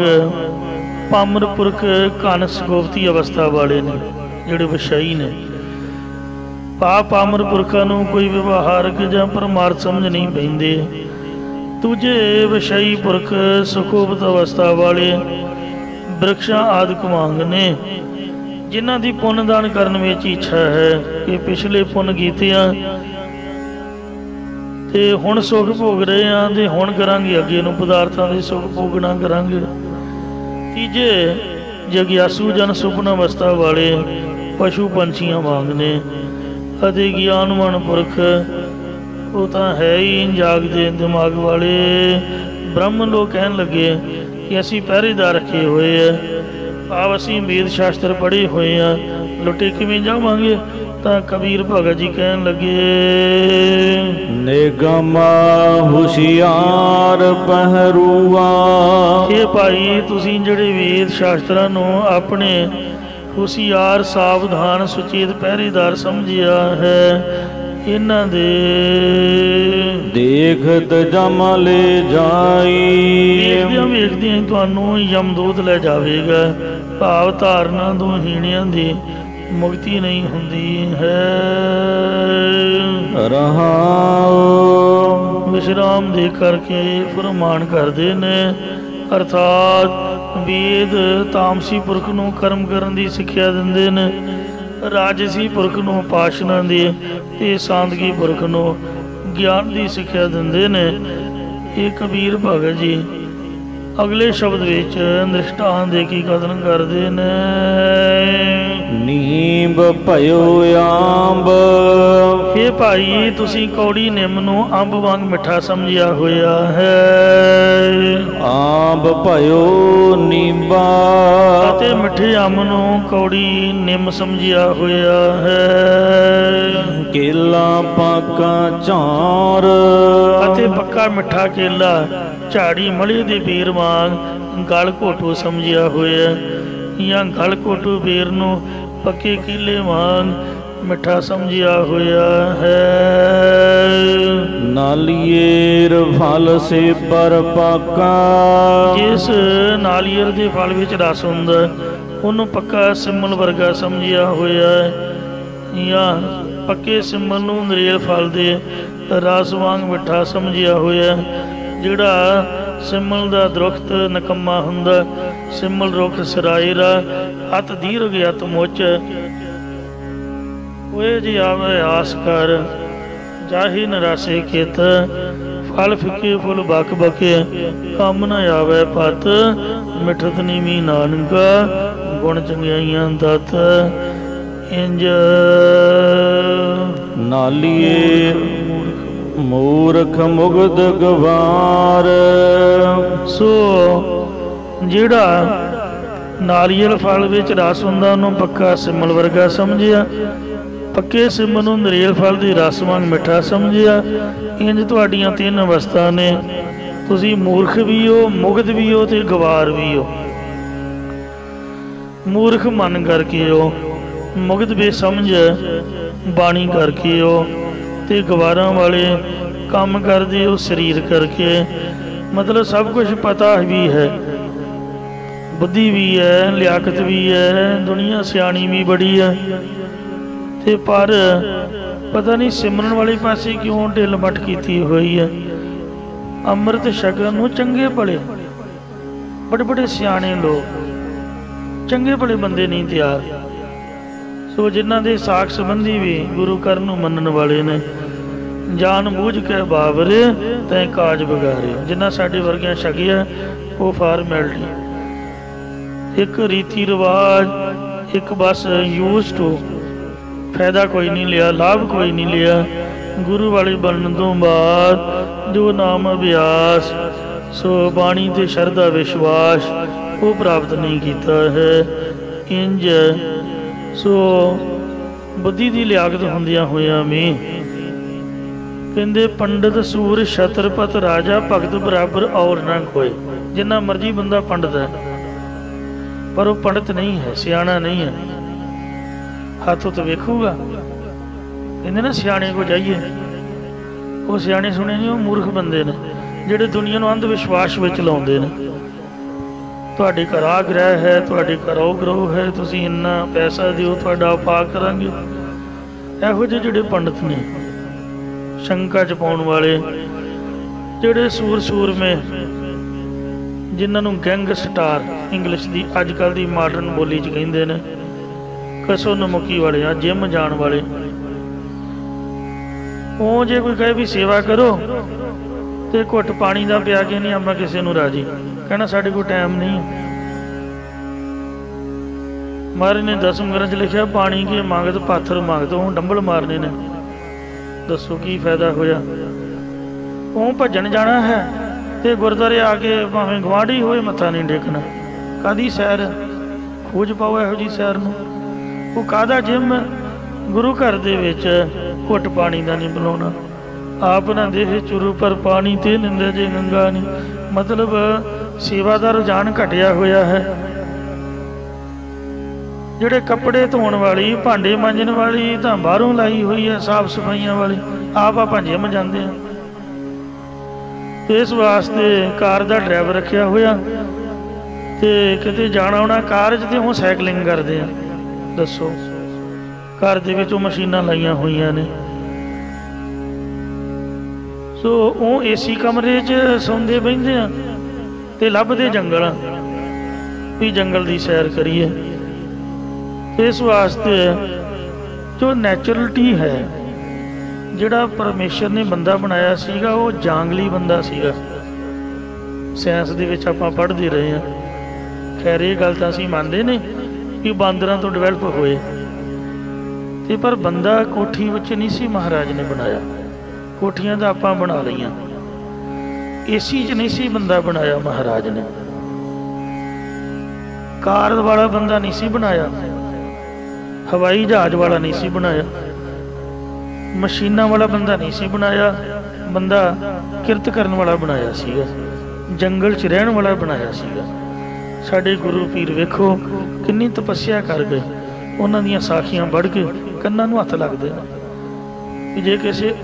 [SPEAKER 2] ਪਾਮਰ ਪੁਰਖ ਘਨ ਸੰਗੋਪਤੀ ਅਵਸਥਾ ਵਾਲੇ ਨੇ, ਜਿਹੜੇ ਵਿਸ਼ਈ ਨੇ। ਪਾਮਰ ਪੁਰਖਾਂ ਨੂੰ ਕੋਈ ਵਿਵਹਾਰਕ ਜਾਂ ਪਰਮਾਰਥ ਸਮਝ ਨਹੀਂ ਪੈਂਦੇ। ਦੂਜੇ ਵਿਸ਼ਈ ਪੁਰਖ ਸੁਖੋਪਤ ਅਵਸਥਾ ਵਾਲੇ ਬ੍ਰਿਕਸ਼ਾਂ ਆਦਿਕ ਵਾਂਗ ਨੇ, ਜਿਨ੍ਹਾਂ ਦੀ ਪੁੰਨ ਦਾਨ ਕਰਨ ਵਿੱਚ ਇੱਛਾ ਹੈ ਕਿ ਪਿਛਲੇ ਪੁੰਨ ਕੀਤੇ ਆ ਤੇ ਹੁਣ ਸੁੱਖ ਭੋਗ ਰਹੇ ਆ ਤੇ ਹੁਣ ਕਰਾਂਗੇ ਅੱਗੇ ਨੂੰ ਪਦਾਰਥਾਂ ਦੇ ਸੁੱਖ ਭੋਗਣਾ ਕਰਾਂਗੇ। ਤੀਜੇ ਜਗਿਆਸੂ ਜਨ ਸੁਪਨ ਅਵਸਥਾ ਵਾਲੇ ਪਸ਼ੂ ਪੰਛੀਆਂ ਵਾਂਗ ਨੇ। ਅਤੇ ਗਿਆਨਵਾਨ ਪੁਰਖ ਉਹ ਤਾਂ ਹੈ ਹੀ ਜਾਗਦੇ ਦਿਮਾਗ ਵਾਲੇ। ਬ੍ਰਹਮ ਲੋਕ ਕਹਿਣ ਲੱਗੇ ਕਿ ਅਸੀਂ ਪਹਿਰੇਦਾਰ ਰੱਖੇ ਹੋਏ ਆ, ਆਪ ਅਸੀਂ ਵੇਦ ਸ਼ਾਸਤਰ ਪੜ੍ਹੇ ਹੋਏ ਆ, ਲੁੱਟੇ ਕਿਵੇਂ ਜਾਵਾਂਗੇ? ਤਾਂ ਕਬੀਰ ਭਗਤ ਜੀ ਕਹਿਣ ਲੱਗੇ,
[SPEAKER 1] ਨਿਗਮ ਹੁਸ਼ਿਆਰ ਪਹਿਰੂਆ।
[SPEAKER 2] ਇਹ ਭਾਈ ਤੁਸੀਂ ਜਿਹੜੇ ਵੇਦ ਸ਼ਾਸਤਰਾਂ ਨੂੰ ਆਪਣੇ ਹੁਸ਼ਿਆਰ ਸਾਵਧਾਨ ਸੁਚੇਤ ਪਹਿਰੇਦਾਰ ਸਮਝਿਆ ਹੈ, ਇਹਨਾਂ ਦੇ
[SPEAKER 1] ਦੇਖਤ ਜਮ ਲੈ ਜਾਈ।
[SPEAKER 2] ਵੇਖਦਿਆਂ ਵੇਖਦਿਆਂ ਤੁਹਾਨੂੰ ਯਮਦੂਤ ਲੈ ਜਾਵੇਗਾ। ਭਾਵ ਧਾਰਨਾ ਤੋਂ ਹੀਣਿਆਂ ਦੀ ਮੁਕਤੀ ਨਹੀਂ ਹੁੰਦੀ ਹੈ।
[SPEAKER 1] ਰਹਾਉ
[SPEAKER 2] ਵਿਸ਼ਰਾਮ ਦੇ ਕਰਕੇ ਫਰਮਾਨ ਕਰਦੇ ਨੇ, ਅਰਥਾਤ ਵੇਦ ਤਾਮਸੀ ਪੁਰਖ ਨੂੰ ਕਰਮ ਕਰਨ ਦੀ ਸਿੱਖਿਆ ਦਿੰਦੇ ਨੇ, ਰਾਜਸੀ ਪੁਰਖ ਨੂੰ ਉਪਾਸ਼ਨਾ ਦੀ ਤੇ ਸਾਂਦਗੀ ਪੁਰਖ ਨੂੰ ਗਿਆਨ ਦੀ ਸਿੱਖਿਆ ਦਿੰਦੇ ਨੇ। ਇਹ ਕਬੀਰ ਭਗਤ ਜੀ ਅਗਲੇ ਸ਼ਬਦ ਵਿੱਚ ਦ੍ਰਿਸ਼ਟਾਂਤ ਦੇ ਕੇ ਕਥਨ ਕਰਦੇ ਨੇ,
[SPEAKER 1] ਨੀਂਬ ਭਇਓ ਆਂਬ।
[SPEAKER 2] ਇਹ ਭਾਈ ਤੁਸੀਂ ਕੌੜੀ ਨਿੰਮ ਨੂੰ ਅੰਬ ਵਾਂਗ ਮਿੱਠਾ ਸਮਝਿਆ ਹੋਇਆ ਹੈ।
[SPEAKER 1] ਆਂਬ ਭਇਓ ਨੀਂਬਾ।
[SPEAKER 2] ਅਤੇ ਮਿੱਠੇ ਅੰਬ ਨੂੰ ਕੌੜੀ ਨਿੰਮ ਸਮਝਿਆ ਹੋਇਆ ਹੈ।
[SPEAKER 1] ਕੇਲਾ ਪਾਕਾ ਝਾਰ।
[SPEAKER 2] ਅਤੇ ਪੱਕਾ ਮਿੱਠਾ ਕੇਲਾ ਝਾੜੀ ਮਲੀ ਦੇ ਬੀਰ ਵਾਂਗ ਗਲ ਘੋਟੂ ਸਮਝਿਆ ਹੋਇਆ, ਜਾਂ ਗਲ ਘੋਟੂ ਬੀਰ ਨੂੰ ਪੱਕੇ ਕੀਲੇ ਵਾਂਗ ਮਿੱਠਾ ਸਮਝਿਆ ਹੋਇਆ ਹੈ।
[SPEAKER 1] ਨਾਲੀਏਰ ਫਲ ਸੇ ਪਰ ਪਾਕਾ।
[SPEAKER 2] ਜਿਸ ਨਾਲੀਅਰ ਦੇ ਫਲ ਵਿੱਚ ਰਸ ਹੁੰਦਾ ਉਹਨੂੰ ਪੱਕਾ ਸਿਮਲ ਵਰਗਾ ਸਮਝਿਆ ਹੋਇਆ ਹੈ, ਜਾਂ ਪੱਕੇ ਸਿਮਲ ਨੂੰ ਨਰੇਲ ਫਲ ਦੇ ਰਸ ਵਾਂਗ ਮਿੱਠਾ ਸਮਝਿਆ ਹੋਇਆ। ਜਿਹੜਾ ਸਿਮਲ ਦਾ ਦਰਖਤ ਨਕੰਮਾ ਹੁੰਦਾ, ਸਿਮਲ ਰੁੱਖ ਸਰਾਇਰਾ ਅਤ ਦੀਰਘ ਅਤ ਮੁੱਚ। ਓਏ ਜੀ ਆਵੇ ਆਸ ਕਰ ਜਾਹੀ ਨਰਾਸੇ ਖੇਤ, ਫਲ ਫਿੱਕੇ ਫੁੱਲ ਬਕ ਬਕੇ ਕੰਮ ਨ ਆਵੇ ਪਤ। ਮਿਠਤ ਨੀਵੀਂ ਨਾਨਕਾ ਗੁਣ ਚੰਗਿਆਈਆਂ ਦਤ। ਇੰਜ
[SPEAKER 1] ਨਾਲੀਏ ਮੂਰਖ ਮੁਗਧ ਗਵਾਰ।
[SPEAKER 2] ਸੋ ਜਿਹੜਾ ਨਾਰੀਅਲ ਫਲ ਵਿੱਚ ਰਸ ਹੁੰਦਾ ਉਹਨੂੰ ਪੱਕਾ ਸਿਮਲ ਵਰਗਾ ਸਮਝਿਆ, ਪੱਕੇ ਸਿਮਲ ਨੂੰ ਨਰੇਲ ਫਲ ਦੀ ਰਸ ਵਾਂਗ ਮਿੱਠਾ ਸਮਝਿਆ। ਇੰਜ ਤੁਹਾਡੀਆਂ ਤਿੰਨ ਅਵਸਥਾ ਨੇ, ਤੁਸੀਂ ਮੂਰਖ ਵੀ ਹੋ, ਮੁਗਧ ਵੀ ਹੋ ਤੇ ਗਵਾਰ ਵੀ ਹੋ। ਮੂਰਖ ਮਨ ਕਰਕੇ ਹੋ, ਮੁਗਧ ਬੇਸਮਝ ਬਾਣੀ ਕਰਕੇ ਹੋ, ਤੇ ਗਵਾਰਾਂ ਵਾਲੇ ਕੰਮ ਕਰਦੇ ਹੋ ਸਰੀਰ ਕਰਕੇ। ਮਤਲਬ ਸਭ ਕੁਝ ਪਤਾ ਵੀ ਹੈ, ਬੁੱਧੀ ਵੀ ਹੈ, ਲਿਆਕਤ ਵੀ ਹੈ, ਦੁਨੀਆ ਸਿਆਣੀ ਵੀ ਬੜੀ ਹੈ, ਤੇ ਪਰ ਪਤਾ ਨਹੀਂ ਸਿਮਰਨ ਵਾਲੇ ਪਾਸੇ ਕਿਉਂ ਢਿੱਲ ਮੱਠ ਕੀਤੀ ਹੋਈ ਹੈ। ਅੰਮ੍ਰਿਤ ਛਕਣ ਨੂੰ ਚੰਗੇ ਭਲੇ ਬੜੇ ਬੜੇ ਸਿਆਣੇ ਲੋਕ, ਚੰਗੇ ਭਲੇ ਬੰਦੇ ਨਹੀਂ ਤਿਆਰ। ਸੋ ਜਿਨ੍ਹਾਂ ਦੇ ਸਾਖ ਸੰਬੰਧੀ ਵੀ ਗੁਰੂ ਘਰ ਨੂੰ ਮੰਨਣ ਵਾਲੇ ਨੇ, ਜਾਨ ਬੂਝ ਕੇ ਬਾਬਰੇ ਤੈਂ ਕਾਜ ਵਿਗਾਰੇ। ਜਿਨ੍ਹਾਂ ਸਾਡੇ ਵਰਗਿਆਂ ਛਕਿਆ ਉਹ ਫਾਰਮੈਲਿਟੀ, ਇੱਕ ਰੀਤੀ ਰਿਵਾਜ, ਇੱਕ ਬਸ ਯੂਜ਼ ਟੂ, ਫਾਇਦਾ ਕੋਈ ਨਹੀਂ ਲਿਆ, ਲਾਭ ਕੋਈ ਨਹੀਂ ਲਿਆ। ਗੁਰੂ ਵਾਲੇ ਬਣਨ ਤੋਂ ਬਾਅਦ ਜੋ ਨਾਮ ਅਭਿਆਸ सो बाणी ते शरधा विश्वास वो प्राप्त नहीं किया है। इंज सो बुद्धि की लियाकत होंदियां होया में कहते पंडित सूर छत्रपत राजा भगत बराबर और ना कोई। जिन्ना मर्जी बंदा पंडित है पर वो पंडित नहीं है, सियाणा नहीं है। हाथों तो वेखूगा कहते ना सियाणे को जाइए, वो सियाणे सुने नहीं, वो मूर्ख बंदे ने ਜਿਹੜੇ ਦੁਨੀਆ ਨੂੰ ਅੰਧ ਵਿਸ਼ਵਾਸ ਵਿੱਚ ਲਾਉਂਦੇ ਨੇ। ਤੁਹਾਡੇ ਘਰ ਆ ਗ੍ਰਹਿ ਹੈ, ਤੁਹਾਡੇ ਘਰ ਉਹ ਗ੍ਰਹਿ ਹੈ, ਤੁਸੀਂ ਇੰਨਾ ਪੈਸਾ ਦਿਓ ਤੁਹਾਡਾ ਉਪਾਅ ਕਰਾਂਗੇ। ਇਹੋ ਜਿਹੇ ਜਿਹੜੇ ਪੰਡਤ ਨੇ ਸ਼ੰਕਾ ਚ ਪਾਉਣ ਵਾਲੇ, ਜਿਹੜੇ ਸੂਰਮੇ ਜਿਨ੍ਹਾਂ ਨੂੰ ਗੈਂਗਸਟਰ ਇੰਗਲਿਸ਼ ਦੀ ਅੱਜ ਕੱਲ੍ਹ ਦੀ ਮਾਡਰਨ ਬੋਲੀ 'ਚ ਕਹਿੰਦੇ ਨੇ, ਕਸੋ ਨਮੁਕੀ ਵਾਲੇ ਆ, ਜਿਮ ਜਾਣ ਵਾਲੇ। ਉਹ ਜੇ ਕੋਈ ਕਹੇ ਵੀ ਸੇਵਾ ਕਰੋ ਤੇ ਘੁੱਟ ਪਾਣੀ ਦਾ ਪਿਆ ਕੇ ਨਹੀਂ ਆਪਾਂ ਕਿਸੇ ਨੂੰ ਰਾਜੀ, ਕਹਿਣਾ ਸਾਡੇ ਕੋਲ ਟਾਈਮ ਨਹੀਂ। ਮਹਾਰਾਜ ਨੇ ਦਸਮ ਗ੍ਰੰਥ 'ਚ ਲਿਖਿਆ ਪਾਣੀ ਕੇ ਮੰਗਤ ਪਾਥਰ ਮੰਗਤ, ਉਹ ਡੰਬਲ ਮਾਰਨੇ ਨੇ। ਦੱਸੋ ਕੀ ਫਾਇਦਾ ਹੋਇਆ? ਉਹ ਭੱਜਣ ਜਾਣਾ ਹੈ ਤੇ ਗੁਰਦੁਆਰੇ ਆ ਕੇ ਭਾਵੇਂ ਗੁਆਂਢੀ ਹੋਏ ਮੱਥਾ ਨਹੀਂ ਟੇਕਣਾ। ਕਾਹਦੀ ਸੈਰ? ਖੋਜ ਪਾਓ ਇਹੋ ਜਿਹੀ ਸੈਰ ਨੂੰ। ਉਹ ਕਾਹਦਾ ਜਿੰਮ? ਗੁਰੂ ਘਰ ਦੇ ਵਿੱਚ ਘੁੱਟ ਪਾਣੀ ਦਾ ਨਹੀਂ ਬੁਲਾਉਣਾ। ਆਪ ਨਾ ਦੇਹ ਚੁਰੂ ਪਰ ਪਾਣੀ ਤੇ ਨਿੰਦੇ ਜੇ ਗੰਗਾ ਨਹੀਂ। ਮਤਲਬ ਸੇਵਾ ਦਾ ਰੁਝਾਨ ਘਟਿਆ ਹੋਇਆ ਹੈ। ਜਿਹੜੇ ਕੱਪੜੇ ਧੋਣ ਵਾਲੀ, ਭਾਂਡੇ ਮਾਂਜਣ ਵਾਲੀ ਤਾਂ ਬਾਹਰੋਂ ਲਾਈ ਹੋਈ ਹੈ, ਸਾਫ ਸਫਾਈਆਂ ਵਾਲੀ। ਆਪ ਆਪਾਂ ਜਿਮ ਜਾਂਦੇ ਹਾਂ। ਇਸ ਵਾਸਤੇ ਕਾਰ ਦਾ ਡਰਾਈਵਰ ਰੱਖਿਆ ਹੋਇਆ ਤੇ ਕਿਤੇ ਜਾਣਾ ਆਉਣਾ ਕਾਰ 'ਚ ਤੇ ਉਹ ਸਾਈਕਲਿੰਗ ਕਰਦੇ ਆ। ਦੱਸੋ ਘਰ ਦੇ ਵਿੱਚ ਉਹ ਮਸ਼ੀਨਾਂ ਲਾਈਆਂ ਹੋਈਆਂ ਨੇ। ਸੋ ਉਹ ਏਸੀ ਕਮਰੇ 'ਚ ਸੌਂਦੇ ਬਹਿੰਦੇ ਆ ਤੇ ਲੱਭਦੇ ਜੰਗਲ, ਵੀ ਜੰਗਲ ਦੀ ਸੈਰ ਕਰੀਏ। ਇਸ ਵਾਸਤੇ ਜੋ ਨੈਚੁਰਲਿਟੀ ਹੈ, ਜਿਹੜਾ ਪਰਮੇਸ਼ਰ ਨੇ ਬੰਦਾ ਬਣਾਇਆ ਸੀਗਾ ਉਹ ਜਾਂਗਲੀ ਬੰਦਾ ਸੀਗਾ। ਸਾਇੰਸ ਦੇ ਵਿੱਚ ਆਪਾਂ ਪੜ੍ਹਦੇ ਰਹੇ ਹਾਂ। ਖੈਰ ਇਹ ਗੱਲ ਤਾਂ ਅਸੀਂ ਮੰਨਦੇ ਨੇ ਕਿ ਬਾਂਦਰਾਂ ਤੋਂ ਡਿਵੈਲਪ ਹੋਏ ਤੇ ਪਰ ਬੰਦਾ ਕੋਠੀ ਵਿੱਚ ਨਹੀਂ ਸੀ ਮਹਾਰਾਜ ਨੇ ਬਣਾਇਆ। ਕੋਠੀਆਂ ਤਾਂ ਆਪਾਂ ਬਣਾ ਲਈਆਂ, ਏਸੀ 'ਚ ਨਹੀਂ ਸੀ ਬੰਦਾ ਬਣਾਇਆ ਮਹਾਰਾਜ ਨੇ। ਕਾਰ ਵਾਲਾ ਬੰਦਾ ਨਹੀਂ ਸੀ ਬਣਾਇਆ, ਹਵਾਈ ਜਹਾਜ਼ ਵਾਲਾ ਨਹੀਂ ਸੀ ਬਣਾਇਆ, ਮਸ਼ੀਨਾਂ ਵਾਲਾ ਬੰਦਾ ਨਹੀਂ ਸੀ ਬਣਾਇਆ। ਬੰਦਾ ਕਿਰਤ ਕਰਨ ਵਾਲਾ ਬਣਾਇਆ ਸੀਗਾ, ਜੰਗਲ 'ਚ ਰਹਿਣ ਵਾਲਾ ਬਣਾਇਆ ਸੀਗਾ। ਸਾਡੇ ਗੁਰੂ ਪੀਰ ਵੇਖੋ ਕਿੰਨੀ ਤਪੱਸਿਆ ਕਰ ਗਏ। ਉਹਨਾਂ ਦੀਆਂ ਸਾਖੀਆਂ ਪੜ੍ਹ ਕੇ ਕੰਨਾਂ ਨੂੰ ਹੱਥ ਲੱਗਦੇ ਨੇ ਕਿ ਜੇ ਕਿਸੇ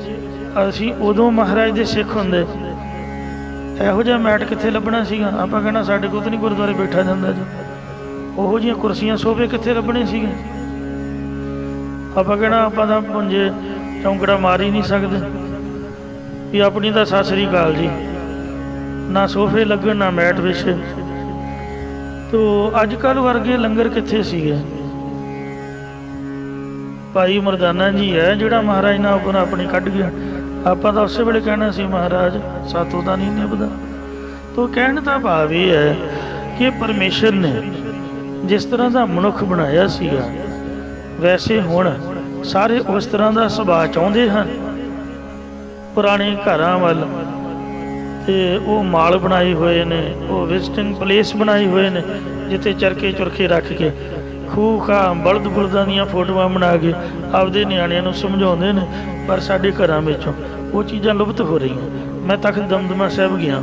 [SPEAKER 2] ਅਸੀਂ ਉਦੋਂ ਮਹਾਰਾਜ ਦੇ ਸਿੱਖ ਹੁੰਦੇ, ਇਹੋ ਜਿਹਾ ਮੈਟ ਕਿੱਥੇ ਲੱਭਣਾ ਸੀਗਾ। ਆਪਾਂ ਕਹਿਣਾ ਸਾਡੇ ਕੋਲ ਤਾਂ ਨਹੀਂ ਗੁਰਦੁਆਰੇ ਬੈਠਾ ਜਾਂਦਾ ਜੀ। ਉਹੋ ਜਿਹੀਆਂ ਕੁਰਸੀਆਂ ਸੋਫੇ ਕਿੱਥੇ ਲੱਭਣੇ ਸੀਗੇ। ਆਪਾਂ ਕਹਿਣਾ ਆਪਾਂ ਤਾਂ ਪੁੰਜੇ ਚੌਂਕੜਾ ਮਾਰ ਹੀ ਨਹੀਂ ਸਕਦੇ ਵੀ ਆਪਣੀ ਤਾਂ ਸਤਿ ਸ੍ਰੀ ਅਕਾਲ ਜੀ। ਨਾ ਸੋਫੇ ਲੱਗਣ ਨਾ ਮੈਟ ਵਿਛੇ। ਤੋ ਅੱਜ ਕੱਲ੍ਹ ਵਰਗੇ ਲੰਗਰ ਕਿੱਥੇ ਸੀਗੇ। ਭਾਈ ਮਰਦਾਨਾ ਜੀ ਹੈ ਜਿਹੜਾ ਮਹਾਰਾਜ ਨਾਲ ਉੱਪਰ ਆਪਣੀ ਕੱਢ ਗਿਆ। ਆਪਾਂ ਤਾਂ ਉਸੇ ਵੇਲੇ ਕਹਿਣਾ ਸੀ ਮਹਾਰਾਜ ਸਾਤੋਂ ਤਾਂ ਨਹੀਂ ਨਿਭਦਾ। ਤੋ ਕਹਿਣ ਦਾ ਭਾਵ ਇਹ ਹੈ ਕਿ ਪਰਮੇਸ਼ਰ ਨੇ ਜਿਸ ਤਰ੍ਹਾਂ ਦਾ ਮਨੁੱਖ ਬਣਾਇਆ ਸੀਗਾ, ਵੈਸੇ ਹੁਣ ਸਾਰੇ ਉਸ ਤਰ੍ਹਾਂ ਦਾ ਸੁਭਾਅ ਚਾਹੁੰਦੇ ਹਨ। ਪੁਰਾਣੇ ਘਰਾਂ ਵੱਲ ਤੇ ਉਹ ਮਾਲ ਬਣਾਏ ਹੋਏ ਨੇ, ਉਹ ਵਿਜ਼ਿਟਿੰਗ ਪਲੇਸ ਬਣਾਏ ਹੋਏ ਨੇ ਜਿੱਥੇ ਚਰਖੇ ਚੁਰਖੇ ਰੱਖ ਕੇ ਖੂਹ ਖਾਂ ਬਲਦ ਬੁਲਦਾਂ ਦੀਆਂ ਫੋਟੋਆਂ ਬਣਾ ਕੇ ਆਪਦੇ ਨਿਆਣਿਆਂ ਨੂੰ ਸਮਝਾਉਂਦੇ ਨੇ। ਪਰ ਸਾਡੇ ਘਰਾਂ ਵਿੱਚੋਂ ਉਹ ਚੀਜ਼ਾਂ ਲੁਪਤ ਹੋ ਰਹੀਆਂ। ਮੈਂ ਤਖਤ ਦਮਦਮਾ ਸਾਹਿਬ ਗਿਆ,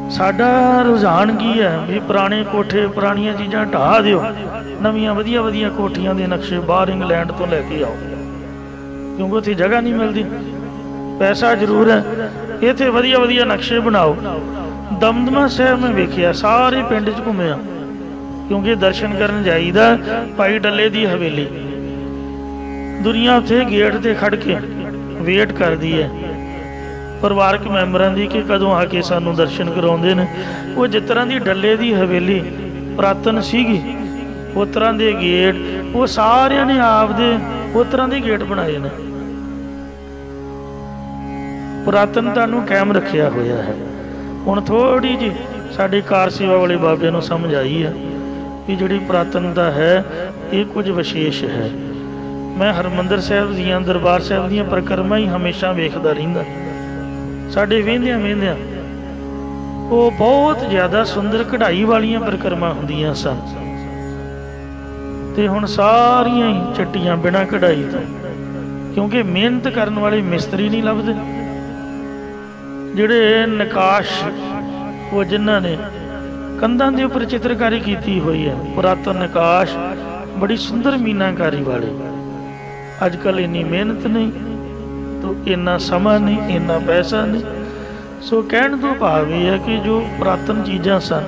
[SPEAKER 2] ਸਾਡਾ ਰੁਝਾਨ ਕੀ ਹੈ ਵੀ ਪੁਰਾਣੇ ਕੋਠੇ ਪੁਰਾਣੀਆਂ ਚੀਜ਼ਾਂ ਢਾਹ ਦਿਓ, ਨਵੀਆਂ ਵਧੀਆ ਵਧੀਆ ਕੋਠੀਆਂ ਦੇ ਨਕਸ਼ੇ ਬਾਹਰ ਇੰਗਲੈਂਡ ਤੋਂ ਲੈ ਕੇ ਆਓ, ਕਿਉਂਕਿ ਉੱਥੇ ਜਗ੍ਹਾ ਨਹੀਂ ਮਿਲਦੀ। ਪੈਸਾ ਜ਼ਰੂਰ ਹੈ, ਇੱਥੇ ਵਧੀਆ ਵਧੀਆ ਨਕਸ਼ੇ ਬਣਾਓ। ਦਮਦਮਾ ਸਾਹਿਬ ਮੈਂ ਵੇਖਿਆ, ਸਾਰੇ ਪਿੰਡ 'ਚ ਘੁੰਮਿਆ ਕਿਉਂਕਿ ਦਰਸ਼ਨ ਕਰਨ ਜਾਈਦਾ। ਭਾਈ ਡੱਲੇ ਦੀ ਹਵੇਲੀ, ਦੁਨੀਆ ਉੱਥੇ ਗੇਟ 'ਤੇ ਖੜ੍ਹ ਕੇ ਵੇਟ ਕਰਦੀ ਹੈ ਪਰਿਵਾਰਕ ਮੈਂਬਰਾਂ ਦੀ ਕਿ ਕਦੋਂ ਆ ਕੇ ਸਾਨੂੰ ਦਰਸ਼ਨ ਕਰਾਉਂਦੇ ਨੇ। ਉਹ ਜਿਸ ਤਰ੍ਹਾਂ ਦੀ ਡੱਲੇ ਦੀ ਹਵੇਲੀ ਪੁਰਾਤਨ ਸੀਗੀ, ਉਸ ਤਰ੍ਹਾਂ ਦੇ ਗੇਟ ਉਹ ਸਾਰਿਆਂ ਨੇ ਆਪਦੇ ਉਸ ਤਰ੍ਹਾਂ ਦੇ ਗੇਟ ਬਣਾਏ ਨੇ। ਪੁਰਾਤਨਤਾ ਨੂੰ ਕਾਇਮ ਰੱਖਿਆ ਹੋਇਆ ਹੈ। ਹੁਣ ਥੋੜ੍ਹੀ ਜਿਹੀ ਸਾਡੇ ਕਾਰ ਸੇਵਾ ਵਾਲੇ ਬਾਬੇ ਨੂੰ ਸਮਝ ਆਈ ਹੈ ਕਿ ਜਿਹੜੀ ਪੁਰਾਤਨਤਾ ਹੈ ਇਹ ਕੁਝ ਵਿਸ਼ੇਸ਼ ਹੈ। ਮੈਂ ਹਰਿਮੰਦਰ ਸਾਹਿਬ ਦੀਆਂ ਦਰਬਾਰ ਸਾਹਿਬ ਦੀਆਂ ਪਰਿਕਰਮਾ ਹੀ ਹਮੇਸ਼ਾ ਵੇਖਦਾ ਰਹਿੰਦਾ। ਸਾਡੇ ਵੇਂਦਿਆਂ ਵੇਂਦਿਆਂ ਉਹ ਬਹੁਤ ਜ਼ਿਆਦਾ ਸੁੰਦਰ ਕਢਾਈ ਵਾਲੀਆਂ ਪਰਿਕਰਮਾ ਹੁੰਦੀਆਂ ਸਨ, ਤੇ ਹੁਣ ਸਾਰੀਆਂ ਹੀ ਚੱਟੀਆਂ ਬਿਨਾਂ ਕਢਾਈ ਤੋਂ, ਕਿਉਂਕਿ ਮਿਹਨਤ ਕਰਨ ਵਾਲੇ ਮਿਸਤਰੀ ਨਹੀਂ ਲੱਭਦੇ। ਜਿਹੜੇ ਨਕਾਸ਼, ਉਹ ਜਿਨ੍ਹਾਂ ਨੇ ਕੰਧਾਂ ਦੇ ਉੱਪਰ ਚਿੱਤਰਕਾਰੀ ਕੀਤੀ ਹੋਈ ਹੈ, ਪੁਰਾਤਨ ਨਕਾਸ਼, ਬੜੀ ਸੁੰਦਰ ਮੀਨਾਕਾਰੀ ਵਾਲੇ, ਅੱਜ ਕੱਲ੍ਹ ਇੰਨੀ ਮਿਹਨਤ ਨਹੀਂ, ਤੋ ਇੰਨਾ ਸਮਾਂ ਨਹੀਂ, ਇੰਨਾ ਪੈਸਾ ਨਹੀਂ। ਸੋ ਕਹਿਣ ਤੋਂ ਭਾਵ ਇਹ ਹੈ ਕਿ ਜੋ ਪੁਰਾਤਨ ਚੀਜ਼ਾਂ ਸਨ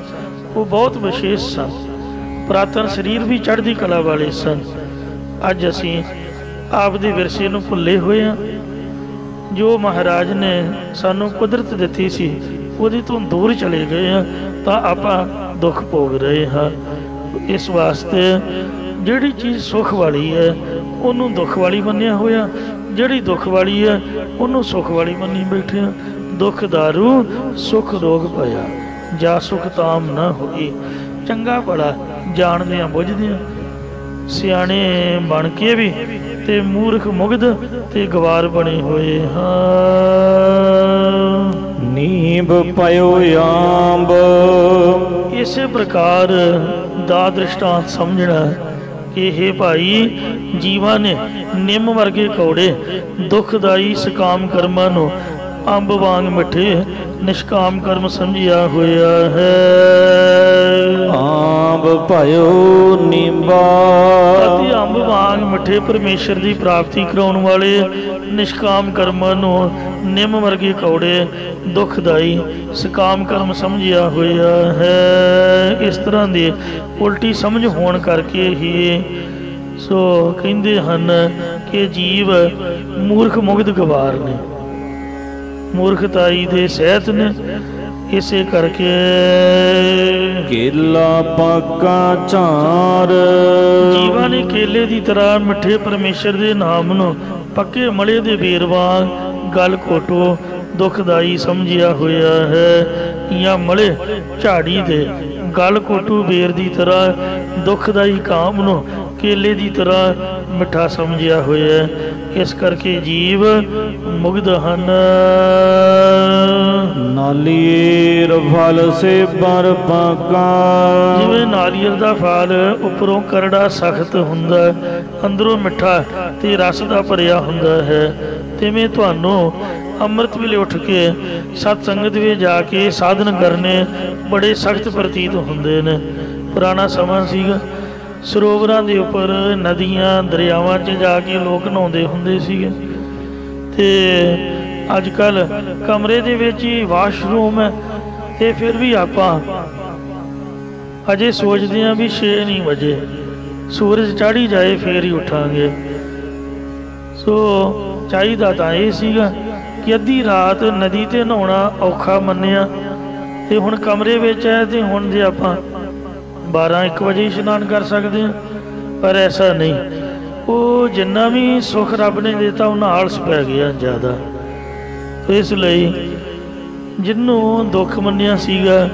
[SPEAKER 2] ਉਹ ਬਹੁਤ ਵਿਸ਼ੇਸ਼ ਸਨ। ਪੁਰਾਤਨ ਸਰੀਰ ਵੀ ਚੜ੍ਹਦੀ ਕਲਾ ਵਾਲੇ ਸਨ। ਅੱਜ ਅਸੀਂ ਆਪਦੇ ਵਿਰਸੇ ਨੂੰ ਭੁੱਲੇ ਹੋਏ ਹਾਂ। ਜੋ ਮਹਾਰਾਜ ਨੇ ਸਾਨੂੰ ਕੁਦਰਤ ਦਿੱਤੀ ਸੀ ਉਹਦੇ ਤੋਂ ਦੂਰ ਚਲੇ ਗਏ ਹਾਂ, ਤਾਂ ਆਪਾਂ ਦੁੱਖ ਭੋਗ ਰਹੇ ਹਾਂ। ਇਸ ਵਾਸਤੇ ਜਿਹੜੀ ਚੀਜ਼ ਸੁੱਖ ਵਾਲੀ ਹੈ ਉਹਨੂੰ ਦੁੱਖ ਵਾਲੀ ਮੰਨਿਆ ਹੋਇਆ, ਜਿਹੜੀ ਦੁੱਖ ਵਾਲੀ ਹੈ ਉਹਨੂੰ ਸੁੱਖ ਵਾਲੀ ਮੰਨੀ ਬੈਠੇ ਹਾਂ। ਦੁੱਖ ਦਾਰੂ ਸੁੱਖ ਰੋਗ ਪਿਆ, ਜਾ ਸੁਖ ਤਾਮ ਨਾ ਹੋਈ। ਚੰਗਾ ਭਲਾ ਜਾਣਦੇ ਹਾਂ, ਬੁੱਝਦੇ ਹਾਂ, ਸਿਆਣੇ ਬਣ ਕੇ ਵੀ ਤੇ ਮੂਰਖ ਮੁਗਧ ਤੇ ਗਵਾਰ ਬਣੇ ਹੋਏ ਹਾਂ।
[SPEAKER 1] ਨੀਂਬ ਪਇਓ ਆਂਬ।
[SPEAKER 2] ਇਸੇ ਪ੍ਰਕਾਰ ਦਾ ਦ੍ਰਿਸ਼ਟਾਂਤ ਸਮਝਣਾ ਕਿ हे ਭਾਈ, ਜੀਵਾਂ ਨੇ ਨਿੰਮ ਵਰਗੇ ਕੌੜੇ ਦੁਖਦਾਈ ਸਕਾਮ ਕਰਮਾਂ ਨੂੰ ਅੰਬ ਵਾਂਗ ਮਿੱਠੇ ਨਿਸ਼ਕਾਮ ਕਰਮ ਸਮਝਿਆ ਹੋਇਆ ਹੈ।
[SPEAKER 1] ਆਂਬ ਭਇਓ ਨੀਂਬਾ।
[SPEAKER 2] ਅਤੇ ਅੰਬ ਵਾਂਗ ਮਿੱਠੇ ਪਰਮੇਸ਼ਰ ਦੀ ਪ੍ਰਾਪਤੀ ਕਰਾਉਣ ਵਾਲੇ ਨਿਸ਼ਕਾਮ ਕਰਮਾਂ ਨੂੰ ਨਿੰਮ ਵਰਗੇ ਕੌੜੇ ਦੁਖਦਾਈ ਸਕਾਮ ਕਰਮ ਸਮਝਿਆ ਹੋਇਆ ਹੈ। ਇਸ ਤਰ੍ਹਾਂ ਦੀ ਉਲਟੀ ਸਮਝ ਹੋਣ ਕਰਕੇ ਹੀ ਸੋ ਕਹਿੰਦੇ ਹਨ ਕਿ ਜੀਵ ਮੂਰਖ ਮੁਗਧ ਗਵਾਰ ਨੇ, ਮੂਰਖਤਾਈ ਦੇ ਸਹਿਤ ਨੇ। ਇਸੇ ਕਰਕੇ
[SPEAKER 1] ਕੇਲਾ ਪਾਕਾ ਝਾਰ।
[SPEAKER 2] ਜੀਵਾਂ ਨੇ ਕੇਲੇ ਦੀ ਤਰ੍ਹਾਂ ਮਿੱਠੇ ਪਰਮੇਸ਼ਰ ਦੇ ਨਾਮ ਨੂੰ ਪੱਕੇ ਮਲੇ ਦੇ ਬੇਰ ਵਾਂਗ ਗਲ ਘੋਟੋ ਦੁਖਦਾਈ ਸਮਝਿਆ ਹੋਇਆ ਹੈ, ਜਾਂ ਮਲੇ ਝਾੜੀ ਦੇ ਗਲ ਘੋਟੂ ਬੇਰ ਦੀ ਤਰ੍ਹਾਂ ਦੁਖਦਾਈ ਕਾਮ ਨੂੰ ਕੇਲੇ ਦੀ ਤਰ੍ਹਾਂ ਮਿੱਠਾ ਸਮਝਿਆ ਹੋਇਆ ਹੈ। ਇਸ ਕਰਕੇ ਜੀਵ ਮੁਗਧ ਹਨ।
[SPEAKER 1] ਨਾਲੀਰ ਫਲ ਸੇ ਬਰ ਪਾਕਾ।
[SPEAKER 2] ਜਿਵੇਂ ਨਾਲੀਅਰ ਦਾ ਫਲ ਉੱਪਰੋਂ ਕਰੜਾ ਸਖਤ ਹੁੰਦਾ, ਅੰਦਰੋਂ ਮਿੱਠਾ ਤੇ ਰਸ ਦਾ ਭਰਿਆ ਹੁੰਦਾ ਹੈ, ਤਿਵੇਂ ਤੁਹਾਨੂੰ ਅੰਮ੍ਰਿਤ ਵੇਲੇ ਉੱਠ ਕੇ ਸਤ ਸੰਗਤ ਵਿੱਚ ਜਾ ਕੇ ਸਾਧਨ ਕਰਨੇ ਬੜੇ ਸਖਤ ਪ੍ਰਤੀਤ ਹੁੰਦੇ ਨੇ। ਪੁਰਾਣਾ ਸਮਾਂ ਸੀਗਾ, ਸਰੋਵਰਾਂ ਦੇ ਉੱਪਰ, ਨਦੀਆਂ ਦਰਿਆਵਾਂ 'ਚ ਜਾ ਕੇ ਲੋਕ ਨਹਾਉਂਦੇ ਹੁੰਦੇ ਸੀਗੇ, ਤੇ ਅੱਜ ਕੱਲ੍ਹ ਕਮਰੇ ਦੇ ਵਿੱਚ ਹੀ ਵਾਸ਼ਰੂਮ ਹੈ। ਤੇ ਫਿਰ ਵੀ ਆਪਾਂ ਅਜੇ ਸੋਚਦੇ ਹਾਂ ਵੀ 6 ਨਹੀਂ ਵਜੇ, ਸੂਰਜ ਚੜ੍ਹ ਹੀ ਜਾਏ ਫੇਰ ਹੀ ਉੱਠਾਂਗੇ। ਸੋ ਚਾਹੀਦਾ ਤਾਂ ਇਹ ਸੀਗਾ ਕਿ ਅੱਧੀ ਰਾਤ ਨਦੀ 'ਤੇ ਨਹਾਉਣਾ ਔਖਾ ਮੰਨਿਆ, ਤੇ ਹੁਣ ਕਮਰੇ ਵਿੱਚ ਹੈ, ਤੇ ਹੁਣ ਜੇ ਆਪਾਂ 12-1 ਵਜੇ ਇਸ਼ਨਾਨ ਕਰ ਸਕਦੇ ਹਾਂ। ਪਰ ਐਸਾ ਨਹੀਂ, ਉਹ ਜਿੰਨਾ ਵੀ ਸੁੱਖ ਰੱਬ ਨੇ ਦਿੱਤਾ ਉਹਨਾਂ ਆਲਸ ਪੈ ਗਿਆ ਜ਼ਿਆਦਾ। ਇਸ ਲਈ ਜਿਹਨੂੰ ਦੁੱਖ ਮੰਨਿਆ ਸੀਗਾ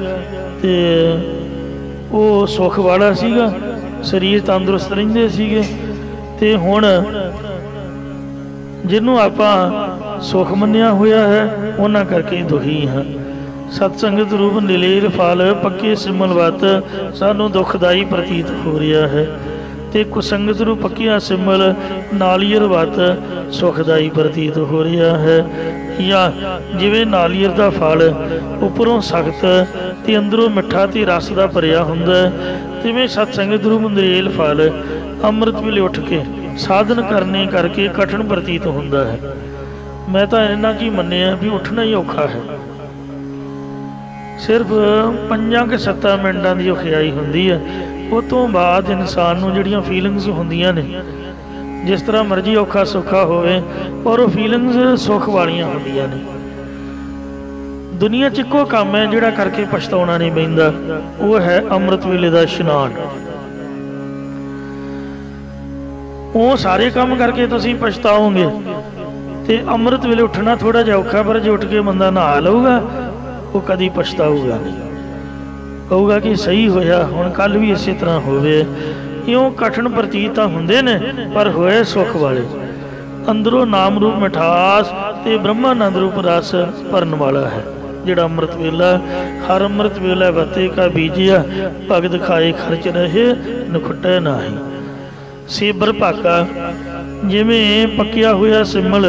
[SPEAKER 2] ਤੇ ਉਹ ਸੁੱਖ ਵਾਲਾ ਸੀਗਾ, ਸਰੀਰ ਤੰਦਰੁਸਤ ਰਹਿੰਦੇ ਸੀਗੇ, ਤੇ ਹੁਣ ਜਿਹਨੂੰ ਆਪਾਂ ਸੁੱਖ ਮੰਨਿਆ ਹੋਇਆ ਹੈ ਉਹਨਾਂ ਕਰਕੇ ਦੁਖੀ ਹਾਂ। ਸਤਸੰਗਤ ਰੂਪ ਨੀਲੇਰ ਫਲ ਪੱਕੇ ਸਿਮਲਵਤ ਸਾਨੂੰ ਦੁਖਦਾਈ ਪ੍ਰਤੀਤ ਹੋ ਰਿਹਾ ਹੈ, ਤੇ ਕੁਸੰਗਤ ਰੂਪ ਪੱਕਿਆ ਸਿਮਲ ਨਾਲੀਅਰ ਵਤ ਸੁਖਦਾਈ ਪ੍ਰਤੀਤ ਹੋ ਰਿਹਾ ਹੈ। ਜਾਂ ਜਿਵੇਂ ਨਾਲੀਅਰ ਦਾ ਫਲ ਉੱਪਰੋਂ ਸਖਤ ਤੇ ਅੰਦਰੋਂ ਮਿੱਠਾ ਤੇ ਰਸ ਦਾ ਭਰਿਆ ਹੁੰਦਾ, ਤਿਵੇਂ ਸਤਸੰਗਤ ਰੂਪ ਨੀਲੇਰ ਫਲ ਅੰਮ੍ਰਿਤ ਵੇਲੇ ਉੱਠ ਕੇ ਸਾਧਨ ਕਰਨੇ ਕਰਕੇ ਕਠਿਨ ਪ੍ਰਤੀਤ ਹੁੰਦਾ ਹੈ। ਮੈਂ ਤਾਂ ਇੰਨਾ ਕੀ ਮੰਨਿਆ ਵੀ ਉੱਠਣਾ ਹੀ ਔਖਾ ਹੈ। ਸਿਰਫ 5-7 ਮਿੰਟਾਂ ਦੀ ਔਖਿਆਈ ਹੁੰਦੀ ਹੈ, ਉਹ ਤੋਂ ਬਾਅਦ ਇਨਸਾਨ ਨੂੰ ਜਿਹੜੀਆਂ ਫੀਲਿੰਗਸ ਹੁੰਦੀਆਂ ਨੇ, ਜਿਸ ਤਰ੍ਹਾਂ ਮਰਜ਼ੀ ਔਖਾ ਸੌਖਾ ਹੋਵੇ, ਪਰ ਉਹ ਫੀਲਿੰਗਸ ਸੁੱਖ ਵਾਲੀਆਂ ਹੁੰਦੀਆਂ ਨੇ। ਦੁਨੀਆ 'ਚ ਇੱਕੋ ਕੰਮ ਹੈ ਜਿਹੜਾ ਕਰਕੇ ਪਛਤਾਉਣਾ ਨਹੀਂ ਪੈਂਦਾ, ਉਹ ਹੈ ਅੰਮ੍ਰਿਤ ਵੇਲੇ ਦਾ ਇਸ਼ਨਾਨ। ਉਹ ਸਾਰੇ ਕੰਮ ਕਰਕੇ ਤੁਸੀਂ ਪਛਤਾਓਗੇ, ਤੇ ਅੰਮ੍ਰਿਤ ਵੇਲੇ ਉੱਠਣਾ ਥੋੜ੍ਹਾ ਜਿਹਾ ਔਖਾ, ਪਰ ਜੇ ਉੱਠ ਕੇ ਬੰਦਾ ਨਹਾ ਲਊਗਾ ਉਹ ਕਦੀ ਪਛਤਾਊਗਾ ਨਹੀਂ, ਕਹੂਗਾ ਕਿ ਸਹੀ ਹੋਇਆ, ਹੁਣ ਕੱਲ੍ਹ ਵੀ ਇਸੇ ਤਰ੍ਹਾਂ ਹੋਵੇ। ਇਉਂ ਕਠਿਨ ਪ੍ਰਤੀਤ ਤਾਂ ਹੁੰਦੇ ਨੇ, ਪਰ ਹੋਏ ਸੁੱਖ ਵਾਲੇ। ਅੰਦਰੋਂ ਨਾਮ ਰੂਪ ਮਿਠਾਸ ਤੇ ਬ੍ਰਹਮਾਨੰਦ ਰੂਪ ਰਸ ਭਰਨ ਵਾਲਾ ਹੈ। ਜਿਹੜਾ ਅੰਮ੍ਰਿਤ ਵੇਲਾ ਹਰ ਅੰਮ੍ਰਿਤ ਵੇਲਾ ਵਤੇ ਕਾ ਬੀਜਿਆ, ਭਗਤ ਖਾਏ ਖਰਚ ਰਹੇ ਨਖੁੱਟੈ ਨਾਹੀ। ਸੇਬਰ ਭਾਕਾ ਜਿਵੇਂ ਪੱਕਿਆ ਹੋਇਆ ਸਿਮਲ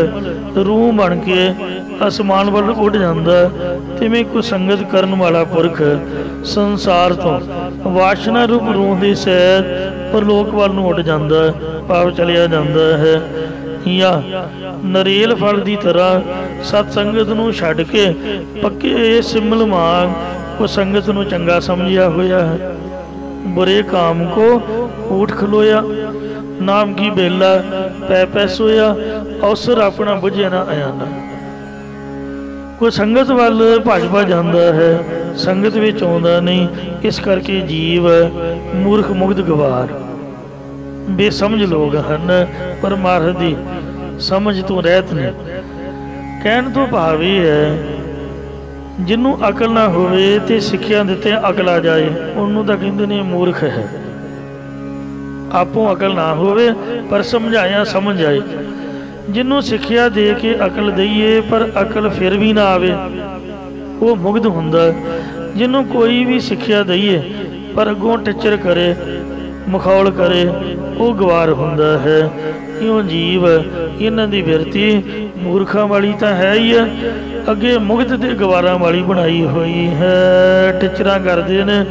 [SPEAKER 2] ਰੂਹ ਬਣ ਕੇ ਅਸਮਾਨ ਵੱਲ ਉੱਡ ਜਾਂਦਾ, ਤਿਵੇਂ ਕੋਈ ਸੰਗਤ ਕਰਨ ਵਾਲਾ ਪੁਰਖ ਸੰਸਾਰ ਤੋਂ ਵਾਸ਼ਨਾ ਰੂਪ ਰੂਹ ਦੇ ਸਹਿਤ ਪਰਲੋਕ ਵੱਲ ਨੂੰ ਉੱਡ ਜਾਂਦਾ, ਭਾਵ ਚਲਿਆ ਜਾਂਦਾ ਹੈ। ਜਾਂ ਨਰੇਲ ਫਲ ਦੀ ਤਰ੍ਹਾਂ ਸਤ ਸੰਗਤ ਨੂੰ ਛੱਡ ਕੇ ਪੱਕੇ ਸਿਮਲ ਵਾਂਗ ਕੋ ਸੰਗਤ ਨੂੰ ਚੰਗਾ ਸਮਝਿਆ ਹੋਇਆ ਹੈ। ਬੁਰੇ ਕਾਮ ਕੋ ਊਠ ਖਲੋਇਆ, ਨਾਮ ਕੀ ਬੇਲਾ ਪੈ ਪੈ ਸੋਇਆ, ਅਵਸਰ ਆਪਣਾ ਬੁਝੇ ਨਾ ਆਇਆ। ਕੋਈ ਸੰਗਤ ਵੱਲ ਭੱਜ ਜਾਂਦਾ ਹੈ, ਸੰਗਤ ਵਿੱਚ ਆਉਂਦਾ ਨਹੀਂ। ਇਸ ਕਰਕੇ ਜੀਵ ਮੂਰਖ ਮੁਗਧ ਗਵਾਰ ਬੇਸਮਝ ਲੋਕ ਹਨ, ਪਰਮਾਰਥ ਦੀ ਸਮਝ ਤੋਂ ਰਹਿਤ ਨੇ। ਕਹਿਣ ਤੋਂ ਭਾਵ ਇਹ ਹੈ, ਜਿਹਨੂੰ ਅਕਲ ਨਾ ਹੋਵੇ ਤੇ ਸਿੱਖਿਆ ਦਿੱਤੇ ਅਕਲ ਆ ਜਾਏ, ਉਹਨੂੰ ਤਾਂ ਕਹਿੰਦੇ ਨੇ ਮੂਰਖ ਹੈ। ਆਪੋਂ ਅਕਲ ਨਾ ਹੋਵੇ ਪਰ ਸਮਝਾਇਆ ਸਮਝ ਆਏ। ਜਿਹਨੂੰ ਸਿੱਖਿਆ ਦੇ ਕੇ ਅਕਲ ਦਈਏ ਪਰ ਅਕਲ ਫਿਰ ਵੀ ਨਾ ਆਵੇ, ਉਹ ਮੁਗਧ ਹੁੰਦਾ। ਜਿਹਨੂੰ ਕੋਈ ਵੀ ਸਿੱਖਿਆ ਦਈਏ ਪਰ ਅੱਗੋਂ ਟਿੱਚਰ ਕਰੇ, ਮਖੌਲ ਕਰੇ, ਉਹ ਗਵਾਰ ਹੁੰਦਾ ਹੈ। ਇਉਂ ਜੀਵ ਇਹਨਾਂ ਦੀ ਬਿਰਤੀ ਮੂਰਖਾਂ ਵਾਲੀ ਤਾਂ ਹੈ ਹੀ ਹੈ, ਅੱਗੇ ਮੁਗਧ ਤੇ ਗਵਾਰਾਂ ਵਾਲੀ ਬਣਾਈ ਹੋਈ ਹੈ। ਟਿੱਚਰਾਂ ਕਰਦੇ ਨੇ।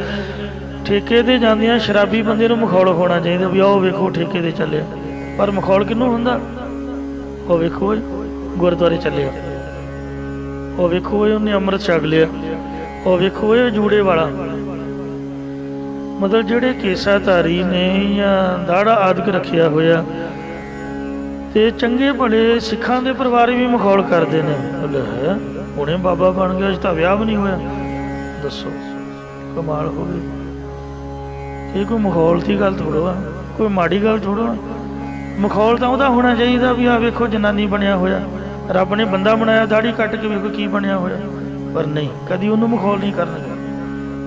[SPEAKER 2] ਠੇਕੇ ਤੇ ਜਾਂਦਿਆਂ ਸ਼ਰਾਬੀ ਬੰਦੇ ਨੂੰ ਮਖੌਲ ਹੋਣਾ ਚਾਹੀਦਾ ਵੀ ਆਓ ਵੇਖੋ ਠੇਕੇ ਤੇ ਚੱਲਿਆ, ਪਰ ਮਖੌਲ ਕਿਹਨੂੰ ਹੁੰਦਾ? ਉਹ ਵੇਖੋ ਗੁਰਦੁਆਰੇ ਚੱਲਿਆ, ਉਹ ਵੇਖੋ ਉਹਨੇ ਅੰਮ੍ਰਿਤ ਛਕ ਲਿਆ, ਉਹ ਵੇਖੋ ਇਹ ਜੂੜੇ ਵਾਲਾ। ਮਤਲਬ ਜਿਹੜੇ ਕੇਸਾਧਾਰੀ ਨੇ ਜਾਂ ਦਾੜਾ ਆਦਿਕ ਰੱਖਿਆ ਹੋਇਆ, ਤੇ ਚੰਗੇ ਭਲੇ ਸਿੱਖਾਂ ਦੇ ਪਰਿਵਾਰ ਵੀ ਮਖੌਲ ਕਰਦੇ ਨੇ। ਹੈ ਹੁਣੇ ਬਾਬਾ ਬਣ ਗਿਆ, ਅੱਜ ਤਾਂ ਵਿਆਹ ਵੀ ਨਹੀਂ ਹੋਇਆ। ਦੱਸੋ ਕਮਾਲ ਹੋ ਗਈ। ਇਹ ਕੋਈ ਮਖੌਲ ਦੀ ਗੱਲ ਥੋੜ੍ਹਾ, ਕੋਈ ਮਾੜੀ ਗੱਲ ਥੋੜ੍ਹਾ। ਮਖੌਲ ਤਾਂ ਉਹਦਾ ਹੋਣਾ ਚਾਹੀਦਾ ਵੀ ਆਹ ਵੇਖੋ ਜਨਾਨੀ ਬਣਿਆ ਹੋਇਆ, ਰੱਬ ਨੇ ਬੰਦਾ ਬਣਾਇਆ, ਦਾੜੀ ਕੱਟ ਕੇ ਵੇਖੋ ਕੀ ਬਣਿਆ ਹੋਇਆ। ਪਰ ਨਹੀਂ, ਕਦੀ ਉਹਨੂੰ ਮਖੌਲ ਨਹੀਂ ਕਰਨਗੇ।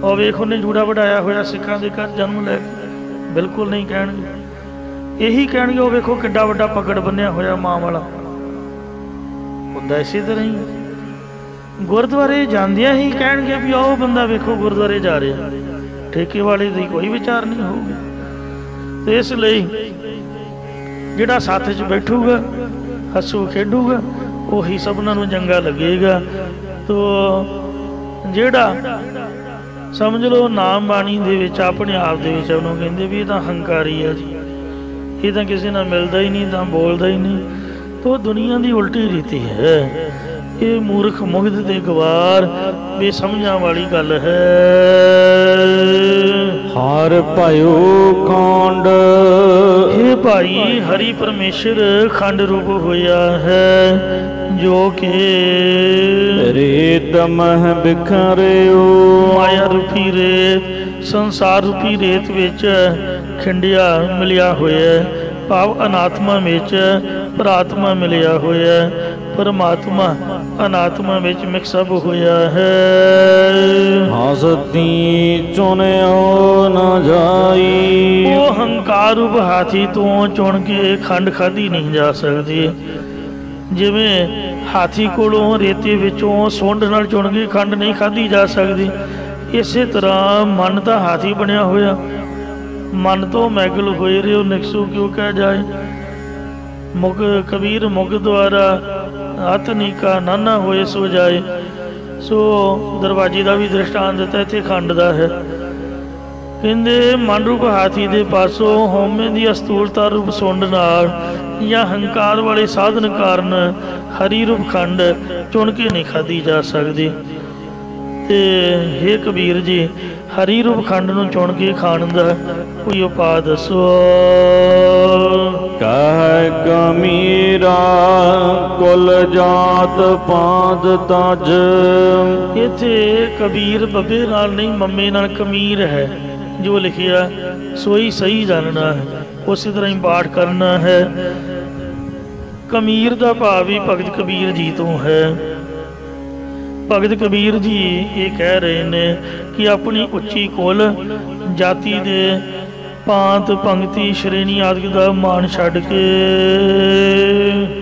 [SPEAKER 2] ਉਹ ਵੇਖ ਉਹਨੇ ਜੂੜਾ ਵਡਾਇਆ ਹੋਇਆ ਸਿੱਖਾਂ ਦੇ ਘਰ ਜਨਮ ਲੈ ਕੇ, ਬਿਲਕੁਲ ਨਹੀਂ ਕਹਿਣਗੇ। ਇਹੀ ਕਹਿਣਗੇ ਉਹ ਵੇਖੋ ਕਿੱਡਾ ਵੱਡਾ ਪਗੜ ਬੰਨਿਆ ਹੋਇਆ ਮਾਂ ਵਾਲਾ। ਹੁੰਦਾ ਇਸੇ ਤਰ੍ਹਾਂ ਹੀ ਗੁਰਦੁਆਰੇ ਜਾਂਦਿਆਂ ਹੀ ਕਹਿਣਗੇ ਵੀ ਉਹ ਬੰਦਾ ਵੇਖੋ ਗੁਰਦੁਆਰੇ ਜਾ ਰਿਹਾ। ਠੇਕੇ ਵਾਲੇ ਦੀ ਕੋਈ ਵਿਚਾਰ ਨਹੀਂ ਹੋਊਗਾ। ਤੇ ਇਸ ਲਈ ਜਿਹੜਾ ਸਾਥ 'ਚ ਬੈਠੂਗਾ, ਹੱਸੂ ਖੇਡੂਗਾ, ਉਹੀ ਸਭਨਾਂ ਨੂੰ ਚੰਗਾ ਲੱਗੇਗਾ। ਤੋ ਜਿਹੜਾ ਸਮਝ ਲਓ ਨਾਮ ਬਾਣੀ ਦੇ ਵਿੱਚ ਆਪਣੇ ਆਪ ਦੇ ਵਿੱਚ ਉਹਨੂੰ ਕਹਿੰਦੇ ਵੀ ਇਹ ਤਾਂ ਹੰਕਾਰੀ ਹੈ ਜੀ, ਇਹ ਤਾਂ ਕਿਸੇ ਨਾਲ ਮਿਲਦਾ ਹੀ ਨਹੀਂ, ਤਾਂ ਬੋਲਦਾ ਹੀ ਨਹੀਂ, ਤਾਂ ਦੁਨੀਆ ਦੀ ਉਲਟੀ ਰੀਤੀ ਹੈ। ਇਹ ਮੂਰਖ ਮੁਗਧ ਤੇ ਗਵਾਰ ਬੇਸਮਝਾਂ ਵਾਲੀ ਗੱਲ ਹੈ।
[SPEAKER 1] ਹਰ ਭਇਓ ਖੰਡ,
[SPEAKER 2] ਇਹ ਭਾਈ ਹਰੀ ਪਰਮੇਸ਼ਰ ਖੰਡ ਰੂਪ ਹੋਇਆ ਹੈ, ਜੋ ਕਿ
[SPEAKER 1] ਰੇਤ ਮਹ ਬਿਖਰਿਓ,
[SPEAKER 2] ਮਾਇਆ ਰੂਪੀ ਰੇਤ, ਸੰਸਾਰ ਰੂਪੀ ਰੇਤ ਵਿੱਚ ਖਿੰਡਿਆ ਮਿਲਿਆ ਹੋਇਆ। ਭਾਵ ਅਨਾਤਮਾ ਵਿੱਚ ਪ੍ਰਾਤਮਾ ਮਿਲਿਆ ਹੋਇਆ, ਪਰਮਾਤਮਾ ਅਨਾਤਮਾ ਵਿੱਚ ਮਿਕਸਅਪ ਹੋਇਆ ਹੈ।
[SPEAKER 1] ਹਸਤੀ ਚੁਣਿਓ ਨਾ ਜਾਈ,
[SPEAKER 2] ਉਹ ਹੰਕਾਰ ਰੂਪ ਹਾਥੀ ਤੋਂ ਚੁਣ ਕੇ ਖੰਡ ਖਾਧੀ ਨਹੀਂ ਜਾ ਸਕਦੀ। ਜਿਵੇਂ ਹਾਥੀ ਕੋਲੋਂ ਰੇਤੇ ਵਿੱਚੋਂ ਸੁੰਡ ਨਾਲ ਚੁਣ ਕੇ ਖੰਡ ਨਹੀਂ ਖਾਧੀ ਜਾ ਸਕਦੀ, ਇਸੇ ਤਰ੍ਹਾਂ ਮਨ ਦਾ ਹਾਥੀ ਬਣਿਆ ਹੋਇਆ। ਮਨ ਤੋਂ ਮੈਗਲ ਹੋਏ ਰਿਓ ਨਿਕਸੂ ਕਿਉਂ ਕਹਿ ਜਾਏ। ਮੁਗ ਕਬੀਰ ਮੁਗ ਦੁਆਰਾ ਹੱਥ ਨੀਕਾ ਨਾਨਾ ਹੋਏ ਸੋ ਜਾਏ। ਸੋ ਦਰਵਾਜ਼ੇ ਦਾ ਵੀ ਦ੍ਰਿਸ਼ਟਾਂਤ ਦਿੱਤਾ, ਇੱਥੇ ਖੰਡ ਦਾ ਹੈ। ਕਹਿੰਦੇ ਮਨ ਰੂਪ ਹਾਥੀ ਦੇ ਪਾਸੋਂ ਹਉਮੈ ਦੀ ਅਸਤੂਲਤਾ ਰੂਪ ਸੁੰਡ ਨਾਲ ਜਾਂ ਹੰਕਾਰ ਵਾਲੇ ਸਾਧਨ ਕਾਰਨ ਹਰੀ ਰੂਪ ਖੰਡ ਚੁਣ ਕੇ ਨਹੀਂ ਖਾਧੀ ਜਾ ਸਕਦੀ। ਤੇ ਹੇ ਕਬੀਰ ਜੀ, ਹਰੀ ਰੂਪ ਖੰਡ ਨੂੰ ਚੁਣ ਕੇ ਖਾਣ ਦਾ ਕੋਈ ਉਪਾਅ ਦੱਸੋ।
[SPEAKER 1] ਕਹਿ ਕਮੀਰਾ ਕੁਲ ਜਾਤ ਪਾਦ ਤਜ,
[SPEAKER 2] ਇੱਥੇ ਕਬੀਰ ਬੱਬੇ ਨਾਲ ਨਹੀਂ ਮੰਮੇ ਨਾਲ ਕਮੀਰ ਹੈ। ਜੋ ਲਿਖਿਆ ਸੋਈ ਸਹੀ ਜਾਣਨਾ ਹੈ, ਉਸੇ ਤਰ੍ਹਾਂ ਹੀ ਪਾਠ ਕਰਨਾ ਹੈ। ਕਮੀਰ ਦਾ ਭਾਵ ਵੀ ਭਗਤ ਕਬੀਰ ਜੀ ਤੋਂ ਹੈ। ਭਗਤ ਕਬੀਰ ਜੀ ਇਹ ਕਹਿ ਰਹੇ ਨੇ ਕਿ ਆਪਣੀ ਉੱਚੀ ਕੁਲ ਜਾਤੀ ਦੇ ਪਾਂਤ ਪੰਕਤੀ ਸ਼੍ਰੇਣੀ ਆਦਿ ਦਾ ਮਾਨ ਛੱਡ ਕੇ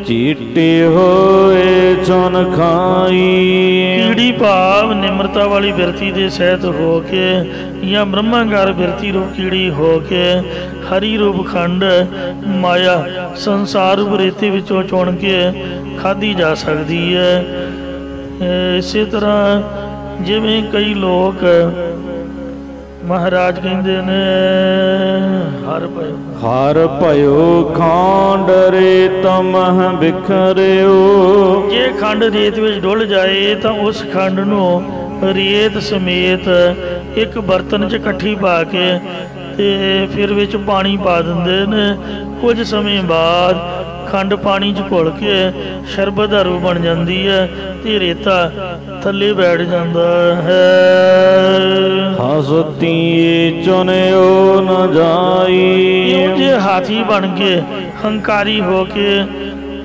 [SPEAKER 1] ਚੀਟੇ ਹੋਏ ਚੁਨ ਖਾਈ।
[SPEAKER 2] ਕੀੜੀ ਭਾਵ ਨਿਮਰਤਾ ਵਾਲੀ ਬਿਰਤੀ ਦੇ ਸਹਿਤ ਹੋ ਕੇ ਜਾਂ ਬ੍ਰਹਮਾਗਾਰ ਬਿਰਤੀ ਰੂਪ ਕੀੜੀ ਹੋ ਕੇ ਹਰੀ ਰੂਪ ਖੰਡ ਮਾਇਆ ਸੰਸਾਰ ਰੂਪ ਰੇਤੇ ਵਿੱਚੋਂ ਚੁਣ ਕੇ ਖਾਧੀ ਜਾ ਸਕਦੀ ਹੈ। ਇਸੇ ਤਰ੍ਹਾਂ ਜਿਵੇਂ ਕਈ ਲੋਕ ਮਹਾਰਾਜ ਕਹਿੰਦੇ ਨੇ
[SPEAKER 1] ਹਰ ਭਇਓ ਖਾਂਡ ਰੇਤਮਹ ਬਿਖਰਿਓ।
[SPEAKER 2] ਜੇ ਖੰਡ ਰੇਤ ਵਿੱਚ ਡੁੱਲ ਜਾਏ ਤਾਂ ਉਸ ਖੰਡ ਨੂੰ ਰੇਤ ਸਮੇਤ ਇੱਕ ਬਰਤਨ 'ਚ ਇਕੱਠੀ ਪਾ ਕੇ ਤੇ ਫਿਰ ਵਿੱਚ ਪਾਣੀ ਪਾ ਦਿੰਦੇ ਨੇ। ਕੁਝ ਸਮੇਂ ਬਾਅਦ ਖੰਡ ਪਾਣੀ 'ਚ ਘੁਲ ਕੇ ਸ਼ਰਬਤ ਦਾ ਰੂਪ ਬਣ ਜਾਂਦੀ ਹੈ ਤੇ ਰੇਤਾ ਥੱਲੇ ਬੈਠ ਜਾਂਦਾ ਹੈ।
[SPEAKER 1] ਹਸਤੀ ਚੁਨਿਓ ਨ ਜਾਈ।
[SPEAKER 2] ਜੇ ਹਾਥੀ ਬਣ ਕੇ ਹੰਕਾਰੀ ਹੋ ਕੇ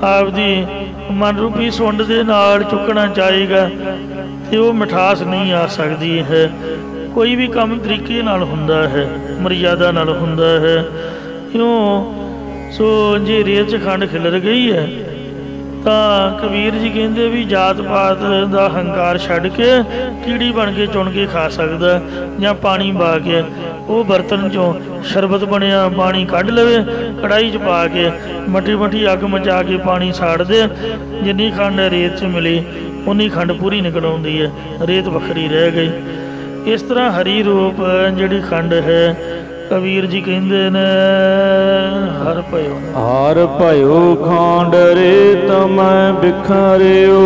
[SPEAKER 2] ਆਪਦੀ ਮਨ ਰੂਪੀ ਸੁੰਡ ਦੇ ਨਾਲ ਚੁੱਕਣਾ ਚਾਹੇਗਾ ਤੇ ਉਹ ਮਿਠਾਸ ਨਹੀਂ ਆ ਸਕਦੀ ਹੈ। ਕੋਈ ਵੀ ਕੰਮ ਤਰੀਕੇ ਨਾਲ ਹੁੰਦਾ ਹੈ, ਮਰਿਆਦਾ ਨਾਲ ਹੁੰਦਾ ਹੈ। ਇਉਂ ਸੋ ਜੇ ਰੇਤ 'ਚ ਖੰਡ ਖਿਲਰ ਗਈ ਹੈ ਤਾਂ ਕਬੀਰ ਜੀ ਕਹਿੰਦੇ ਵੀ ਜਾਤ ਪਾਤ ਦਾ ਹੰਕਾਰ ਛੱਡ ਕੇ ਕੀੜੀ ਬਣ ਕੇ ਚੁਣ ਕੇ ਖਾ ਸਕਦਾ, ਜਾਂ ਪਾਣੀ ਪਾ ਕੇ ਉਹ ਬਰਤਨ 'ਚੋਂ ਸ਼ਰਬਤ ਬਣਿਆ ਪਾਣੀ ਕੱਢ ਲਵੇ, ਕੜਾਹੀ 'ਚ ਪਾ ਕੇ ਮੱਠੀ ਮੱਠੀ ਅੱਗ ਮਚਾ ਕੇ ਪਾਣੀ ਸਾੜ ਦੇ। ਜਿੰਨੀ ਖੰਡ ਰੇਤ 'ਚ ਮਿਲੀ ਉਨੀ ਖੰਡ ਪੂਰੀ ਨਿਕਲ ਆਉਂਦੀ ਹੈ, ਰੇਤ ਵੱਖਰੀ ਰਹਿ ਗਈ। ਇਸ ਤਰ੍ਹਾਂ ਹਰੀ ਰੂਪ ਜਿਹੜੀ ਖੰਡ ਹੈ ਕਬੀਰ ਜੀ ਕਹਿੰਦੇ ਨੇ ਹਰ ਭਇਓ।
[SPEAKER 1] ਹਰ ਭਇਓ ਖਾਂਡ ਰੇਤਮਹਿ ਬਿਖਰਿਓ।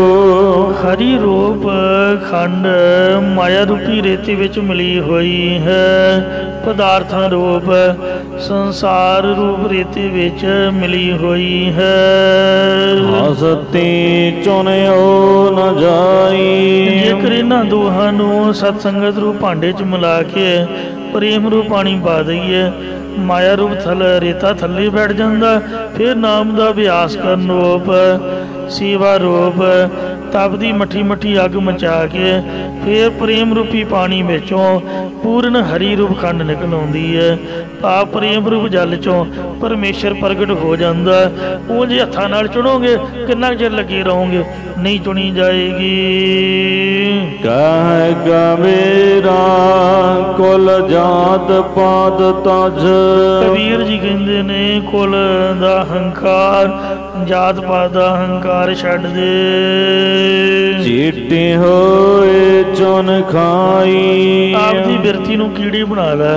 [SPEAKER 2] ਹਰੀ ਰੂਪ ਖੰਡ ਮਾਇਆ ਰੂਪੀ ਰੇਤੇ ਵਿੱਚ ਮਿਲੀ ਹੋਈ ਹੈ, ਪਦਾਰਥਾਂ ਰੂਪ ਸੰਸਾਰ ਰੂਪ ਰੇਤੇ ਵਿੱਚ ਮਿਲੀ ਹੋਈ ਹੈ।
[SPEAKER 1] ਹਸਤੀ ਚੁਨਿਓ ਨ ਜਾਈ।
[SPEAKER 2] ਜੇਕਰ ਇਹਨਾਂ ਦੋਹਾਂ ਨੂੰ ਸਤ ਸੰਗਤ ਰੂਪ ਭਾਂਡੇ 'ਚ ਮਿਲਾ ਕੇ ਪ੍ਰੇਮ ਰੂਪ ਪਾਣੀ ਪਾ ਦਈਏ, ਮਾਇਆ ਰੂਪ ਰੇਤਾ ਥੱਲੇ ਬੈਠ ਜਾਂਦਾ। ਫਿਰ ਨਾਮ ਦਾ ਅਭਿਆਸ ਕਰਨ ਰੂਪ ਸੇਵਾ ਰੂਪ ਤਪ ਦੀ ਮੱਠੀ ਮੱਠੀ ਅੱਗ ਮਚਾ ਕੇ ਫਿਰ ਪ੍ਰੇਮ ਰੂਪੀ ਪਾਣੀ ਵਿੱਚੋਂ ਪੂਰਨ ਹਰੀ ਰੂਪ ਖੰਡ ਨਿਕਲ ਆਉਂਦੀ ਹੈ। ਭਾਵ ਪ੍ਰੇਮ ਰੂਪ ਜਲ 'ਚੋਂ ਪਰਮੇਸ਼ਰ ਪ੍ਰਗਟ ਹੋ ਜਾਂਦਾ। ਉਹ ਜੇ ਹੱਥਾਂ ਨਾਲ ਚੁਣੋਗੇ ਕਿੰਨਾ ਚਿਰ ਲੱਗੇ ਰਹੋਗੇ, ਨਹੀਂ ਚੁਣੀ ਜਾਏਗੀ।
[SPEAKER 1] ਕਹਿ ਗਵੇਰਾ ਕੁਲ ਜਾਤ ਪਾਤ ਤਜ।
[SPEAKER 2] ਕਬੀਰ ਜੀ ਕਹਿੰਦੇ ਨੇ ਕੁਲ ਦਾ ਹੰਕਾਰ, ਜਾਤ ਪਾਤ ਦਾ ਹੰਕਾਰ ਛੱਡ ਦੇ।
[SPEAKER 1] ਚੀਟੇ ਹੋਏ ਚੁਨ ਖਾਈ।
[SPEAKER 2] ਆਪਦੀ ਬਿਰਤੀ ਨੂੰ ਕੀੜੀ ਬਣਾ ਲੈ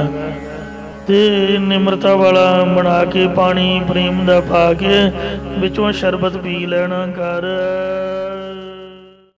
[SPEAKER 2] ਤੇ ਨਿਮਰਤਾ ਵਾਲਾ ਬਣਾ ਕੇ ਪਾਣੀ ਪ੍ਰੇਮ ਦਾ ਪਾ ਕੇ ਵਿੱਚੋਂ ਸ਼ਰਬਤ ਪੀ ਲੈਣਾ ਕਰ।